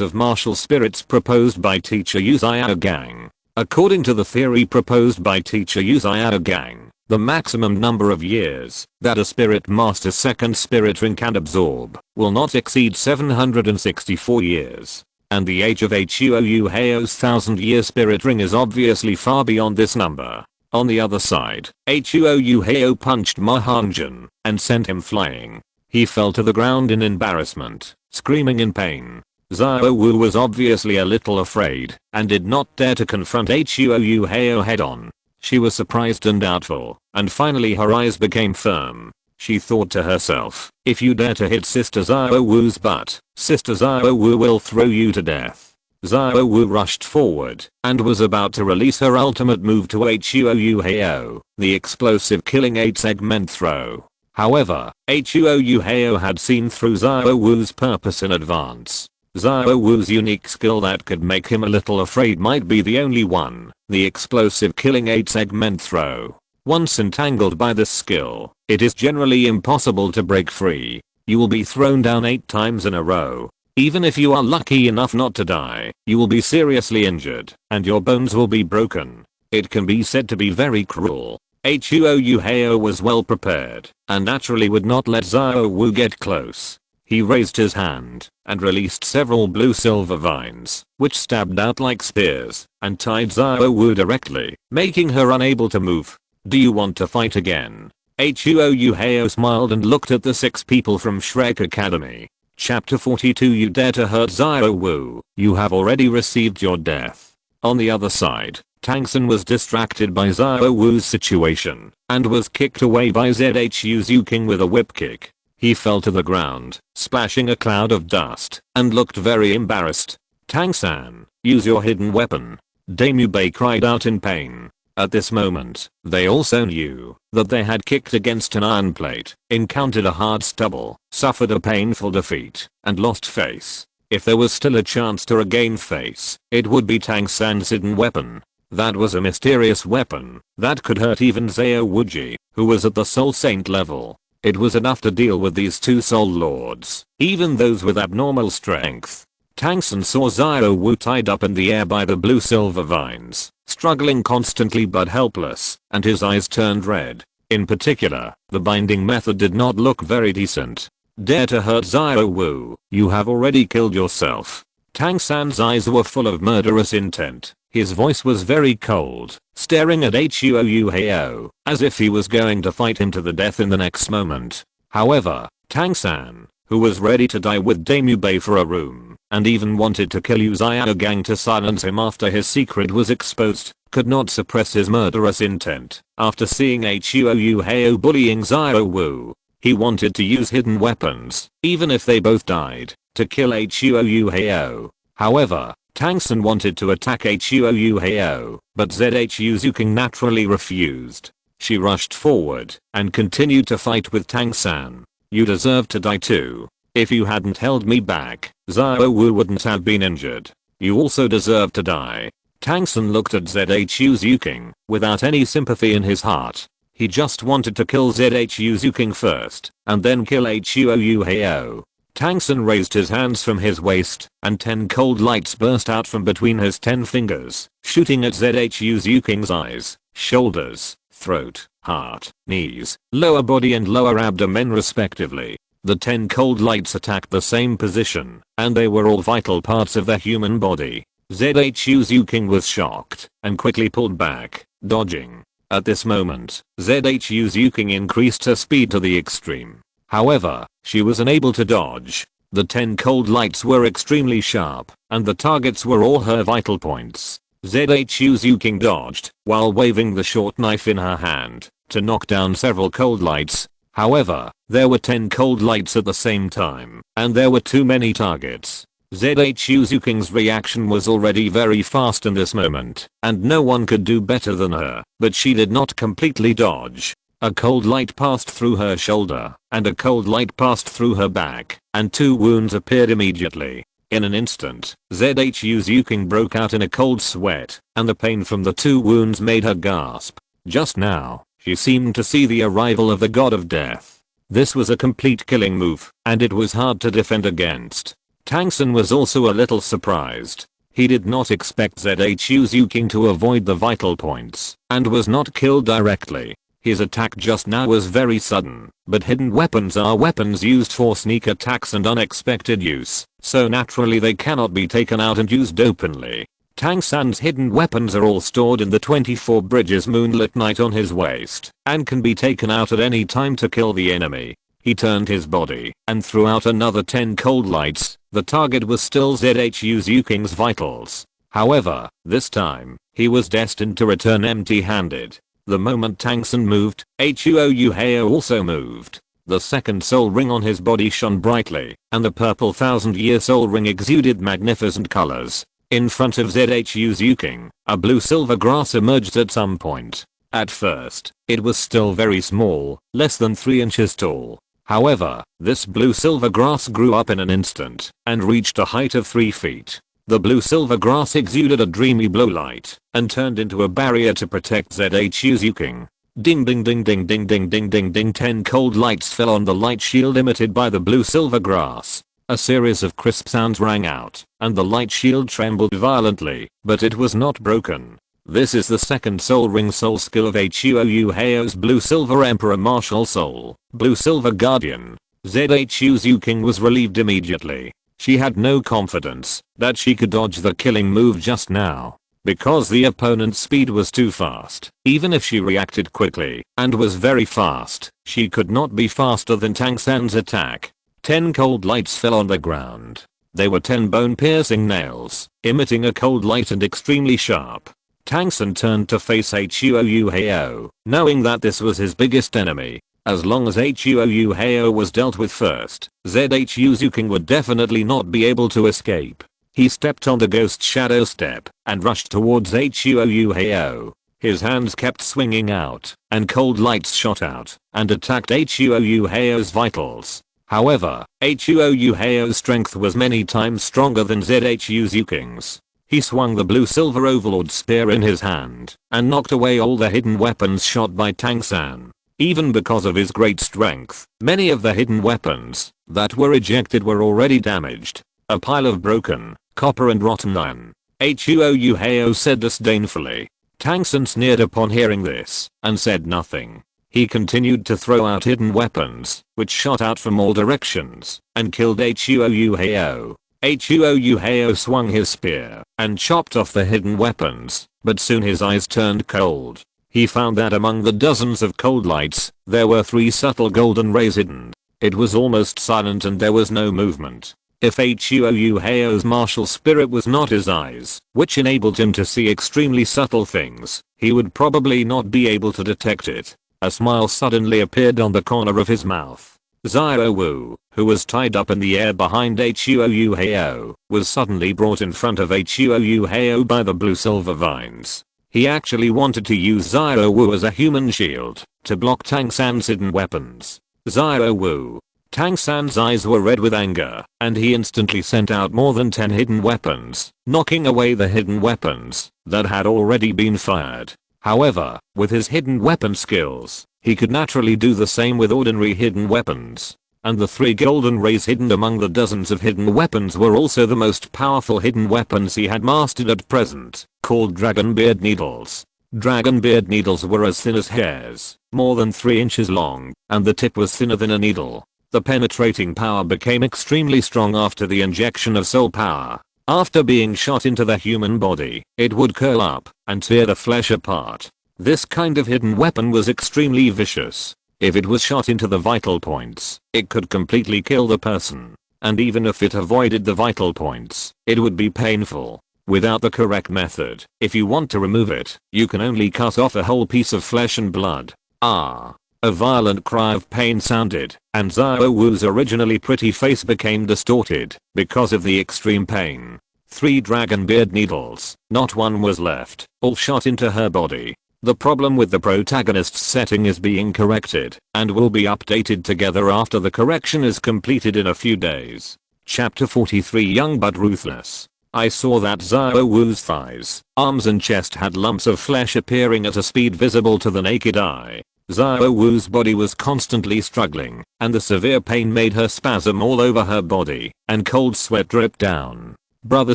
of martial spirits proposed by teacher Yu Xiao Gang. According to the theory proposed by teacher Yu Xiao Gang, the maximum number of years that a spirit master's second spirit ring can absorb will not exceed 764 years. And the age of Huo Yuhao's 1,000-year spirit ring is obviously far beyond this number. On the other side, Huo Yuhao punched Ma Hongzhen and sent him flying. He fell to the ground in embarrassment, screaming in pain. Zhao Wu was obviously a little afraid and did not dare to confront Huo Yuhao head-on. She was surprised and doubtful, and finally her eyes became firm. She thought to herself, if you dare to hit Sister Zhao Wu's butt, Sister Zhao Wu will throw you to death. Zhao Wu rushed forward and was about to release her ultimate move to Huo Yuhao, the explosive killing 8-segment throw. However, Huo Yuhao had seen through Zhao Wu's purpose in advance. Zhao Wu's unique skill that could make him a little afraid might be the only one, the explosive killing 8-segment throw. Once entangled by this skill, it is generally impossible to break free. You will be thrown down 8 times in a row. Even if you are lucky enough not to die, you will be seriously injured, and your bones will be broken. It can be said to be very cruel. Huo Yuhao was well prepared, and naturally would not let Zhao Wu get close. He raised his hand, and released several blue-silver vines, which stabbed out like spears, and tied Zhao Wu directly, making her unable to move. Do you want to fight again? Huo Yuhao smiled and looked at the 6 people from Shrek Academy. Chapter 42 You dare to hurt Zhao Wu, you have already received your death. On the other side, Tang San was distracted by Xiao Wu's situation and was kicked away by Zhu Zhuqing with a whip kick. He fell to the ground, splashing a cloud of dust, and looked very embarrassed. Tang San, use your hidden weapon. Demu Bei cried out in pain. At this moment, they also knew that they had kicked against an iron plate, encountered a hard stubble, suffered a painful defeat, and lost face. If there was still a chance to regain face, it would be Tang San's hidden weapon. That was a mysterious weapon that could hurt even Xiao Wuji, who was at the Soul Saint level. It was enough to deal with these two Soul Lords, even those with abnormal strength. Tang San saw Xiao Wu tied up in the air by the blue-silver vines, struggling constantly but helpless, and his eyes turned red. In particular, the binding method did not look very decent. Dare to hurt Xiao Wu, you have already killed yourself. Tang San's eyes were full of murderous intent. His voice was very cold, staring at Huo Yuhao, as if he was going to fight him to the death in the next moment. However, Tang San, who was ready to die with Demu Bei for a room, and even wanted to kill Yu Xiao Gang to silence him after his secret was exposed, could not suppress his murderous intent. After seeing Huo Yuhao bullying Xiao Wu, he wanted to use hidden weapons, even if they both died, to kill Huo Yuhao. However, Tang San wanted to attack Huo Yuhao, but Zhu Zhuqing naturally refused. She rushed forward and continued to fight with Tang San. You deserve to die too. If you hadn't held me back, Xiao Wu wouldn't have been injured. You also deserve to die. Tang San looked at Zhu Zhuqing without any sympathy in his heart. He just wanted to kill Zhu Zhuqing first, and then kill Huo Yuhao. Tang San raised his hands from his waist, and 10 cold lights burst out from between his 10 fingers, shooting at Zhu Zhuqing's eyes, shoulders, throat, heart, knees, lower body and lower abdomen respectively. The 10 cold lights attacked the same position, and they were all vital parts of the human body. Zhu Zhuqing was shocked, and quickly pulled back, dodging. At this moment, Zhu Zhuqing increased her speed to the extreme. However, she was unable to dodge. The 10 cold lights were extremely sharp, and the targets were all her vital points. Zhu Zhuqing dodged, while waving the short knife in her hand, to knock down several cold lights. However, there were 10 cold lights at the same time, and there were too many targets. Zhu Zhuqing's reaction was already very fast in this moment, and no one could do better than her, but she did not completely dodge. A cold light passed through her shoulder, and a cold light passed through her back, and 2 wounds appeared immediately. In an instant, Zhu Zhuqing broke out in a cold sweat, and the pain from the 2 wounds made her gasp. Just now, she seemed to see the arrival of the god of death. This was a complete killing move, and it was hard to defend against. Tang San was also a little surprised. He did not expect Zhu Zhuqing to avoid the vital points, and was not killed directly. His attack just now was very sudden, but hidden weapons are weapons used for sneak attacks and unexpected use, so naturally they cannot be taken out and used openly. Tang San's hidden weapons are all stored in the 24 Bridges Moonlit Night on his waist, and can be taken out at any time to kill the enemy. He turned his body, and threw out another 10 cold lights. The target was still Zhu Zhuqing's vitals. However, this time, he was destined to return empty-handed. The moment Tang San moved, Huo Yuhao also moved. The second soul ring on his body shone brightly, and the purple 1000-year soul ring exuded magnificent colors. In front of Zhu Zhuqing, a blue-silver grass emerged at some point. At first, it was still very small, less than 3 inches tall. However, this blue-silver grass grew up in an instant, and reached a height of 3 feet. The blue-silver grass exuded a dreamy blue light, and turned into a barrier to protect Zhu Zhuqing. Ding ding ding ding ding ding ding ding ding 10 cold lights fell on the light shield emitted by the blue-silver grass. A series of crisp sounds rang out, and the light shield trembled violently, but it was not broken. This is the second soul ring soul skill of Huo Yuhao's blue-silver Emperor Martial Soul, blue-silver Guardian. Zhu Zhuqing was relieved immediately. She had no confidence that she could dodge the killing move just now, because the opponent's speed was too fast. Even if she reacted quickly and was very fast, she could not be faster than Tang San's attack. 10 cold lights fell on the ground. They were 10 bone-piercing nails, emitting a cold light and extremely sharp. Tang San turned to face Huo Yuhao, knowing that this was his biggest enemy. As long as Huo Yuhao was dealt with first, Zhu Zhuqing would definitely not be able to escape. He stepped on the ghost shadow step and rushed towards Huo Yuhao. His hands kept swinging out, and cold lights shot out and attacked Huo Yuhao's vitals. However, Huo Yuhao's strength was many times stronger than Zhu Zhuqing's. He swung the blue-silver overlord spear in his hand and knocked away all the hidden weapons shot by Tang San. Even because of his great strength, many of the hidden weapons that were ejected were already damaged. A pile of broken copper and rotten iron. Huo Yuhao said disdainfully. Tang San sneered upon hearing this and said nothing. He continued to throw out hidden weapons, which shot out from all directions and killed Huo Yuhao. Huo Yuhao swung his spear and chopped off the hidden weapons, but soon his eyes turned cold. He found that among the dozens of cold lights, there were 3 subtle golden rays hidden. It was almost silent and there was no movement. If Huo Yuhao's martial spirit was not his eyes, which enabled him to see extremely subtle things, he would probably not be able to detect it. A smile suddenly appeared on the corner of his mouth. Zhao Wu, who was tied up in the air behind Huo Yuhao, was suddenly brought in front of Huo Yuhao by the blue-silver vines. He actually wanted to use Zhao Wu as a human shield to block Tang San's hidden weapons. Zhao Wu. Tang San's eyes were red with anger, and he instantly sent out more than 10 hidden weapons, knocking away the hidden weapons that had already been fired. However, with his hidden weapon skills, he could naturally do the same with ordinary hidden weapons. And the 3 golden rays hidden among the dozens of hidden weapons were also the most powerful hidden weapons he had mastered at present, called Dragon Beard Needles. Dragon Beard Needles were as thin as hairs, more than 3 inches long, and the tip was thinner than a needle. The penetrating power became extremely strong after the injection of soul power. After being shot into the human body, it would curl up and tear the flesh apart. This kind of hidden weapon was extremely vicious. If it was shot into the vital points, it could completely kill the person. And even if it avoided the vital points, it would be painful. Without the correct method, if you want to remove it, you can only cut off a whole piece of flesh and blood. Ah! A violent cry of pain sounded, and Zhao Wu's originally pretty face became distorted because of the extreme pain. 3 dragon beard needles, not one was left, all shot into her body. The problem with the protagonist's setting is being corrected, and will be updated together after the correction is completed in a few days. Chapter 43 Young but Ruthless. I saw that Zhao Wu's thighs, arms and chest had lumps of flesh appearing at a speed visible to the naked eye. Zhao Wu's body was constantly struggling, and the severe pain made her spasm all over her body, and cold sweat dripped down. Brother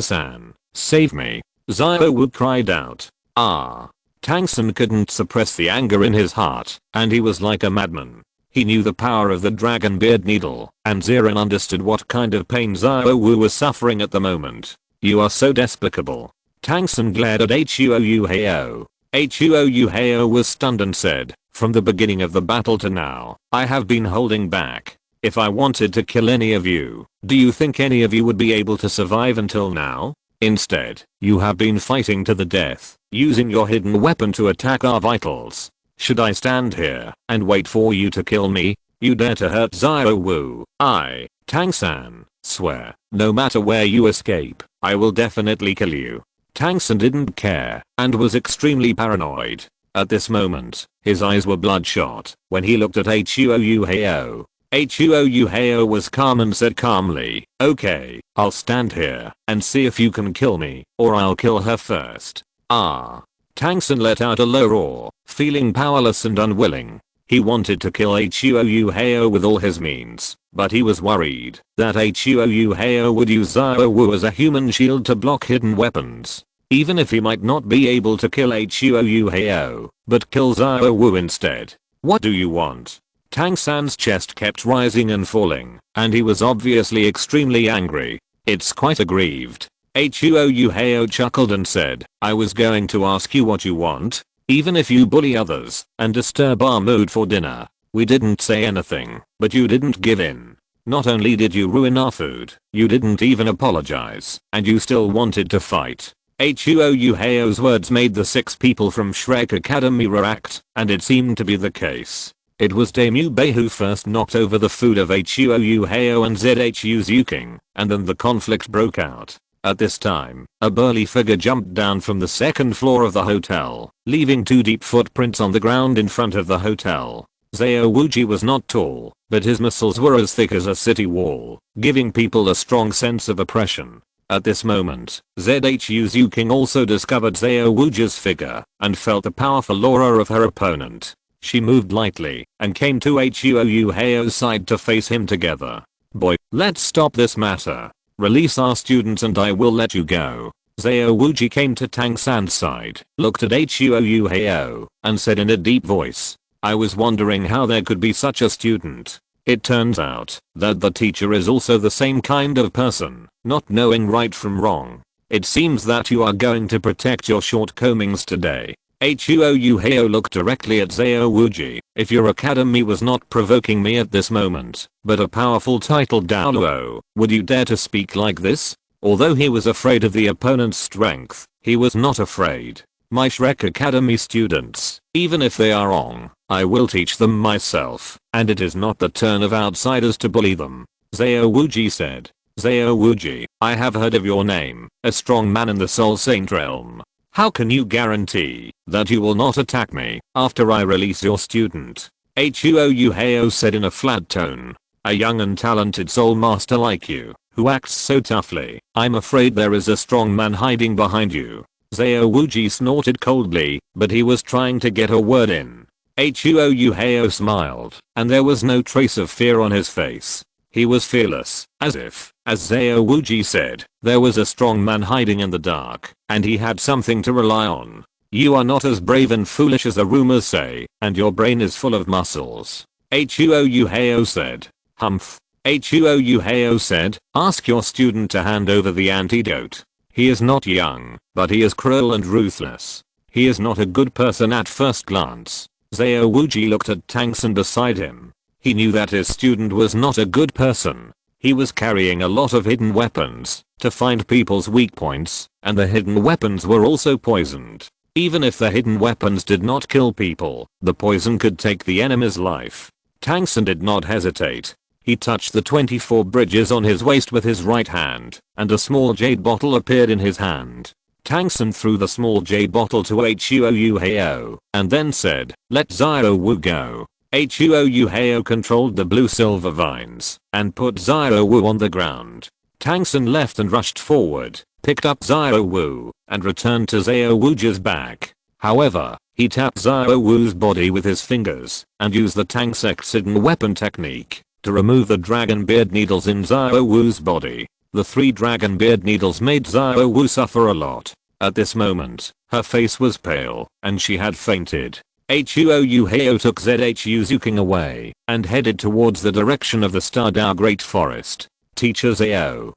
San, save me. Zhao Wu cried out. Ah. Tang San couldn't suppress the anger in his heart, and he was like a madman. He knew the power of the dragon beard needle, and Ziran understood what kind of pain Zhao Wu was suffering at the moment. You are so despicable. Tang San glared at Huo Yuhao. Huo Yuhao was stunned and said, from the beginning of the battle to now, I have been holding back. If I wanted to kill any of you, do you think any of you would be able to survive until now? Instead, you have been fighting to the death, using your hidden weapon to attack our vitals. Should I stand here and wait for you to kill me? You dare to hurt Zhao Wu? I, Tang San, swear, no matter where you escape, I will definitely kill you. Tang San didn't care and was extremely paranoid. At this moment, his eyes were bloodshot when he looked at Huo Yuhao. Huo Yuhao was calm and said calmly, okay, I'll stand here and see if you can kill me, or I'll kill her first. Ah. Tang San let out a low roar, feeling powerless and unwilling. He wanted to kill Huo Yuhao with all his means, but he was worried that Huo Yuhao would use Zhao Wu as a human shield to block hidden weapons. Even if he might not be able to kill Huo Yuhao, but kill Zhao Wu instead. What do you want? Tang San's chest kept rising and falling, and he was obviously extremely angry. It's quite aggrieved. Huo Yuhao chuckled and said, I was going to ask you what you want. Even if you bully others and disturb our mood for dinner. We didn't say anything, but you didn't give in. Not only did you ruin our food, you didn't even apologize, and you still wanted to fight. Huo Yuhao's words made the 6 people from Shrek Academy react, and it seemed to be the case. It was Demu Bei who first knocked over the food of Huo Yuhao and Zhu Zhuqing, and then the conflict broke out. At this time, a burly figure jumped down from the 2nd floor of the hotel, leaving 2 deep footprints on the ground in front of the hotel. Zhao Wuji was not tall, but his muscles were as thick as a city wall, giving people a strong sense of oppression. At this moment, Zhu Zhuqing also discovered Zhao Wuji's figure, and felt the powerful aura of her opponent. She moved lightly, and came to Huo Yuhao's side to face him together. Boy, let's stop this matter. Release our students and I will let you go. Zhao Wuji came to Tang San's side, looked at Huo Yuhao, and said in a deep voice, I was wondering how there could be such a student. It turns out that the teacher is also the same kind of person, not knowing right from wrong. It seems that you are going to protect your shortcomings today. Huo Yuhao looked directly at Zhao Wuji. If your academy was not provoking me at this moment, but a powerful titled Douluo, would you dare to speak like this? Although he was afraid of the opponent's strength, he was not afraid. My Shrek Academy students, even if they are wrong, I will teach them myself, and it is not the turn of outsiders to bully them. Zhao Wuji said. Zhao Wuji, I have heard of your name, a strong man in the Soul Saint realm. How can you guarantee that you will not attack me after I release your student? Huo Yuhao said in a flat tone. A young and talented soul master like you, who acts so toughly, I'm afraid there is a strong man hiding behind you. Zhao Wuji snorted coldly, but he was trying to get a word in. Huo Yuhao smiled, and there was no trace of fear on his face. He was fearless, as Zhao Wuji said, there was a strong man hiding in the dark, and he had something to rely on. You are not as brave and foolish as the rumors say, and your brain is full of muscles. Huo Yuhao said. Humph. Huo Yuhao said, ask your student to hand over the antidote. He is not young, but he is cruel and ruthless. He is not a good person at first glance. Zhao Wuji looked at Tang San beside him. He knew that his student was not a good person. He was carrying a lot of hidden weapons to find people's weak points, and the hidden weapons were also poisoned. Even if the hidden weapons did not kill people, the poison could take the enemy's life. Tang San did not hesitate. He touched the 24 bridges on his waist with his right hand, and a small jade bottle appeared in his hand. Tang San threw the small jade bottle to Huo Yuhao, and then said, let Zhao Wu go. Huo Yuhao controlled the blue silver vines, and put Zhao Wu on the ground. Tang San left and rushed forward, picked up Zhao Wu, and returned to Zhao Wuji's back. However, he tapped Zhao Wu's body with his fingers, and used the Tang Sect's hidden weapon technique to remove the dragon beard needles in Zhao Wu's body. The 3 dragon beard needles made Zhao Wu suffer a lot. At this moment, her face was pale, and she had fainted. Huo Yuhao took Zhu Zhuqing away, and headed towards the direction of the Stardao Great Forest. Teacher Zhao,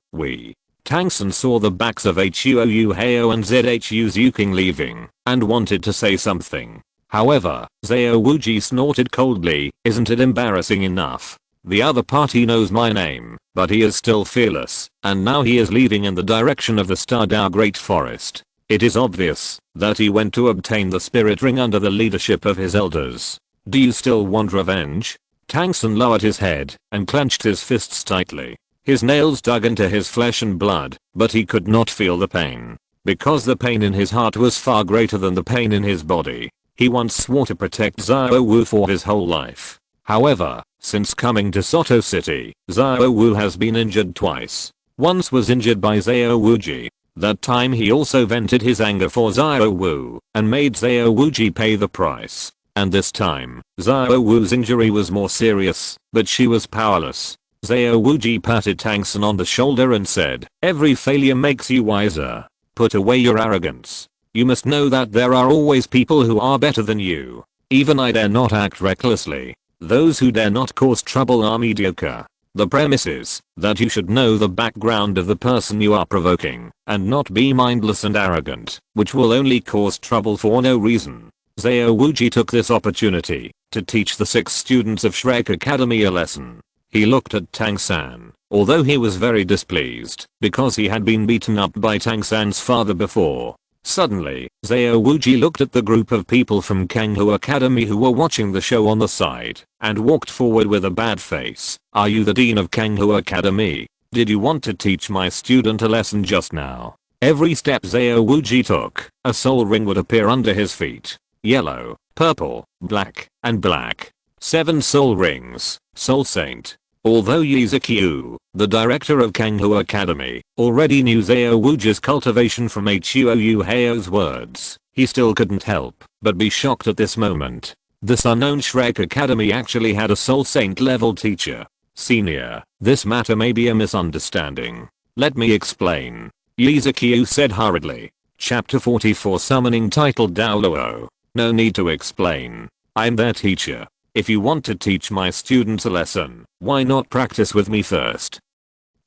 Tang San saw the backs of Huo Yuhao and Zhu Zhuqing leaving, and wanted to say something. However, Zhao Wuji snorted coldly, isn't it embarrassing enough? The other party knows my name, but he is still fearless, and now he is leading in the direction of the Stardao Great Forest. It is obvious that he went to obtain the spirit ring under the leadership of his elders. Do you still want revenge? Tang San lowered his head and clenched his fists tightly. His nails dug into his flesh and blood, but he could not feel the pain. Because the pain in his heart was far greater than the pain in his body. He once swore to protect Zhao Wu for his whole life. However, since coming to Soto City, Zhao Wu has been injured twice. Once was injured by Zhao Wuji. That time he also vented his anger for Zhao Wu, and made Zhao Wuji pay the price. And this time, Zhao Wu's injury was more serious, but she was powerless. Zhao Wuji patted Tang San on the shoulder and said, every failure makes you wiser. Put away your arrogance. You must know that there are always people who are better than you. Even I dare not act recklessly. Those who dare not cause trouble are mediocre. The premise is that you should know the background of the person you are provoking, and not be mindless and arrogant, which will only cause trouble for no reason. Zhao Wuji took this opportunity to teach the 6 students of Shrek Academy a lesson. He looked at Tang-san, although he was very displeased because he had been beaten up by Tang-san's father before. Suddenly, Xiao Wuji looked at the group of people from Kanghu Academy who were watching the show on the side and walked forward with a bad face. "Are you the dean of Kanghu Academy? Did you want to teach my student a lesson just now?" Every step Xiao Wuji took, a soul ring would appear under his feet. Yellow, purple, black, and black. 7 soul rings. Soul Saint. Although Yizakyu, the director of Kanghu Academy, already knew Xiao Wuji's cultivation from Huo Yuhao's words, he still couldn't help but be shocked at this moment. This unknown Shrek Academy actually had a Soul Saint level teacher. "Senior, this matter may be a misunderstanding. Let me explain," Yizakyu said hurriedly. Chapter 44 Summoning titled Douluo. "No need to explain. I'm their teacher. If you want to teach my students a lesson, why not practice with me first?"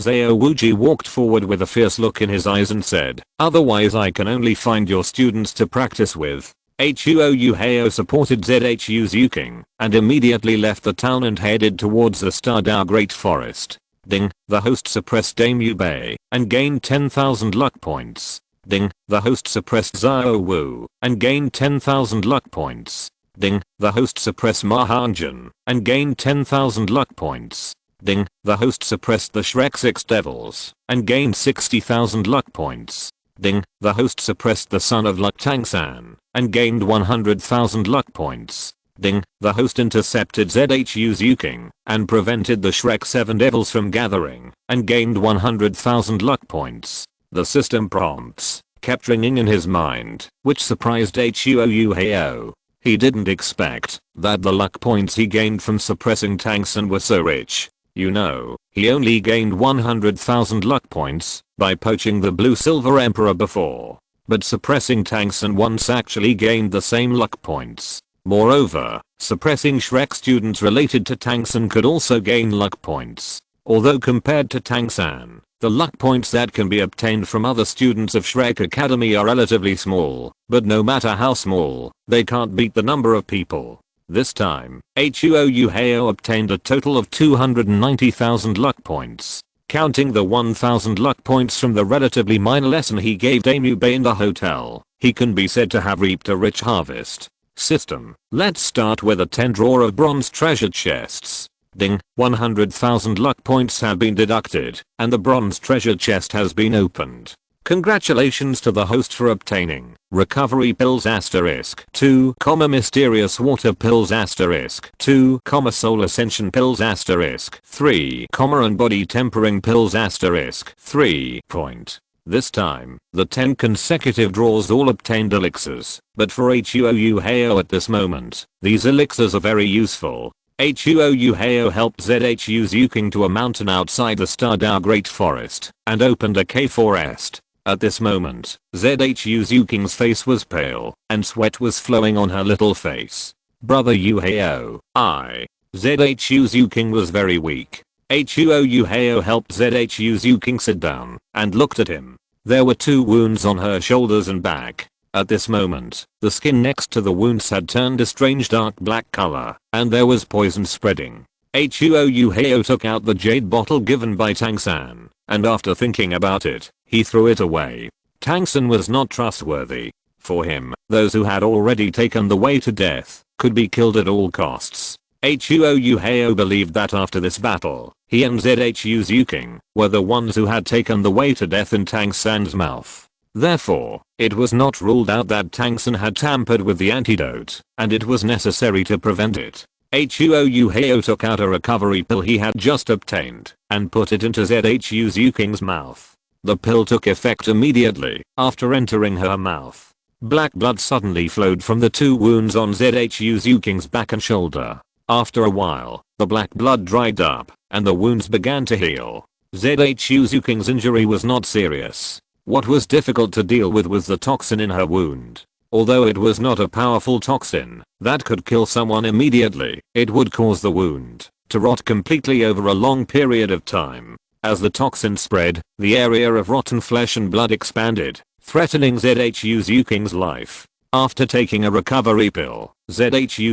Xiao Wuji walked forward with a fierce look in his eyes and said, "Otherwise I can only find your students to practice with." Huo Yuhao supported Zhu Zhuqing and immediately left the town and headed towards the Stardao Great Forest. Ding, the host suppressed Dame Yu Bei and gained 10,000 luck points. Ding, the host suppressed Xiao Wu and gained 10,000 luck points. Ding, the host suppressed Mahanjan and gained 10,000 luck points. Ding, the host suppressed the Shrek 6 Devils and gained 60,000 luck points. Ding, the host suppressed the Son of Luck Tang-san and gained 100,000 luck points. Ding, the host intercepted Zhu Zhuqing and prevented the Shrek 7 Devils from gathering and gained 100,000 luck points. The system prompts kept ringing in his mind, which surprised Huo Yuhao. He didn't expect that the luck points he gained from suppressing Tang-san were so rich. You know, he only gained 100,000 luck points by poaching the Blue Silver Emperor before. But suppressing Tang-san once actually gained the same luck points. Moreover, suppressing Shrek students related to Tang-san could also gain luck points. Although compared to Tang-san, the luck points that can be obtained from other students of Shrek Academy are relatively small, but no matter how small, they can't beat the number of people. This time, Huo Yuhao obtained a total of 290,000 luck points. Counting the 1,000 luck points from the relatively minor lesson he gave Dame Yu Bei in the hotel, he can be said to have reaped a rich harvest. System. Let's start with a 10 drawer of bronze treasure chests. Ding, 100,000 luck points have been deducted, and the bronze treasure chest has been opened. Congratulations to the host for obtaining recovery pills asterisk 2, mysterious water pills asterisk 2, soul ascension pills asterisk 3, and body tempering pills asterisk 3. This time, the 10 consecutive draws all obtained elixirs, but for Huo Yuhao at this moment, these elixirs are very useful. Huo Yuhao helped Zhu Zhuqing to a mountain outside the Stardao Great Forest and opened a K4est. At this moment, Zhu Zhuqing's face was pale and sweat was flowing on her little face. "Brother Yuhao, Zhu Zhuqing was very weak." Huo Yuhao helped Zhu Zhuqing sit down and looked at him. There were 2 wounds on her shoulders and back. At this moment, the skin next to the wounds had turned a strange dark black color, and there was poison spreading. Huo Yuhao took out the jade bottle given by Tang-san, and after thinking about it, he threw it away. Tang-san was not trustworthy. For him, those who had already taken the way to death could be killed at all costs. Huo Yuhao believed that after this battle, he and Zhu Zhuqing were the ones who had taken the way to death in Tang-san's mouth. Therefore, it was not ruled out that Tang-san had tampered with the antidote, and it was necessary to prevent it. Huo Yuhao took out a recovery pill he had just obtained and put it into Zhu Zhuqing's mouth. The pill took effect immediately after entering her mouth. Black blood suddenly flowed from the 2 wounds on Zhu Zhuqing's back and shoulder. After a while, the black blood dried up and the wounds began to heal. Zhu Zhuqing's injury was not serious. What was difficult to deal with was the toxin in her wound. Although it was not a powerful toxin that could kill someone immediately, it would cause the wound to rot completely over a long period of time. As the toxin spread, the area of rotten flesh and blood expanded, threatening Zhu Zhuqing's life. After taking a recovery pill, Zhu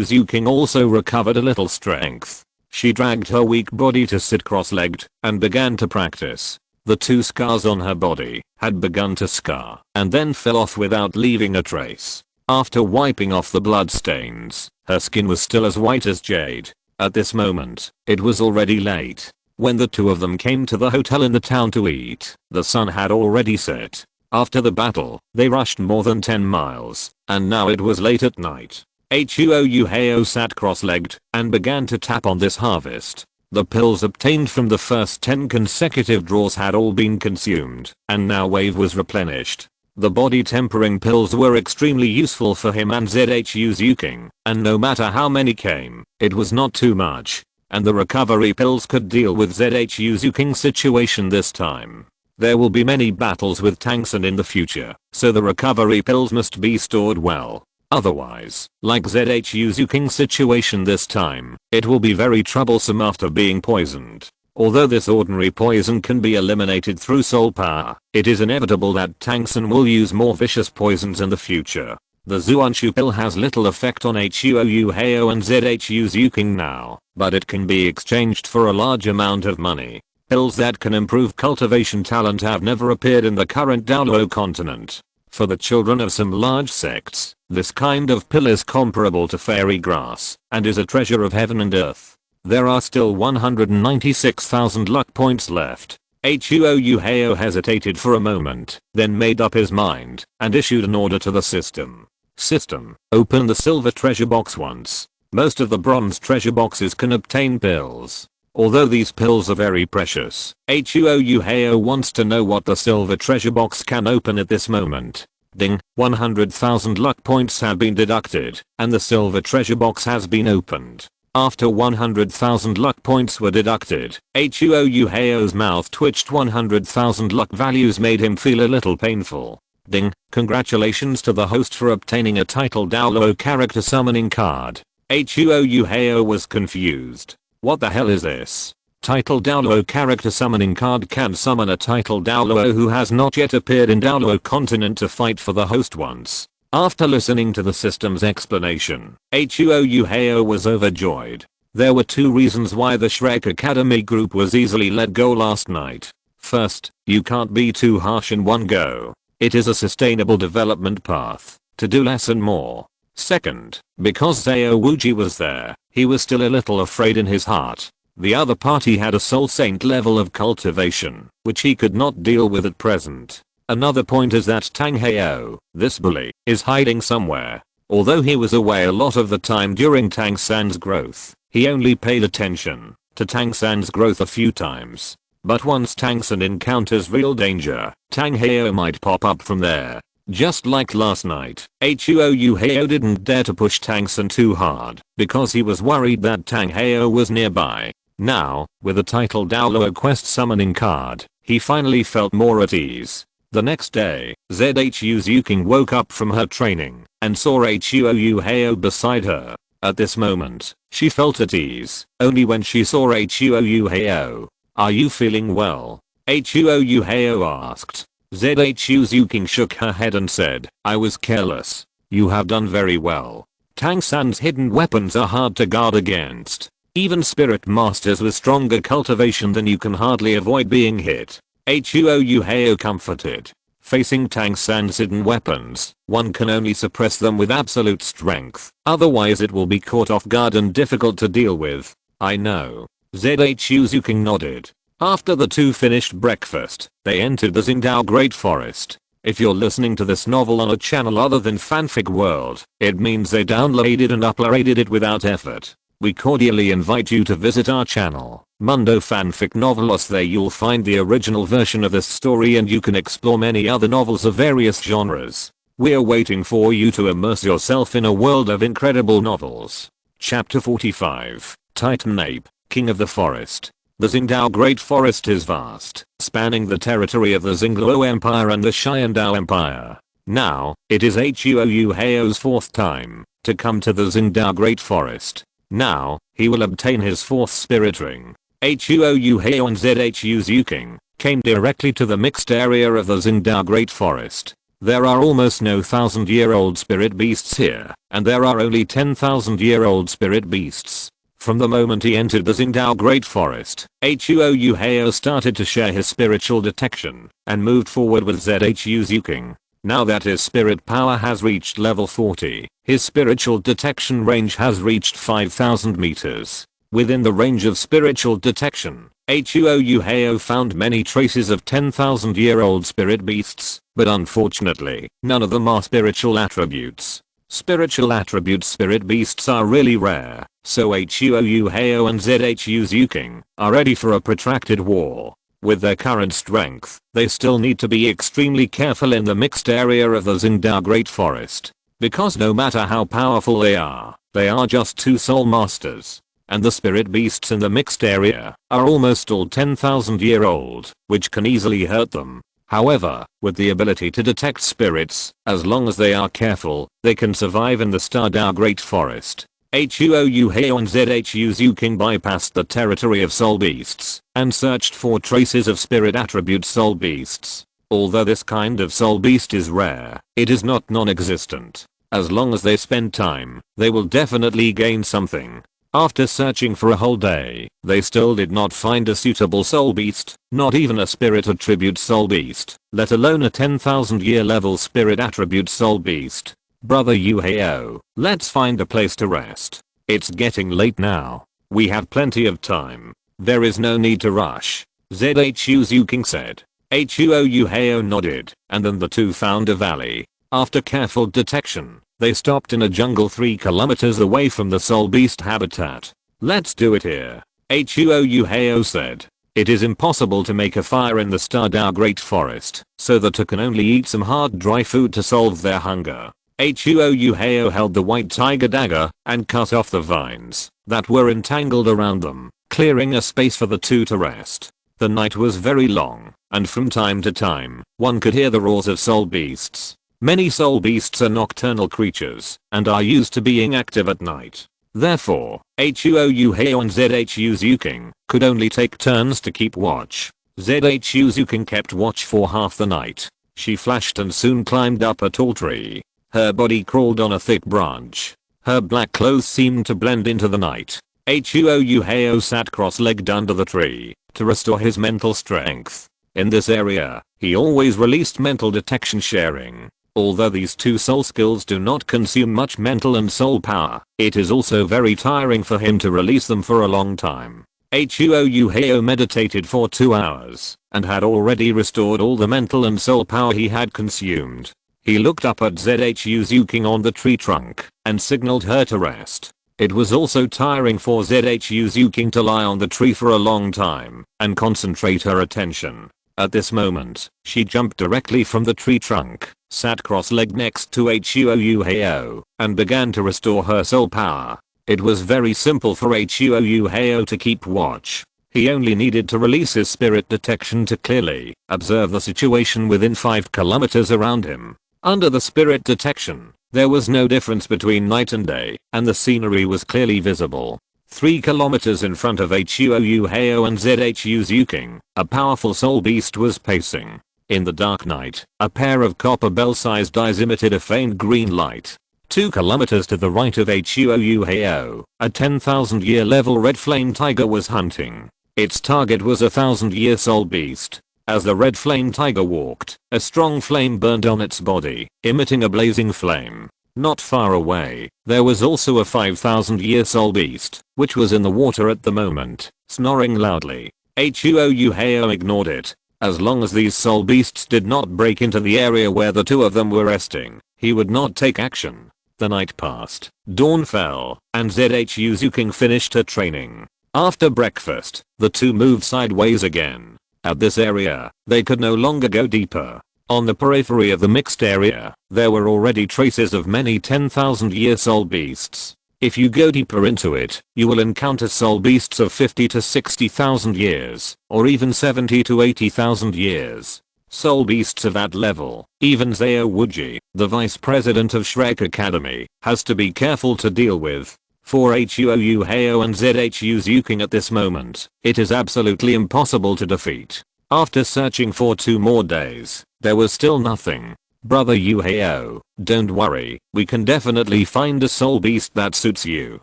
Zhuqing also recovered a little strength. She dragged her weak body to sit cross-legged and began to practice. The 2 scars on her body had begun to scar and then fell off without leaving a trace. After wiping off the blood stains, her skin was still as white as jade. At this moment, it was already late. When the 2 of them came to the hotel in the town to eat, the sun had already set. After the battle, they rushed more than 10 miles, and now it was late at night. Huo Yuhao sat cross-legged and began to tap on this harvest. The pills obtained from the first 10 consecutive draws had all been consumed, and now wave was replenished. The body tempering pills were extremely useful for him and Zhu Zhuqing, and no matter how many came, it was not too much. And the recovery pills could deal with Zhu Zhuqing's situation this time. There will be many battles with Tangsun in the future, so the recovery pills must be stored well. Otherwise, like Zhu Zhuqing's situation this time, it will be very troublesome after being poisoned. Although this ordinary poison can be eliminated through soul power, it is inevitable that Tangsun will use more vicious poisons in the future. The Zuanshu pill has little effect on Huo Yuhao and Zhu Zhuqing now, but it can be exchanged for a large amount of money. Pills that can improve cultivation talent have never appeared in the current Douluo Continent. For the children of some large sects, this kind of pill is comparable to fairy grass, and is a treasure of heaven and earth. There are still 196,000 luck points left. Huo Yuhao hesitated for a moment, then made up his mind, and issued an order to the system. System, open the silver treasure box once. Most of the bronze treasure boxes can obtain pills. Although these pills are very precious, Huo Yuhao wants to know what the silver treasure box can open at this moment. Ding, 100,000 luck points have been deducted, and the silver treasure box has been opened. After 100,000 luck points were deducted, Huo Yuhao's mouth twitched. 100,000 luck values made him feel a little painful. Ding, congratulations to the host for obtaining a title Douluo character summoning card. Huo Yuhao was confused. What the hell is this? Title Douluo character summoning card can summon a title Douluo who has not yet appeared in Douluo Continent to fight for the host once. After listening to the system's explanation, Huo Yuhao was overjoyed. There were 2 reasons why the Shrek Academy group was easily let go last night. First, you can't be too harsh in one go. It is a sustainable development path to do less and more. Second, because Zhao Wuji was there, he was still a little afraid in his heart. The other party had a soul saint level of cultivation, which he could not deal with at present. Another point is that Tang Hao, this bully, is hiding somewhere. Although he was away a lot of the time during Tang San's growth, he only paid attention to Tang San's growth a few times. But once Tang San encounters real danger, Tang Hao might pop up from there. Just like last night, Huo Yuhao didn't dare to push Tang San too hard because he was worried that Tang Hao was nearby. Now, with a title Douluo quest summoning card, he finally felt more at ease. The next day, Zhu Zhuqing woke up from her training and saw Huo Yuhao beside her. At this moment, she felt at ease only when she saw Huo Yuhao. Are you feeling well? Huo Yuhao asked. Zhu Zhuqing shook her head and said, I was careless. You have done very well. Tang San's hidden weapons are hard to guard against. Even spirit masters with stronger cultivation than you can hardly avoid being hit. Huo Yuhao comforted. Facing Tang San's hidden weapons, one can only suppress them with absolute strength. Otherwise it will be caught off guard and difficult to deal with. I know. Zhu Zhuqing nodded. After the 2 finished breakfast, they entered the Xingdao Great Forest. If you're listening to this novel on a channel other than Fanfic World, it means they downloaded and uploaded it without effort. We cordially invite you to visit our channel, Mundo Fanfic Novelos. There you'll find the original version of this story and you can explore many other novels of various genres. We're waiting for you to immerse yourself in a world of incredible novels. Chapter 45, Titan Ape, King of the Forest. The Xingdao Great Forest is vast, spanning the territory of the Xingluo Empire and the Xiandao Empire. Now, it is Huo Yuhao's 4th time to come to the Xingdao Great Forest. Now, he will obtain his 4th spirit ring. Huo Yuhao and Zhu Zhuqing came directly to the mixed area of the Xingdao Great Forest. There are almost no 1,000-year-old spirit beasts here, and there are only 10,000-year-old spirit beasts. From the moment he entered the Xingdao Great Forest, Huo Yuhao started to share his spiritual detection and moved forward with Zhu Zhuqing. Now that his spirit power has reached level 40, his spiritual detection range has reached 5,000 meters. Within the range of spiritual detection, Huo Yuhao found many traces of 10,000-year-old spirit beasts, but unfortunately, none of them are spiritual attributes. Spiritual attributes spirit beasts are really rare, so Huo Yuhao and Zhu Zhuqing are ready for a protracted war. With their current strength, they still need to be extremely careful in the mixed area of the Xingdao Great Forest, because no matter how powerful they are just two soul masters. And the spirit beasts in the mixed area are almost all 10,000-year-old, which can easily hurt them. However, with the ability to detect spirits, as long as they are careful, they can survive in the Xingdao Great Forest. Huo Yuhao and Zhu Zhuqing bypassed the territory of soul beasts and searched for traces of spirit attribute soul beasts. Although this kind of soul beast is rare, it is not non-existent. As long as they spend time, they will definitely gain something. After searching for a whole day, they still did not find a suitable soul beast, not even a spirit attribute soul beast, let alone a 10,000-year level spirit attribute soul beast. Brother Yuhao, let's find a place to rest. It's getting late now. We have plenty of time. There is no need to rush. Zhu Zhuqing said. Huo Yuhao nodded, and then the two found a valley. After careful detection, they stopped in a jungle 3 kilometers away from the soul beast habitat. Let's do it here. Huo Yuhao said. It is impossible to make a fire in the Xingdao Great Forest, so the two can only eat some hard dry food to solve their hunger. Huo Yuhao held the white tiger dagger and cut off the vines that were entangled around them, clearing a space for the two to rest. The night was very long, and from time to time, one could hear the roars of soul beasts. Many soul beasts are nocturnal creatures and are used to being active at night. Therefore, Huo Yuhao and Zhu Zhuqing could only take turns to keep watch. Zhu Zhuqing kept watch for half the night. She flashed and soon climbed up a tall tree. Her body crawled on a thick branch. Her black clothes seemed to blend into the night. Huo Yuhao sat cross-legged under the tree to restore his mental strength. In this area, he always released mental detection sharing. Although these two soul skills do not consume much mental and soul power, it is also very tiring for him to release them for a long time. Huo Yuhao meditated for 2 hours and had already restored all the mental and soul power he had consumed. He looked up at Zhu Zhuqing on the tree trunk and signaled her to rest. It was also tiring for Zhu Zhuqing to lie on the tree for a long time and concentrate her attention. At this moment, she jumped directly from the tree trunk, sat cross-legged next to Huo Yuhao, and began to restore her soul power. It was very simple for Huo Yuhao to keep watch. He only needed to release his spirit detection to clearly observe the situation within 5 kilometers around him. Under the spirit detection, there was no difference between night and day, and the scenery was clearly visible. 3 kilometers in front of Huo Yuhao and Zhu Zhuqing, a powerful soul beast was pacing. In the dark night, a pair of copper bell-sized eyes emitted a faint green light. 2 kilometers to the right of Huo Yuhao, a 10,000-year level red flame tiger was hunting. Its target was a 1,000-year soul beast. As the red flame tiger walked, a strong flame burned on its body, emitting a blazing flame. Not far away, there was also a 5,000-year soul beast, which was in the water at the moment, snoring loudly. Huo Yuhao ignored it. As long as these soul beasts did not break into the area where the two of them were resting, he would not take action. The night passed, dawn fell, and Zhu Zhuqing finished her training. After breakfast, the two moved sideways again. At this area, they could no longer go deeper. On the periphery of the mixed area, there were already traces of many 10,000-year soul beasts. If you go deeper into it, you will encounter soul beasts of 50 to 60,000 years, or even 70 to 80,000 years. Soul beasts of that level, even Zhao Wuji, the vice president of Shrek Academy, has to be careful to deal with. For Huo Yuhao and Zhu Zhuqing at this moment, it is absolutely impossible to defeat. After searching for 2 more days, there was still nothing. Brother Yuhao, don't worry, we can definitely find a soul beast that suits you.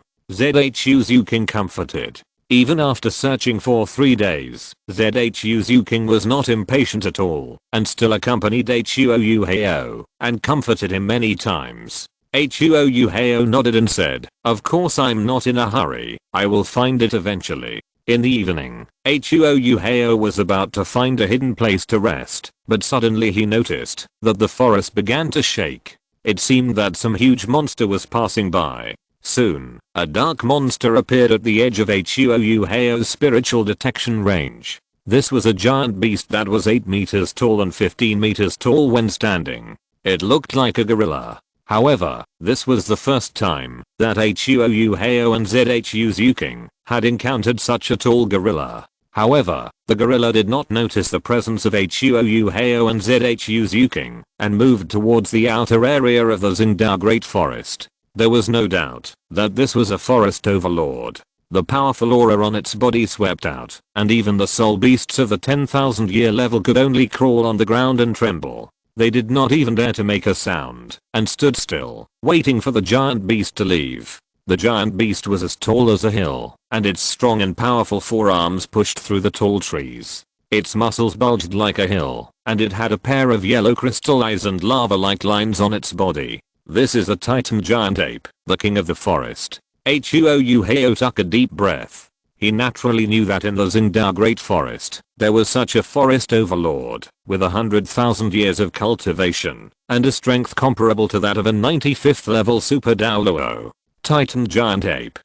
Zhu Zhuqing comforted. Even after searching for 3 days, Zhu Zhuqing was not impatient at all and still accompanied Huo Yuhao and comforted him many times. Huo Yuhao nodded and said, "Of course I'm not in a hurry, I will find it eventually." In the evening, Huo Yuhao was about to find a hidden place to rest, but suddenly he noticed that the forest began to shake. It seemed that some huge monster was passing by. Soon, a dark monster appeared at the edge of Huo Yuhao's spiritual detection range. This was a giant beast that was 8 meters tall and 15 meters tall when standing. It looked like a gorilla. However, this was the first time that Huo Yuhao and Zhu Zhuqing had encountered such a tall gorilla. However, the gorilla did not notice the presence of Huo Yuhao and Zhu Zhuqing and moved towards the outer area of the Xingdao Great Forest. There was no doubt that this was a forest overlord. The powerful aura on its body swept out, and even the soul beasts of the 10,000 year level could only crawl on the ground and tremble. They did not even dare to make a sound, and stood still, waiting for the giant beast to leave. The giant beast was as tall as a hill, and its strong and powerful forearms pushed through the tall trees. Its muscles bulged like a hill, and it had a pair of yellow crystal eyes and lava-like lines on its body. This is a Titan giant ape, the king of the forest. Huo Yuhao took a deep breath. He naturally knew that in the Xingdao Great Forest, there was such a forest overlord, with 100,000 years of cultivation, and a strength comparable to that of a 95th level super Douluo. Titan giant ape.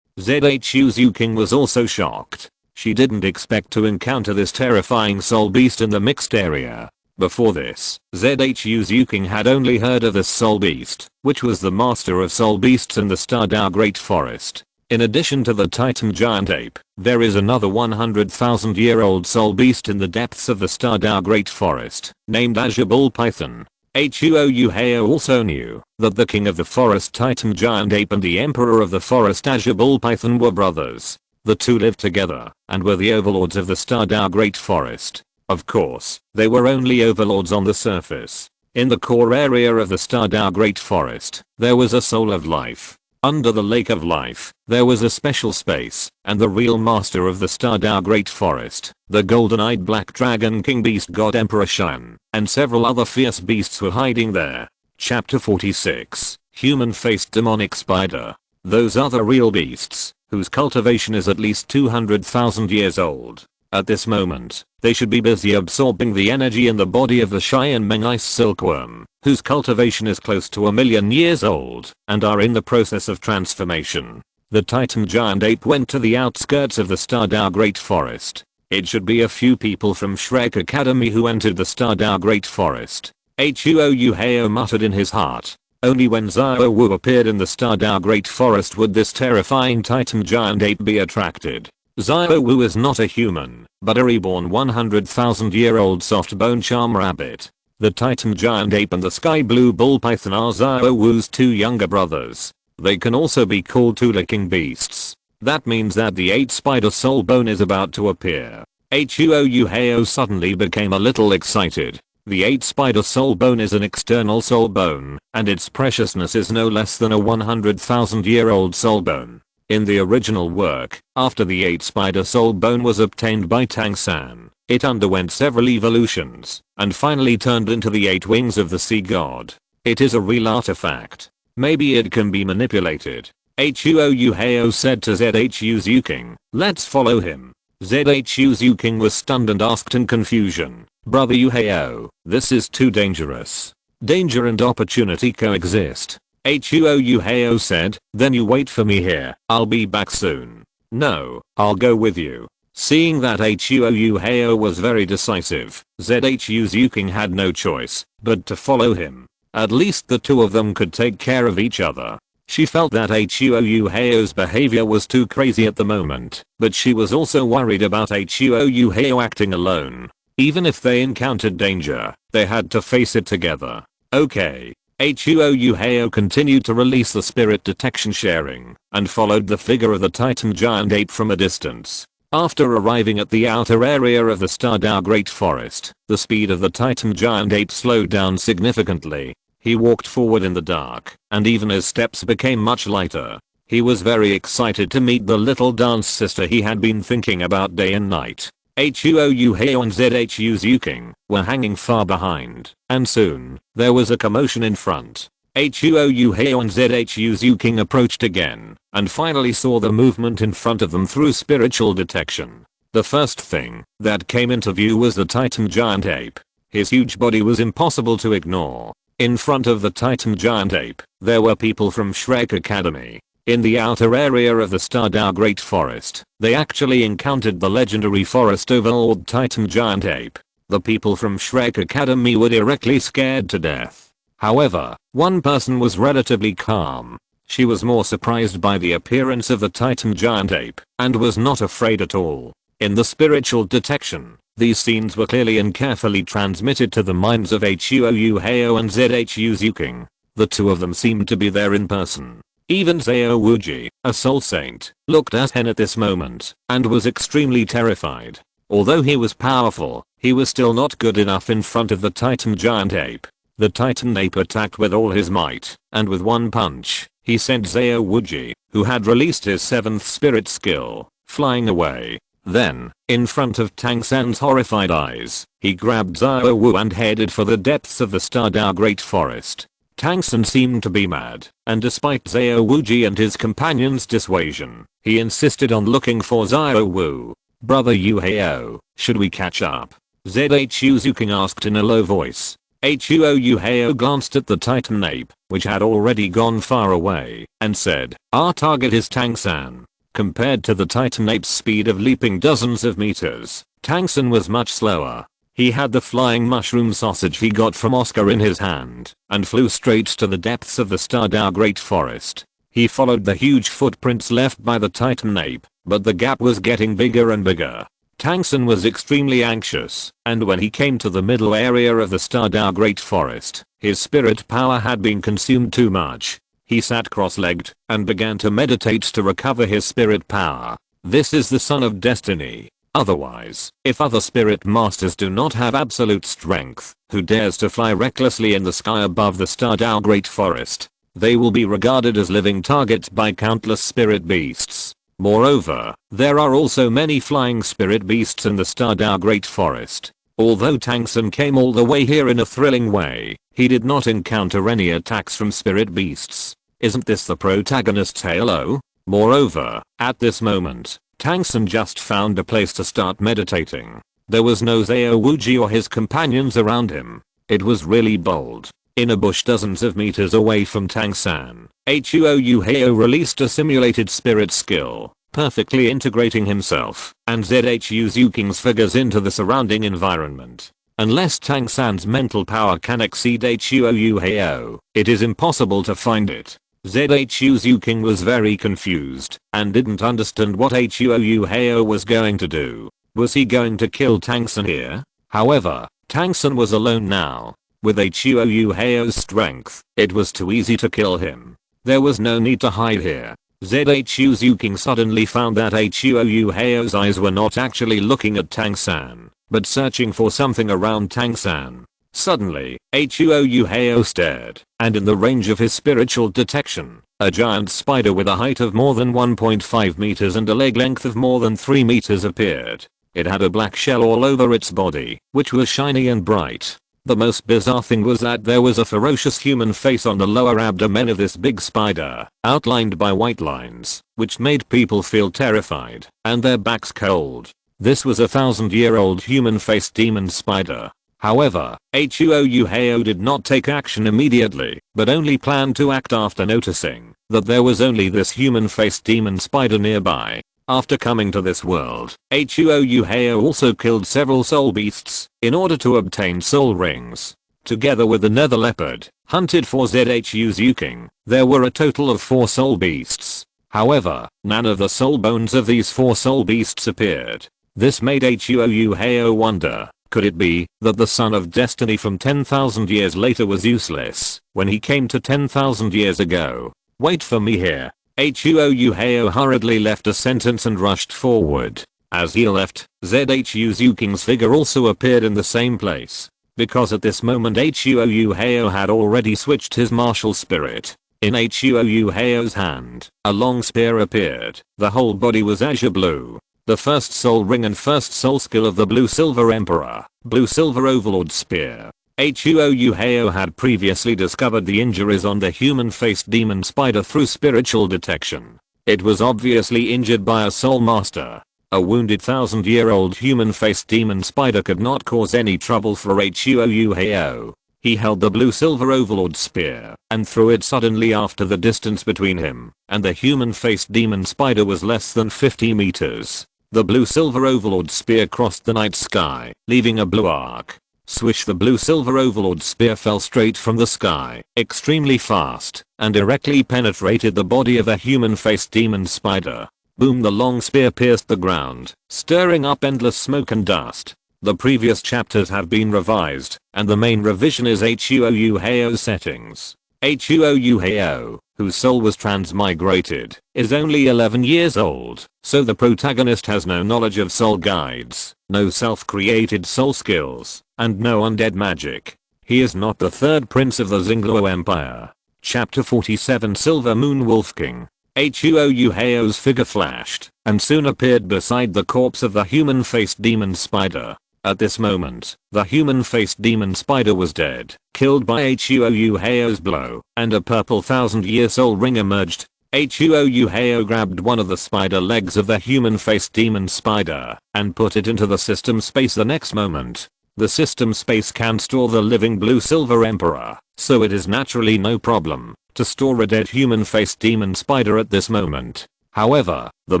Zhu Zhuqing was also shocked. She didn't expect to encounter this terrifying soul beast in the mixed area. Before this, Zhu Zhuqing had only heard of this soul beast, which was the master of soul beasts in the Xingdao Great Forest. In addition to the Titan giant ape, there is another 100,000-year-old soul beast in the depths of the Xingdao Great Forest, named Azure Bull Python. Huo Yuhao also knew that the king of the forest Titan giant ape and the emperor of the forest Azure Bull Python were brothers. The two lived together and were the overlords of the Xingdao Great Forest. Of course, they were only overlords on the surface. In the core area of the Xingdao Great Forest, there was a soul of life. Under the Lake of Life, there was a special space, and the real master of the Xingdao Great Forest, the golden-eyed black dragon king beast god Emperor Shan, and several other fierce beasts were hiding there. Chapter 46, Human-Faced Demonic Spider. Those are the real beasts, whose cultivation is at least 200,000 years old. At this moment, they should be busy absorbing the energy in the body of the Cheyenne Meng Ice Silkworm, whose cultivation is close to 1,000,000 years old, and are in the process of transformation. The Titan giant ape went to the outskirts of the Xingdao Great Forest. It should be a few people from Shrek Academy who entered the Xingdao Great Forest. Huo Yuhao muttered in his heart. Only when Xiao Wu appeared in the Xingdao Great Forest would this terrifying Titan giant ape be attracted. Xiao Wu is not a human, but a reborn 100,000-year-old soft bone charm rabbit. The Titan giant ape and the sky blue bull python are Xiao Wu's two younger brothers. They can also be called two-licking beasts. That means that the 8 spider soul bone is about to appear. Huo Yuhao suddenly became a little excited. The 8 spider soul bone is an external soul bone, and its preciousness is no less than a 100,000-year-old soul bone. In the original work, after the 8 spider soul bone was obtained by Tang San, it underwent several evolutions, and finally turned into the 8 wings of the sea god. It is a real artifact. Maybe it can be manipulated. Huo Yuhao said to Zhu Zhuqing, "Let's follow him." Zhu Zhuqing was stunned and asked in confusion, "Brother Yuhao, this is too dangerous. Danger and opportunity coexist." Huo Yuhao said, "Then you wait for me here, I'll be back soon." "No, I'll go with you." Seeing that Huo Yuhao was very decisive, Zhu Zhuqing had no choice but to follow him. At least the two of them could take care of each other. She felt that Huo Yuhao's behavior was too crazy at the moment, but she was also worried about Huo Yuhao acting alone. Even if they encountered danger, they had to face it together. Okay. Huo Yuhao continued to release the spirit detection sharing, and followed the figure of the Titan giant ape from a distance. After arriving at the outer area of the Xingdao Great Forest, the speed of the Titan giant ape slowed down significantly. He walked forward in the dark, and even his steps became much lighter. He was very excited to meet the little dance sister he had been thinking about day and night. Huo Yuhao and Zhu Zhuqing were hanging far behind, and soon, there was a commotion in front. Huo Yuhao and Zhu Zhuqing approached again, and finally saw the movement in front of them through spiritual detection. The first thing that came into view was the Titan giant ape. His huge body was impossible to ignore. In front of the Titan giant ape, there were people from Shrek Academy. In the outer area of the Stardow Great Forest, they actually encountered the legendary forest overlord Titan giant ape. The people from Shrek Academy were directly scared to death. However, one person was relatively calm. She was more surprised by the appearance of the Titan giant ape, and was not afraid at all. In the spiritual detection, these scenes were clearly and carefully transmitted to the minds of Huo Yuhao and Zhu Zhuqing. The two of them seemed to be there in person. Even Zhao Wuji, a soul saint, looked at Hen at this moment, and was extremely terrified. Although he was powerful, he was still not good enough in front of the Titan giant ape. The Titan ape attacked with all his might, and with one punch, he sent Zhao Wuji, who had released his 7th spirit skill, flying away. Then, in front of Tang San's horrified eyes, he grabbed Zhao Wu and headed for the depths of the Stardow Great Forest. Tang San seemed to be mad, and despite Zhao Wuji and his companions' dissuasion, he insisted on looking for Zhao Wu. Brother Yuhao, should we catch up? Zhu Zhuqing asked in a low voice. Huo Yuhao glanced at the Titan ape, which had already gone far away, and said, our target is Tang San. Compared to the Titan ape's speed of leaping dozens of meters, Tang San was much slower. He had the flying mushroom sausage he got from Oscar in his hand, and flew straight to the depths of the Stardow Great Forest. He followed the huge footprints left by the Titan ape, but the gap was getting bigger and bigger. Tang San was extremely anxious, and when he came to the middle area of the Stardow Great Forest, his spirit power had been consumed too much. He sat cross-legged, and began to meditate to recover his spirit power. This is the Son of Destiny. Otherwise, if other spirit masters do not have absolute strength, who dares to fly recklessly in the sky above the Stardow Great Forest, they will be regarded as living targets by countless spirit beasts. Moreover, there are also many flying spirit beasts in the Stardow Great Forest. Although Tang San came all the way here in a thrilling way, he did not encounter any attacks from spirit beasts. Isn't this the protagonist's halo? Moreover, at this moment, Tang San just found a place to start meditating. There was no Zhao Wuji or his companions around him. It was really bold. In a bush dozens of meters away from Tang San, Huo Yuhao released a simulated spirit skill, perfectly integrating himself and Zhu Zhuqing's figures into the surrounding environment. Unless Tang San's mental power can exceed Huo Yuhao, it is impossible to find it. Zhu Zhuqing was very confused and didn't understand what Huo Yuhao was going to do. Was he going to kill Tang San here? However, Tang San was alone now. With Huo Yuhao's strength, it was too easy to kill him. There was no need to hide here. Zhu Zhuqing suddenly found that Huo Yuhao's eyes were not actually looking at Tang San, but searching for something around Tang San. Suddenly, Huo Yuhao stared, and in the range of his spiritual detection, a giant spider with a height of more than 1.5 meters and a leg length of more than 3 meters appeared. It had a black shell all over its body, which was shiny and bright. The most bizarre thing was that there was a ferocious human face on the lower abdomen of this big spider, outlined by white lines, which made people feel terrified, and their backs cold. This was a 1,000-year-old human-faced demon spider. However, Huo Yuhao did not take action immediately, but only planned to act after noticing that there was only this human-faced demon spider nearby. After coming to this world, Huo Yuhao also killed several soul beasts in order to obtain soul rings. Together with the nether leopard, hunted for Zhu Zhuqing, there were a total of 4 soul beasts. However, none of the soul bones of these 4 soul beasts appeared. This made Huo Yuhao wonder, could it be that the Son of Destiny from 10,000 years later was useless when he came to 10,000 years ago? Wait for me here. Huo Yuhao hurriedly left a sentence and rushed forward. As he left, Zhu Zhuqing's figure also appeared in the same place. Because at this moment Huo Yuhao had already switched his martial spirit. In Huo Yuhao's hand, a long spear appeared. The whole body was azure blue. The first soul ring and first soul skill of the Blue Silver Emperor, Blue Silver Overlord Spear. Huo Yuhao had previously discovered the injuries on the human-faced demon spider through spiritual detection. It was obviously injured by a soul master. A wounded 1,000-year-old human-faced demon spider could not cause any trouble for Huo Yuhao. He held the Blue Silver Overlord Spear and threw it suddenly after the distance between him and the human-faced demon spider was less than 50 meters. The Blue Silver Overlord Spear crossed the night sky, leaving a blue arc. Swish, the Blue Silver Overlord Spear fell straight from the sky, extremely fast, and directly penetrated the body of a human-faced demon spider. Boom, the long spear pierced the ground, stirring up endless smoke and dust. The previous chapters have been revised, and the main revision is Huo Yuhao's settings. Huo Yuhao, whose soul was transmigrated, is only 11 years old, so the protagonist has no knowledge of soul guides, no self-created soul skills, and no undead magic. He is not the third prince of the Xingluo Empire. Chapter 47, Silver Moon Wolf King. Huo Yuhao's figure flashed, and soon appeared beside the corpse of the human-faced demon spider. At this moment, the human-faced demon spider was dead, killed by Huo Yuhao's blow, and a purple 1,000-year soul ring emerged. Huo Yuhao grabbed one of the spider legs of the human-faced demon spider, and put it into the system space the next moment. The system space can store the living Blue Silver Emperor, so it is naturally no problem to store a dead human-faced demon spider at this moment. However, the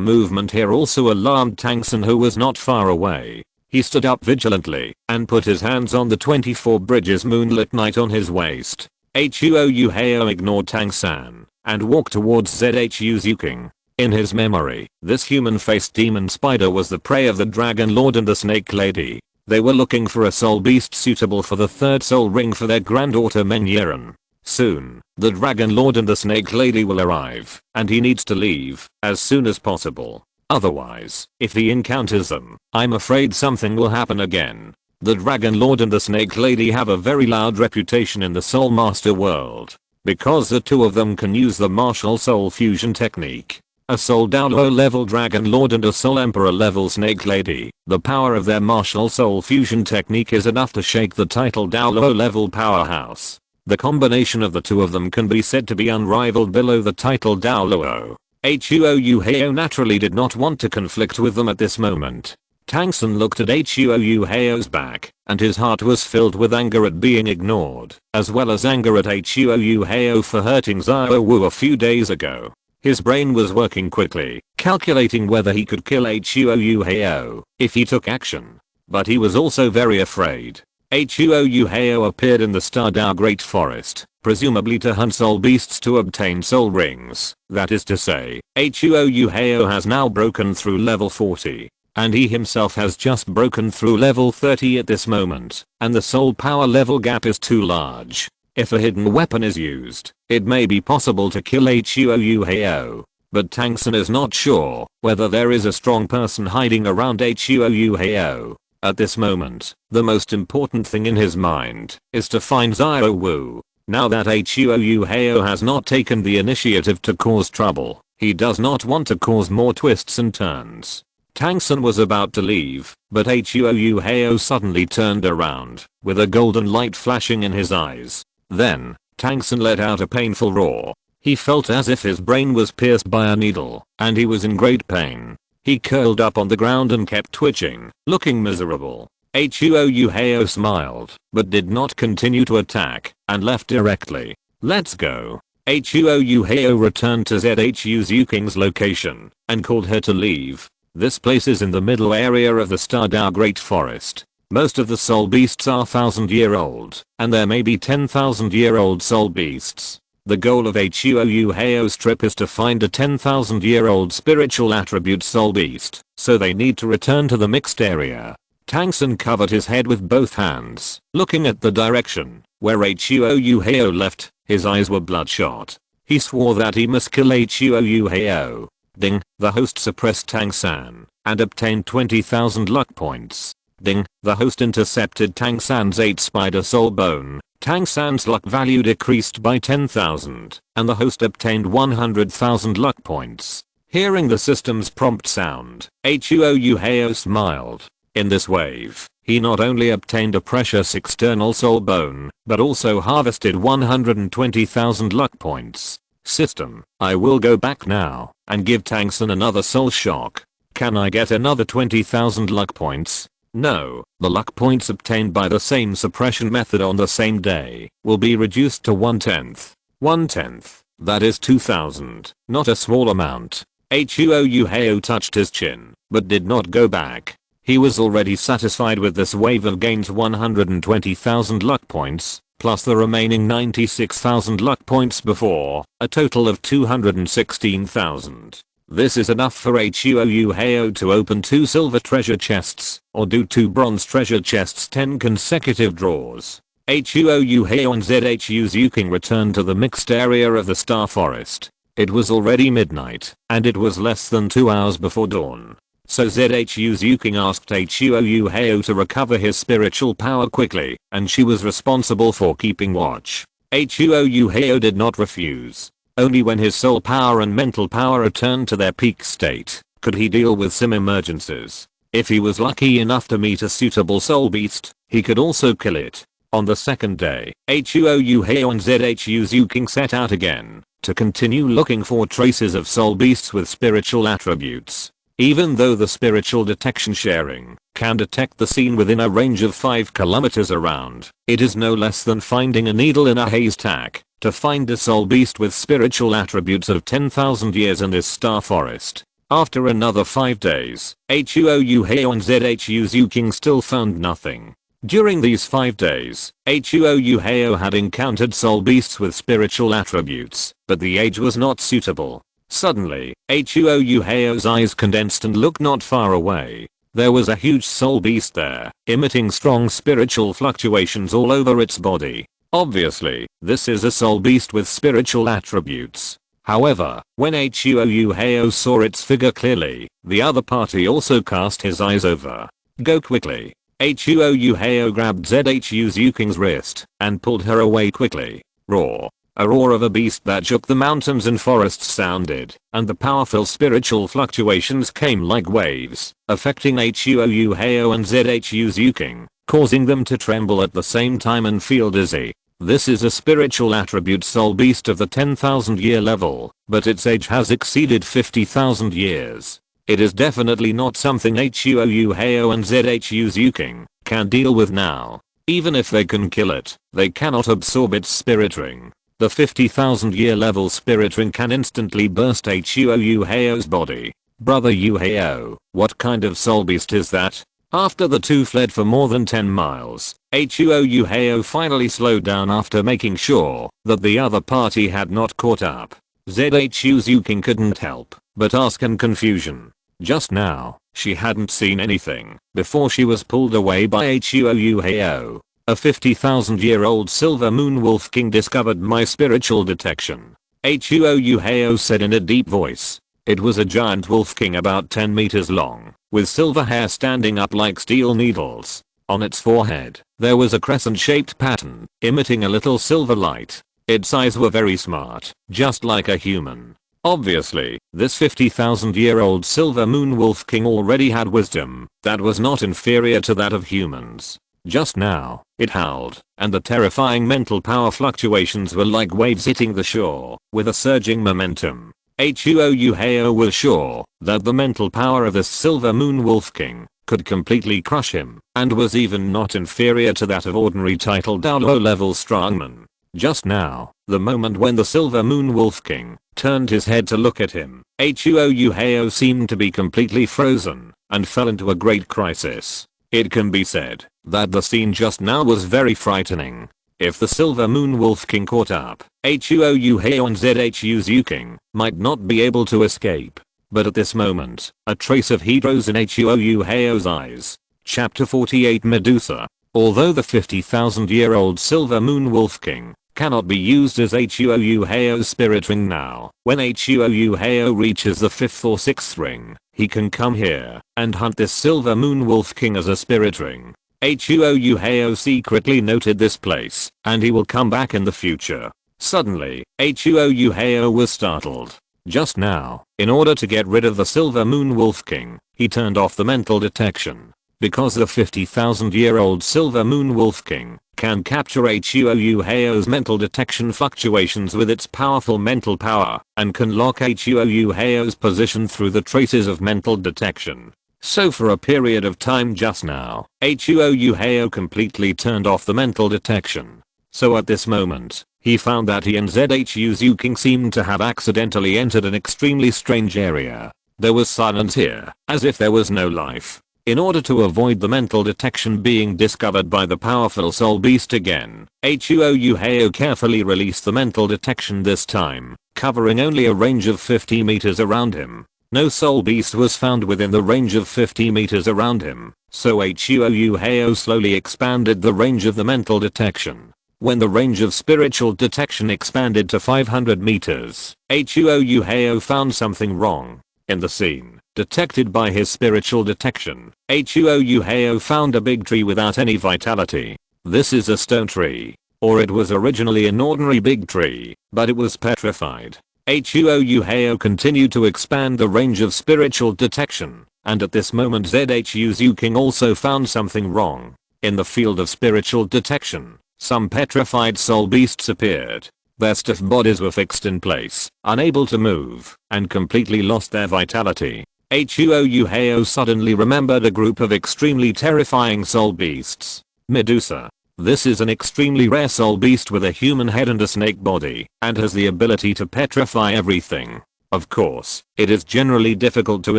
movement here also alarmed Tang San, who was not far away. He stood up vigilantly and put his hands on the 24 bridges moonlit night on his waist. Huo Yuhao ignored Tang San and walked towards Zhu Zhuqing. In his memory, this human-faced demon spider was the prey of the Dragon Lord and the Snake Lady. They were looking for a soul beast suitable for the third soul ring for their granddaughter Menyeran. Soon, the Dragon Lord and the Snake Lady will arrive, and he needs to leave as soon as possible. Otherwise, if he encounters them, I'm afraid something will happen again. The Dragon Lord and the Snake Lady have a very loud reputation in the Soul Master world, because the two of them can use the martial soul fusion technique. A Soul Douluo level Dragon Lord and a Soul Emperor level Snake Lady. The power of their martial soul fusion technique is enough to shake the title Douluo level powerhouse. The combination of the two of them can be said to be unrivaled below the title Douluo. Huo Yuhao naturally did not want to conflict with them at this moment. Tang San looked at Huo Yuhao's back, and his heart was filled with anger at being ignored, as well as anger at Huo Yuhao for hurting Xiao Wu a few days ago. His brain was working quickly, calculating whether he could kill Huo Yuhao if he took action. But he was also very afraid. Huo Yuhao appeared in the Stardao Great Forest, presumably to hunt soul beasts to obtain soul rings. That is to say, Huo Yuhao has now broken through level 40. And he himself has just broken through level 30 at this moment, and the soul power level gap is too large. If a hidden weapon is used, it may be possible to kill Huo Yuhao. But Tang San is not sure whether there is a strong person hiding around Huo Yuhao. At this moment, the most important thing in his mind is to find Xiao Wu. Now that Huo Yuhao has not taken the initiative to cause trouble, he does not want to cause more twists and turns. Tang San was about to leave, but Huo Yuhao suddenly turned around, with a golden light flashing in his eyes. Then, Tang San let out a painful roar. He felt as if his brain was pierced by a needle, and he was in great pain. He curled up on the ground and kept twitching, looking miserable. Huo Yuhao smiled, but did not continue to attack, and left directly. Let's go. Huo Yuhao returned to Zhu Zhuqing's location, and called her to leave. This place is in the middle area of the Stardao Great Forest. Most of the soul beasts are 1,000-year-old, and there may be 10,000-year-old soul beasts. The goal of Huo Yuhao's trip is to find a 10,000-year-old spiritual attribute soul beast, so they need to return to the mixed area. Tang San covered his head with both hands, looking at the direction where Huo Yuhao left. His eyes were bloodshot. He swore that he must kill Huo Yuhao. Ding, the host suppressed Tang San and obtained 20,000 luck points. Ding, the host intercepted Tang San's 8 spider soul bone Tang San's luck value decreased by 10,000, and the host obtained 100,000 luck points. Hearing the system's prompt sound, Huo Yuhao smiled. In this wave, he not only obtained a precious external soul bone, but also harvested 120,000 luck points. System, I will go back now and give Tang San another soul shock. Can I get another 20,000 luck points? No, the luck points obtained by the same suppression method on the same day will be reduced to 1/10. 1/10, that is 2,000, not a small amount. Huo Yuhao touched his chin, but did not go back. He was already satisfied with this wave of gains 120,000 luck points, plus the remaining 96,000 luck points before, a total of 216,000. This is enough for Huo Yuhao to open 2 silver treasure chests, or do 2 bronze treasure chests 10 consecutive draws. Huo Yuhao and Zhu Zhuqing returned to the mixed area of the Star Forest. It was already midnight, and it was less than 2 hours before dawn. So Zhu Zhuqing asked Huo Yuhao to recover his spiritual power quickly, and she was responsible for keeping watch. Huo Yuhao did not refuse. Only when his soul power and mental power returned to their peak state could he deal with some emergencies. If he was lucky enough to meet a suitable soul beast, he could also kill it. On the second day, Huo Yuhao and Zhu Zhuqing set out again to continue looking for traces of soul beasts with spiritual attributes. Even though the spiritual detection sharing can detect the scene within a range of 5 kilometers around, it is no less than finding a needle in a haystack to find a soul beast with spiritual attributes of 10,000 years in this star forest. After another 5 days, Huo Yuhao and Zhu Zhuqing still found nothing. During these 5 days, Huo Yuhao had encountered soul beasts with spiritual attributes, but the age was not suitable. Suddenly, Huo Yuhao's eyes condensed and looked not far away. There was a huge soul beast there, emitting strong spiritual fluctuations all over its body. Obviously, this is a soul beast with spiritual attributes. However, when Huo Yuhao saw its figure clearly, the other party also cast his eyes over. Go quickly. Huo Yuhao grabbed Zhu Zhuqing's wrist and pulled her away quickly. Roar. A roar of a beast that shook the mountains and forests sounded, and the powerful spiritual fluctuations came like waves, affecting Huo Yuhao and Zhu Zhuqing, causing them to tremble at the same time and feel dizzy. This is a spiritual attribute soul beast of the 10,000 year level, but its age has exceeded 50,000 years. It is definitely not something Huo Yuhao and Zhu Zhuqing can deal with now. Even if they can kill it, they cannot absorb its spirit ring. The 50,000 year level spirit ring can instantly burst Huo Yuhao's body. Brother Yuhao, what kind of soul beast is that? After the two fled for more than 10 miles, Huo Yuhao finally slowed down after making sure that the other party had not caught up. Zhu Zhuqing couldn't help but ask in confusion. Just now, she hadn't seen anything before she was pulled away by Huo Yuhao. A 50,000-year-old silver moon wolf king discovered my spiritual detection. Huo Yuhao said in a deep voice. It was a giant wolf king about 10 meters long, with silver hair standing up like steel needles. On its forehead, there was a crescent-shaped pattern, emitting a little silver light. Its eyes were very smart, just like a human. Obviously, this 50,000-year-old silver moon wolf king already had wisdom that was not inferior to that of humans. Just now, it howled, and the terrifying mental power fluctuations were like waves hitting the shore, with a surging momentum. Huo Yuhao was sure that the mental power of this silver moon wolf king could completely crush him, and was even not inferior to that of ordinary titled Douluo level strongman. Just now, the moment when the silver moon wolf king turned his head to look at him, Huo Yuhao seemed to be completely frozen, and fell into a great crisis. It can be said that the scene just now was very frightening. If the silver moon wolf king caught up, Huo Yuhao and Zhu Zhuqing might not be able to escape. But at this moment, a trace of heat rose in Huo Yuhao's eyes. Chapter 48 Medusa. Although the 50,000-year-old silver moon wolf king cannot be used as Huo Yuhao's spirit ring now, when Huo Yuhao reaches the 5th or 6th ring, he can come here and hunt this silver moon wolf king as a spirit ring. Huo Yuhao secretly noted this place, and he will come back in the future. Suddenly, Huo Yuhao was startled. Just now, in order to get rid of the Silver Moon Wolf King, he turned off the mental detection. Because the 50,000-year-old Silver Moon Wolf King can capture Huo Yuhao's mental detection fluctuations with its powerful mental power and can lock Huo Yuhao's position through the traces of mental detection. So for a period of time just now, Huo Yuhao completely turned off the mental detection. So at this moment, he found that he and Zhu Zhuqing seemed to have accidentally entered an extremely strange area. There was silence here, as if there was no life. In order to avoid the mental detection being discovered by the powerful soul beast again, Huo Yuhao carefully released the mental detection this time, covering only a range of 50 meters around him. No soul beast was found within the range of 50 meters around him, so Huo Yuhao slowly expanded the range of the mental detection. When the range of spiritual detection expanded to 500 meters, Huo Yuhao found something wrong. In the scene detected by his spiritual detection, Huo Yuhao found a big tree without any vitality. This is a stone tree. Or it was originally an ordinary big tree, but it was petrified. Huo Yuhao continued to expand the range of spiritual detection, and at this moment Zhu Zhuqing also found something wrong. In the field of spiritual detection, some petrified soul beasts appeared. Their stiff bodies were fixed in place, unable to move, and completely lost their vitality. Huo Yuhao suddenly remembered a group of extremely terrifying soul beasts. Medusa. This is an extremely rare soul beast with a human head and a snake body, and has the ability to petrify everything. Of course, it is generally difficult to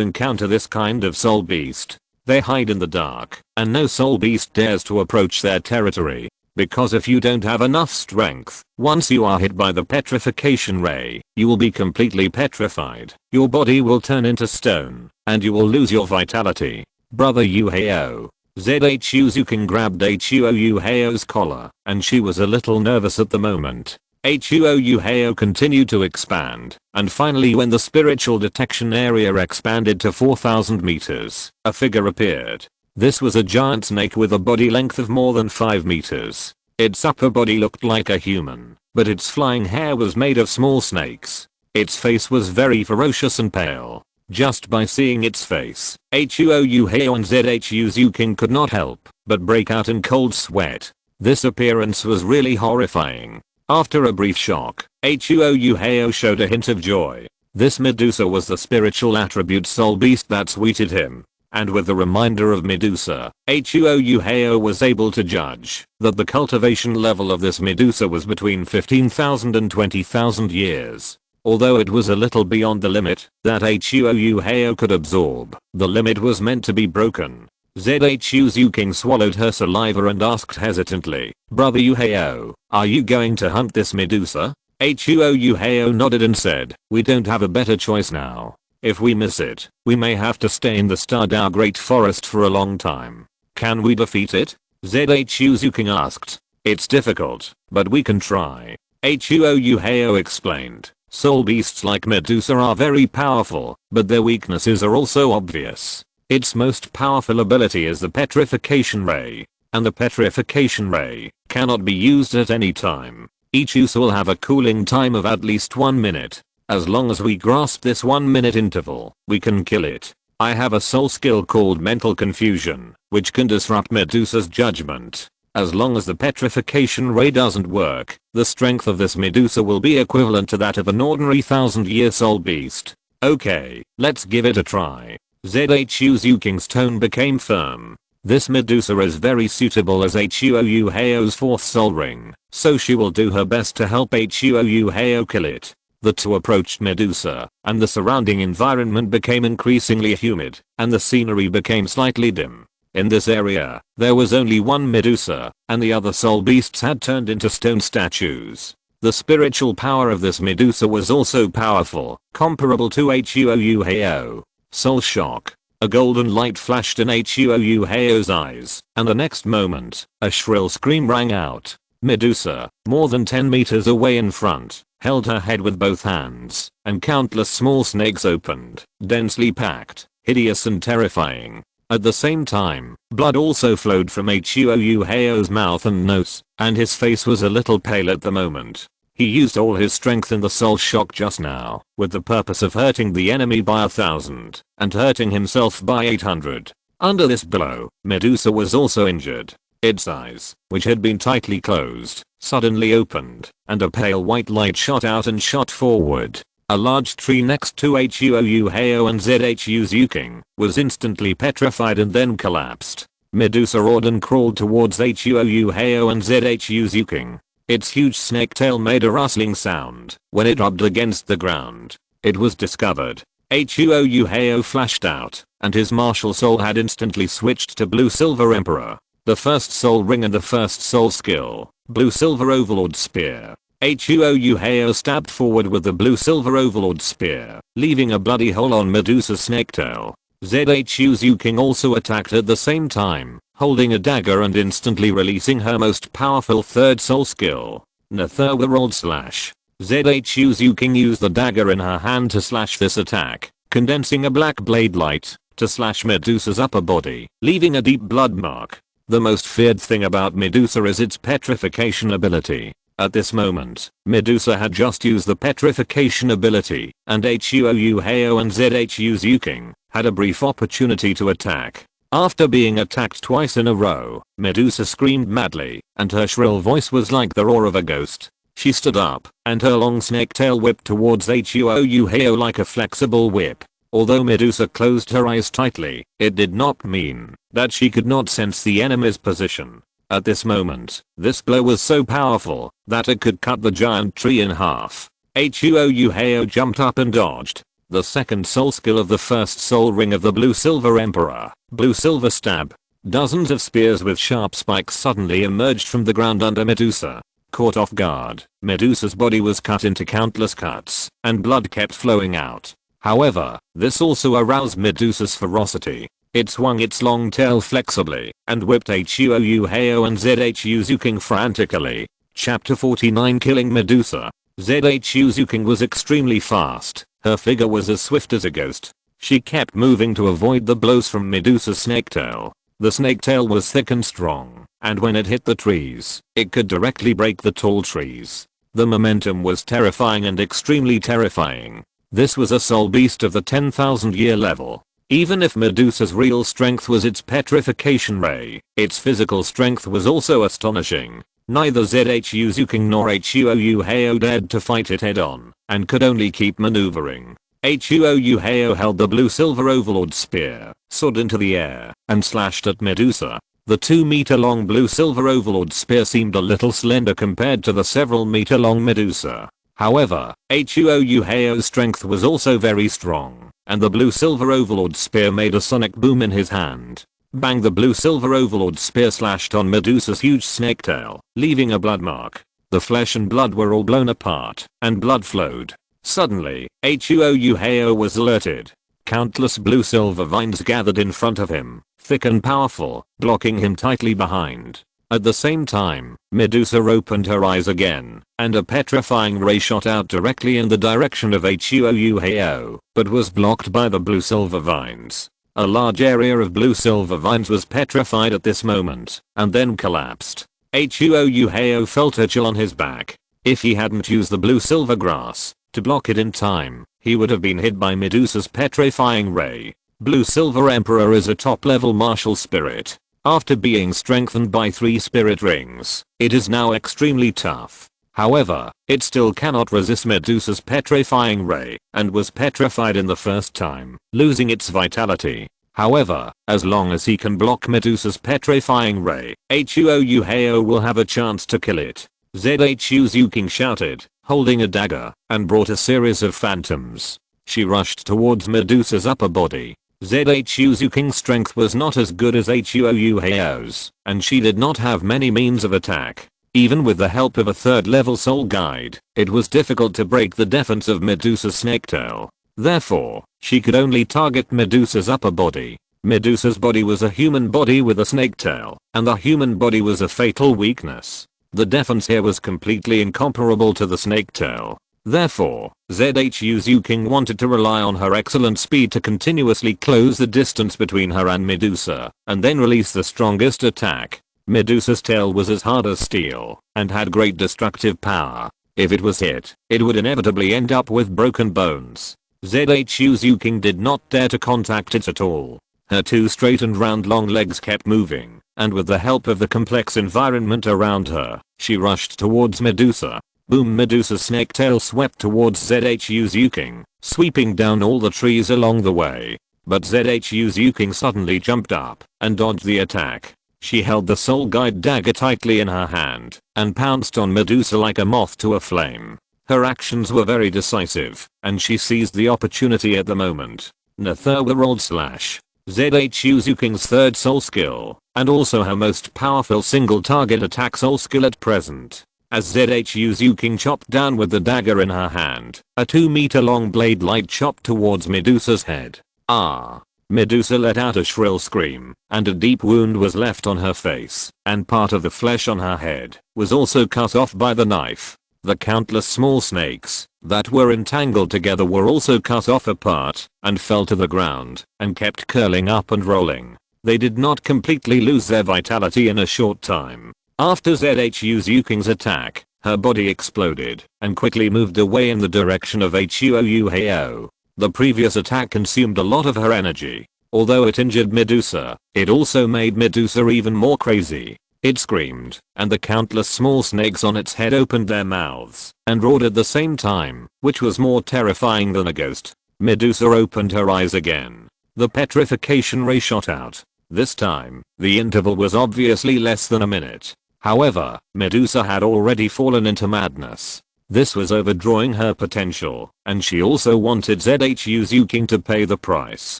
encounter this kind of soul beast. They hide in the dark, and no soul beast dares to approach their territory. Because if you don't have enough strength, once you are hit by the petrification ray, you will be completely petrified. Your body will turn into stone, and you will lose your vitality. Brother Yuhao. Zhu Zhuqing grabbed Huo Yuhao's collar, and she was a little nervous at the moment. Huo Yuhao continued to expand, and finally when the spiritual detection area expanded to 4,000 meters, a figure appeared. This was a giant snake with a body length of more than 5 meters. Its upper body looked like a human, but its flying hair was made of small snakes. Its face was very ferocious and pale. Just by seeing its face, Huo Yuhao and Zhu Zhuqing could not help but break out in cold sweat. This appearance was really horrifying. After a brief shock, Huo Yuhao showed a hint of joy. This Medusa was the spiritual attribute soul beast that sweeted him. And with the reminder of Medusa, Huo Yuhao was able to judge that the cultivation level of this Medusa was between 15,000 and 20,000 years. Although it was a little beyond the limit that Huo Yuhao could absorb, the limit was meant to be broken. Zhu Zhuqing swallowed her saliva and asked hesitantly, Brother Yuhao, are you going to hunt this Medusa? Huo Yuhao nodded and said, we don't have a better choice now. If we miss it, we may have to stay in the Stardao Great Forest for a long time. Can we defeat it? Zhu Zhuqing asked. It's difficult, but we can try. Huo Yuhao explained. Soul beasts like Medusa are very powerful, but their weaknesses are also obvious. Its most powerful ability is the petrification ray, and the petrification ray cannot be used at any time. Each use will have a cooling time of at least 1 minute. As long as we grasp this 1 minute interval, we can kill it. I have a soul skill called mental confusion, which can disrupt Medusa's judgment. As long as the petrification ray doesn't work, the strength of this Medusa will be equivalent to that of an ordinary 1,000-year soul beast. Okay, let's give it a try. Zhu Zhuqing's tone became firm. This Medusa is very suitable as Huo Yuhao's 4th soul ring, so she will do her best to help Huo Yuhao kill it. The two approached Medusa, and the surrounding environment became increasingly humid, and the scenery became slightly dim. In this area, there was only one Medusa, and the other soul beasts had turned into stone statues. The spiritual power of this Medusa was also powerful, comparable to Huo Yuhao. Soul shock. A golden light flashed in Huo Yuhao's eyes, and the next moment, a shrill scream rang out. Medusa, more than 10 meters away in front, held her head with both hands, and countless small snakes opened, densely packed, hideous and terrifying. At the same time, blood also flowed from Huo Yuhao's mouth and nose, and his face was a little pale at the moment. He used all his strength in the soul shock just now, with the purpose of hurting the enemy by 1,000, and hurting himself by 800. Under this blow, Medusa was also injured. Its eyes, which had been tightly closed, suddenly opened, and a pale white light shot out and shot forward. A large tree next to Huo Yuhao and Zhu Zhuqing was instantly petrified and then collapsed. Medusa roared and crawled towards Huo Yuhao and Zhu Zhuqing. Its huge snake tail made a rustling sound when it rubbed against the ground. It was discovered. Huo Yuhao flashed out, and his martial soul had instantly switched to Blue Silver Emperor. The first soul ring and the first soul skill, Blue Silver Overlord Spear. Huo Yuhao stabbed forward with the Blue Silver Overlord Spear, leaving a bloody hole on Medusa's snake tail. Zhu Zhuqing also attacked at the same time, holding a dagger and instantly releasing her most powerful third soul skill, Netherworld Slash. Zhu Zhuqing used the dagger in her hand to slash this attack, condensing a black blade light to slash Medusa's upper body, leaving a deep blood mark. The most feared thing about Medusa is its petrification ability. At this moment, Medusa had just used the petrification ability, and Huo Yuhao and Zhu Zhuqing had a brief opportunity to attack. After being attacked twice in a row, Medusa screamed madly, and her shrill voice was like the roar of a ghost. She stood up, and her long snake tail whipped towards Huo Yuhao like a flexible whip. Although Medusa closed her eyes tightly, it did not mean that she could not sense the enemy's position. At this moment, this blow was so powerful that it could cut the giant tree in half. Huo Yuhao jumped up and dodged. The second soul skill of the first soul ring of the Blue Silver Emperor, Blue Silver Stab. Dozens of spears with sharp spikes suddenly emerged from the ground under Medusa. Caught off guard, Medusa's body was cut into countless cuts, and blood kept flowing out. However, this also aroused Medusa's ferocity. It swung its long tail flexibly and whipped Huo Yuhao and Zhu Zhuqing frantically. Chapter 49 Killing Medusa. Zhu Zhuqing was extremely fast. Her figure was as swift as a ghost. She kept moving to avoid the blows from Medusa's snake tail. The snake tail was thick and strong, and when it hit the trees, it could directly break the tall trees. The momentum was terrifying and extremely terrifying. This was a soul beast of the 10,000 year level. Even if Medusa's real strength was its petrification ray, its physical strength was also astonishing. Neither Zhu Zhuqing nor Huo Yuhao dared to fight it head on, and could only keep maneuvering. Huo Yuhao held the Blue Silver Overlord Spear, soared into the air, and slashed at Medusa. The 2-meter long Blue Silver Overlord Spear seemed a little slender compared to the several meter long Medusa. However, Huo Yuhao's strength was also very strong, and the Blue Silver Overlord Spear made a sonic boom in his hand. Bang! The Blue Silver Overlord Spear slashed on Medusa's huge snake tail, leaving a blood mark. The flesh and blood were all blown apart, and blood flowed. Suddenly, Huo Yuhao was alerted. Countless blue silver vines gathered in front of him, thick and powerful, blocking him tightly behind. At the same time, Medusa opened her eyes again, and a petrifying ray shot out directly in the direction of Huo Yuhao, but was blocked by the blue silver vines. A large area of blue silver vines was petrified at this moment, and then collapsed. Huo Yuhao felt a chill on his back. If he hadn't used the blue silver grass to block it in time, he would have been hit by Medusa's petrifying ray. Blue Silver Emperor is a top-level martial spirit. After being strengthened by 3 spirit rings, it is now extremely tough. However, it still cannot resist Medusa's petrifying ray, and was petrified in the first time, losing its vitality. However, as long as he can block Medusa's petrifying ray, Huo Yuhao will have a chance to kill it. Zhu Zhuqing shouted, holding a dagger, and brought a series of phantoms. She rushed towards Medusa's upper body. Zhu Zhuqing's strength was not as good as Huo Yuhao's, and she did not have many means of attack. Even with the help of a 3rd level soul guide, it was difficult to break the defense of Medusa's snake tail. Therefore, she could only target Medusa's upper body. Medusa's body was a human body with a snake tail, and the human body was a fatal weakness. The defense here was completely incomparable to the snake tail. Therefore, Zhu Zhuqing wanted to rely on her excellent speed to continuously close the distance between her and Medusa, and then release the strongest attack. Medusa's tail was as hard as steel, and had great destructive power. If it was hit, it would inevitably end up with broken bones. Zhu Zhuqing did not dare to contact it at all. Her two straight and round long legs kept moving, and with the help of the complex environment around her, she rushed towards Medusa. Boom! Medusa's snake tail swept towards Zhu Zhuqing, sweeping down all the trees along the way. But Zhu Zhuqing suddenly jumped up and dodged the attack. She held the soul guide dagger tightly in her hand and pounced on Medusa like a moth to a flame. Her actions were very decisive, and she seized the opportunity at the moment. Netherworld slash. Zhu Zhuqing's third soul skill, and also her most powerful single target attack soul skill at present. As Zhu Zhuqing chopped down with the dagger in her hand, a 2-meter long blade light chopped towards Medusa's head. Ah! Medusa let out a shrill scream, and a deep wound was left on her face, and part of the flesh on her head was also cut off by the knife. The countless small snakes that were entangled together were also cut off apart and fell to the ground and kept curling up and rolling. They did not completely lose their vitality in a short time. After Zhu Zhuqing's attack, her body exploded and quickly moved away in the direction of Huo Yuhao. The previous attack consumed a lot of her energy. Although it injured Medusa, it also made Medusa even more crazy. It screamed, and the countless small snakes on its head opened their mouths and roared at the same time, which was more terrifying than a ghost. Medusa opened her eyes again. The petrification ray shot out. This time, the interval was obviously less than a minute. However, Medusa had already fallen into madness. This was overdrawing her potential, and she also wanted Zhu Zhuqing to pay the price.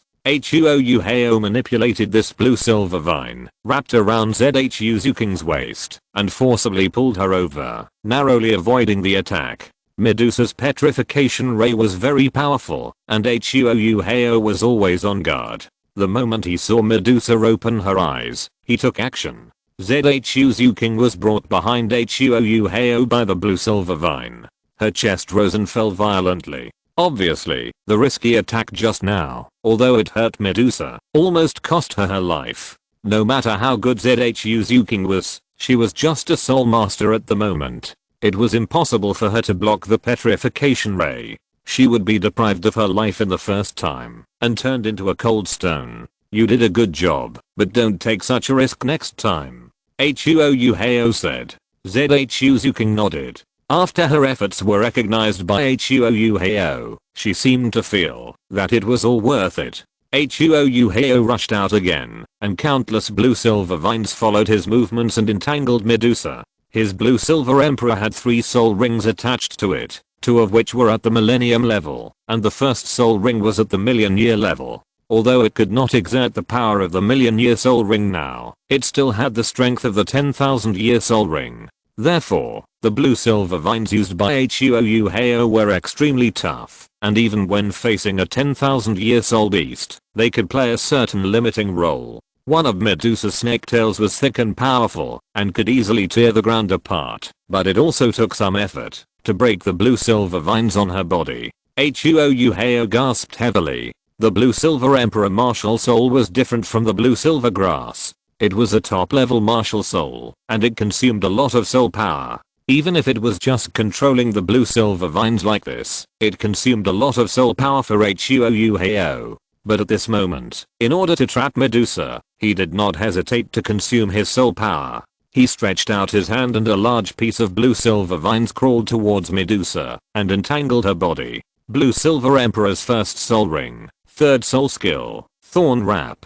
Huo Yuhao manipulated this blue-silver vine, wrapped around Zhu Zhuqing's waist, and forcibly pulled her over, narrowly avoiding the attack. Medusa's petrification ray was very powerful, and Huo Yuhao was always on guard. The moment he saw Medusa open her eyes, he took action. Zhu Zhuqing was brought behind Huo Yuhao by the blue-silver vine. Her chest rose and fell violently. Obviously, the risky attack just now, although it hurt Medusa, almost cost her her life. No matter how good Zhu Zhuqing was, she was just a soul master at the moment. It was impossible for her to block the petrification ray. She would be deprived of her life in the first time, and turned into a cold stone. You did a good job, but don't take such a risk next time. Huo Yuhao said. Zhu Zhuqing nodded. After her efforts were recognized by Huo Yuhao, she seemed to feel that it was all worth it. Huo Yuhao rushed out again, and countless blue-silver vines followed his movements and entangled Medusa. His blue-silver emperor had 3 soul rings attached to it, 2 of which were at the millennium level, and the first soul ring was at the million-year level. Although it could not exert the power of the million-year soul ring now, it still had the strength of the 10,000-year soul ring. Therefore, the blue-silver vines used by Huo Yuhao were extremely tough, and even when facing a 10,000-year soul beast, they could play a certain limiting role. One of Medusa's snake tails was thick and powerful, and could easily tear the ground apart, but it also took some effort to break the blue-silver vines on her body. Huo Yuhao gasped heavily. The blue-silver emperor martial soul was different from the blue-silver grass. It was a top-level martial soul, and it consumed a lot of soul power. Even if it was just controlling the blue-silver vines like this, it consumed a lot of soul power for Huo Yuhao. But at this moment, in order to trap Medusa, he did not hesitate to consume his soul power. He stretched out his hand and a large piece of blue-silver vines crawled towards Medusa and entangled her body. Blue-silver emperor's first soul ring, third soul skill, thorn wrap.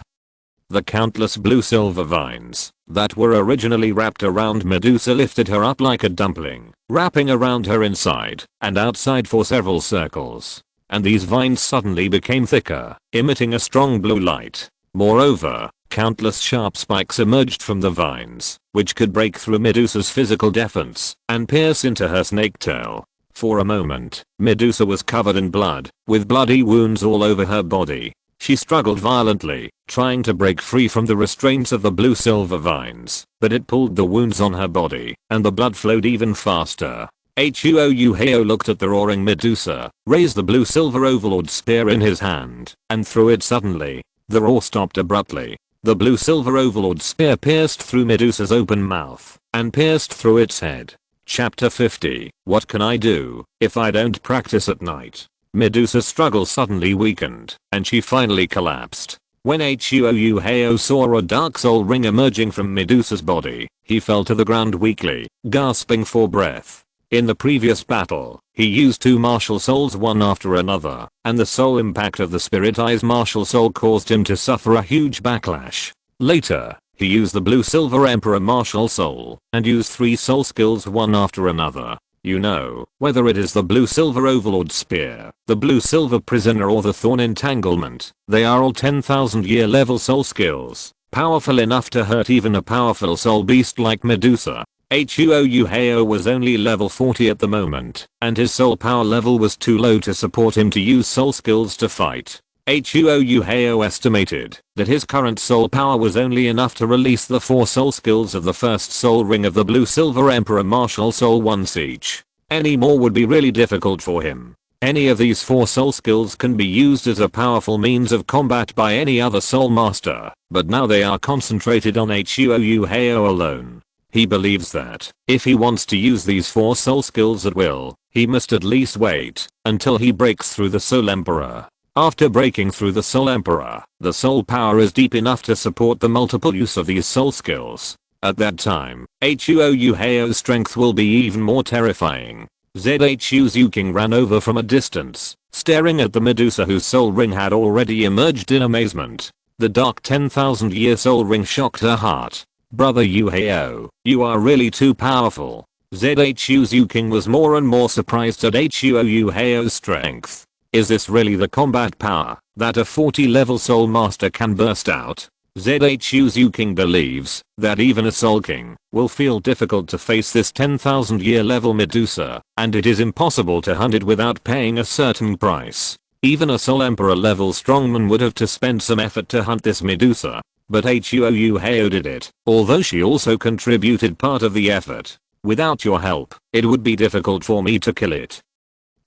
The countless blue-silver vines that were originally wrapped around Medusa lifted her up like a dumpling, wrapping around her inside and outside for several circles. And these vines suddenly became thicker, emitting a strong blue light. Moreover, countless sharp spikes emerged from the vines, which could break through Medusa's physical defense and pierce into her snake tail. For a moment, Medusa was covered in blood, with bloody wounds all over her body. She struggled violently, trying to break free from the restraints of the blue-silver vines, but it pulled the wounds on her body, and the blood flowed even faster. Huo Yuhao looked at the roaring Medusa, raised the blue silver overlord spear in his hand, and threw it suddenly. The roar stopped abruptly. The blue silver overlord spear pierced through Medusa's open mouth, and pierced through its head. Chapter 50. What can I do if I don't practice at night? Medusa's struggle suddenly weakened, and she finally collapsed. When Huo Yuhao saw a dark soul ring emerging from Medusa's body, he fell to the ground weakly, gasping for breath. In the previous battle, he used two martial souls one after another, and the soul impact of the Spirit Eyes martial soul caused him to suffer a huge backlash. Later, he used the Blue Silver Emperor martial soul, and used 3 soul skills one after another. You know, whether it is the Blue Silver Overlord Spear, the Blue Silver Prisoner or the Thorn Entanglement, they are all 10,000 year level soul skills, powerful enough to hurt even a powerful soul beast like Medusa. Huo Yuhao was only level 40 at the moment, and his soul power level was too low to support him to use soul skills to fight. Huo Yuhao estimated that his current soul power was only enough to release the 4 soul skills of the first soul ring of the Blue Silver Emperor martial soul once each. Any more would be really difficult for him. Any of these 4 soul skills can be used as a powerful means of combat by any other soul master, but now they are concentrated on Huo Yuhao alone. He believes that, if he wants to use these 4 soul skills at will, he must at least wait until he breaks through the Soul Emperor. After breaking through the Soul Emperor, the soul power is deep enough to support the multiple use of these soul skills. At that time, Huo Yuhao's strength will be even more terrifying. Zhu Zhuqing ran over from a distance, staring at the Medusa whose soul ring had already emerged in amazement. The dark 10,000 year soul ring shocked her heart. Brother Yuhao, you are really too powerful. Zhu Zhuqing was more and more surprised at Huo Yuhao's strength. Is this really the combat power that a 40 level soul master can burst out? Zhu Zhuqing believes that even a soul king will feel difficult to face this 10,000 year level Medusa, and it is impossible to hunt it without paying a certain price. Even a soul emperor level strongman would have to spend some effort to hunt this Medusa. But Huo Yuhao did it, although she also contributed part of the effort. Without your help, it would be difficult for me to kill it.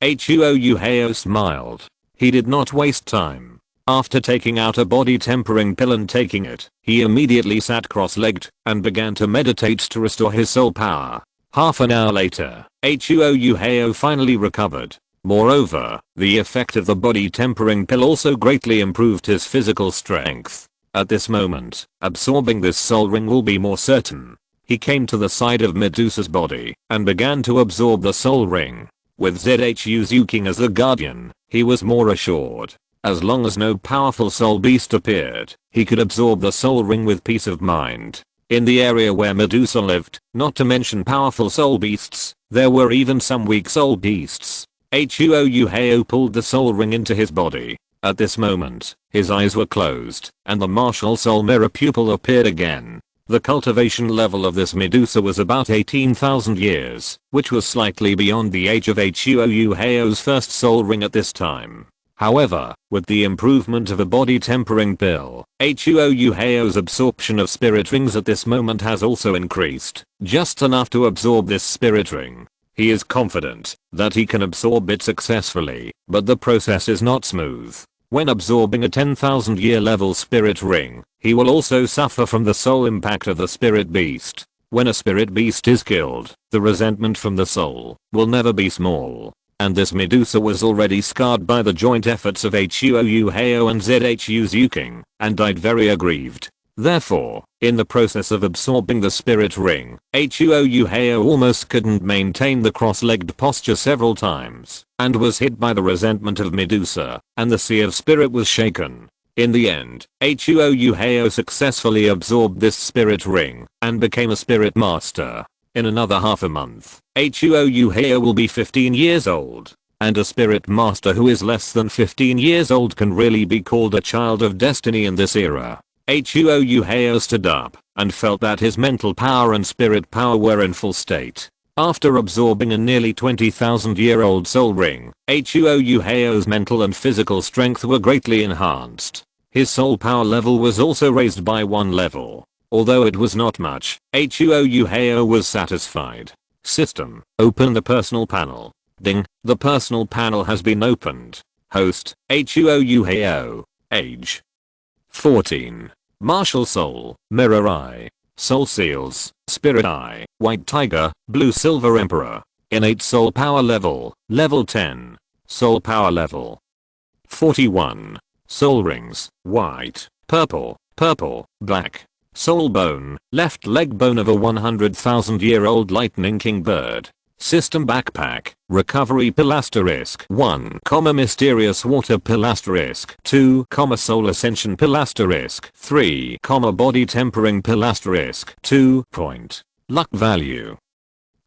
Huo Yuhao smiled. He did not waste time. After taking out a body tempering pill and taking it, he immediately sat cross-legged and began to meditate to restore his soul power. Half an hour later, Huo Yuhao finally recovered. Moreover, the effect of the body tempering pill also greatly improved his physical strength. At this moment, absorbing this soul ring will be more certain. He came to the side of Medusa's body and began to absorb the soul ring. With Zhu Zhuqing as the guardian, he was more assured. As long as no powerful soul beast appeared, he could absorb the soul ring with peace of mind. In the area where Medusa lived, not to mention powerful soul beasts, there were even some weak soul beasts. Huo Yuhao pulled the soul ring into his body. At this moment, his eyes were closed, and the martial soul mirror pupil appeared again. The cultivation level of this Medusa was about 18,000 years, which was slightly beyond the age of Huo Yuhao's first soul ring at this time. However, with the improvement of a body tempering pill, Huo Yuhao's absorption of spirit rings at this moment has also increased, just enough to absorb this spirit ring. He is confident that he can absorb it successfully, but the process is not smooth. When absorbing a 10,000 year level spirit ring, he will also suffer from the soul impact of the spirit beast. When a spirit beast is killed, the resentment from the soul will never be small. And this Medusa was already scarred by the joint efforts of Huo Yuhao and Zhu Zhuqing, and died very aggrieved. Therefore, in the process of absorbing the spirit ring, Huo Yuhao almost couldn't maintain the cross-legged posture several times, and was hit by the resentment of Medusa, and the sea of spirit was shaken. In the end, Huo Yuhao successfully absorbed this spirit ring, and became a spirit master. In another half a month, Huo Yuhao will be 15 years old. And a spirit master who is less than 15 years old can really be called a child of destiny in this era. Huo Yuhao stood up and felt that his mental power and spirit power were in full state. After absorbing a nearly 20,000 year old soul ring, Huo Yuhao's mental and physical strength were greatly enhanced. His soul power level was also raised by 1 level. Although it was not much, Huo Yuhao was satisfied. System. Open the personal panel. Ding. The personal panel has been opened. Host. Huo Yuhao. Age. 14. Martial Soul. Mirror Eye. Soul Seals. Spirit Eye. White Tiger. Blue Silver Emperor. Innate Soul Power Level. Level 10. Soul Power Level. 41. Soul Rings. White. Purple. Purple. Black. Soul Bone. Left leg bone of a 100,000-year-old lightning king bird. System Backpack. Recovery Pill asterisk 1, Mysterious Water Pill asterisk 2, Soul Ascension Pill asterisk 3, Body Tempering Pill asterisk 2. Luck value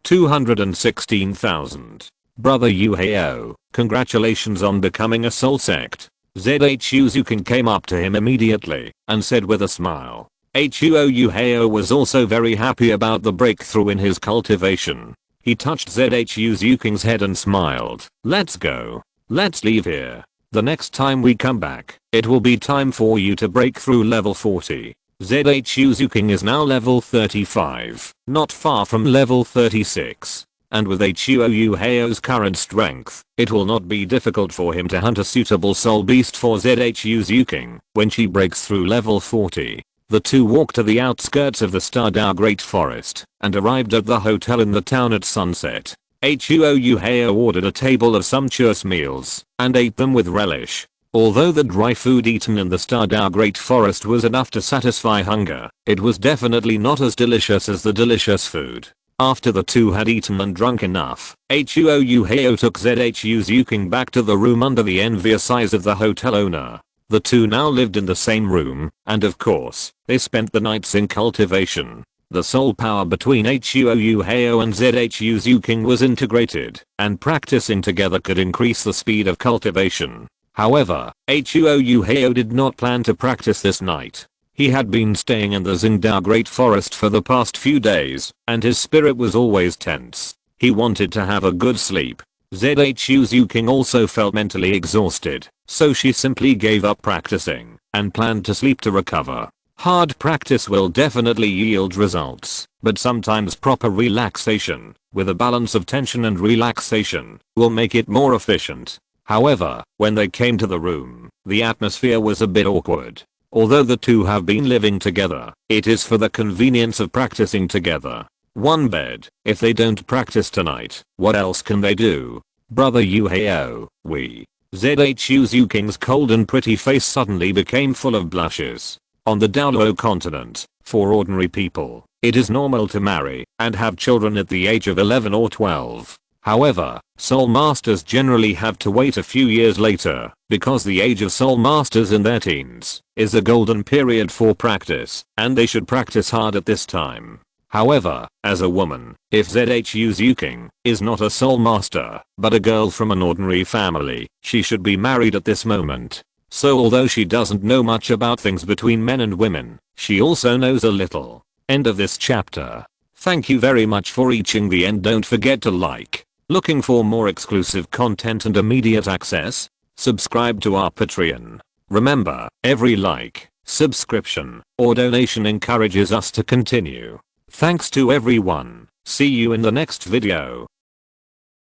216,000. Brother Yuhao, congratulations on becoming a soul sect. Zhu Zhuqing came up to him immediately and said with a smile. Huo Yuhao was also very happy about the breakthrough in his cultivation. He touched Zhu Zhuqing's head and smiled. Let's go. Let's leave here. The next time we come back, it will be time for you to break through level 40. Zhu Zhuqing is now level 35, not far from level 36. And with Huo Yuhao's current strength, it will not be difficult for him to hunt a suitable soul beast for Zhu Zhuqing when she breaks through level 40. The two walked to the outskirts of the Stardow Great Forest and arrived at the hotel in the town at sunset. Huo Yuhao ordered a table of sumptuous meals and ate them with relish. Although the dry food eaten in the Stardow Great Forest was enough to satisfy hunger, it was definitely not as delicious as the delicious food. After the two had eaten and drunk enough, Huo Yuhao took Zhu Zhuqing back to the room under the envious eyes of the hotel owner. The two now lived in the same room, and of course, they spent the nights in cultivation. The soul power between Huo Yuhao and Zhu Zhuqing was integrated, and practicing together could increase the speed of cultivation. However, Huo Yuhao did not plan to practice this night. He had been staying in the Zingdao Great Forest for the past few days, and his spirit was always tense. He wanted to have a good sleep. Zhu Zhuqing also felt mentally exhausted, so she simply gave up practicing and planned to sleep to recover. Hard practice will definitely yield results, but sometimes proper relaxation, with a balance of tension and relaxation, will make it more efficient. However, when they came to the room, the atmosphere was a bit awkward. Although the two have been living together, it is for the convenience of practicing together. One bed. If they don't practice tonight, what else can they do? Brother Yuhao, Zhu Zhuqing's cold and pretty face suddenly became full of blushes. On the Douluo Continent, for ordinary people, it is normal to marry and have children at the age of 11 or 12. However, soul masters generally have to wait a few years later, because the age of soul masters in their teens is a golden period for practice, and they should practice hard at this time. However, as a woman, if Zhu Zhuqing is not a soul master, but a girl from an ordinary family, she should be married at this moment. So although she doesn't know much about things between men and women, she also knows a little. End of this chapter. Thank you very much for reaching the end. Don't forget to like. Looking for more exclusive content and immediate access? Subscribe to our Patreon. Remember, every like, subscription, or donation encourages us to continue. Thanks to everyone. See you in the next video.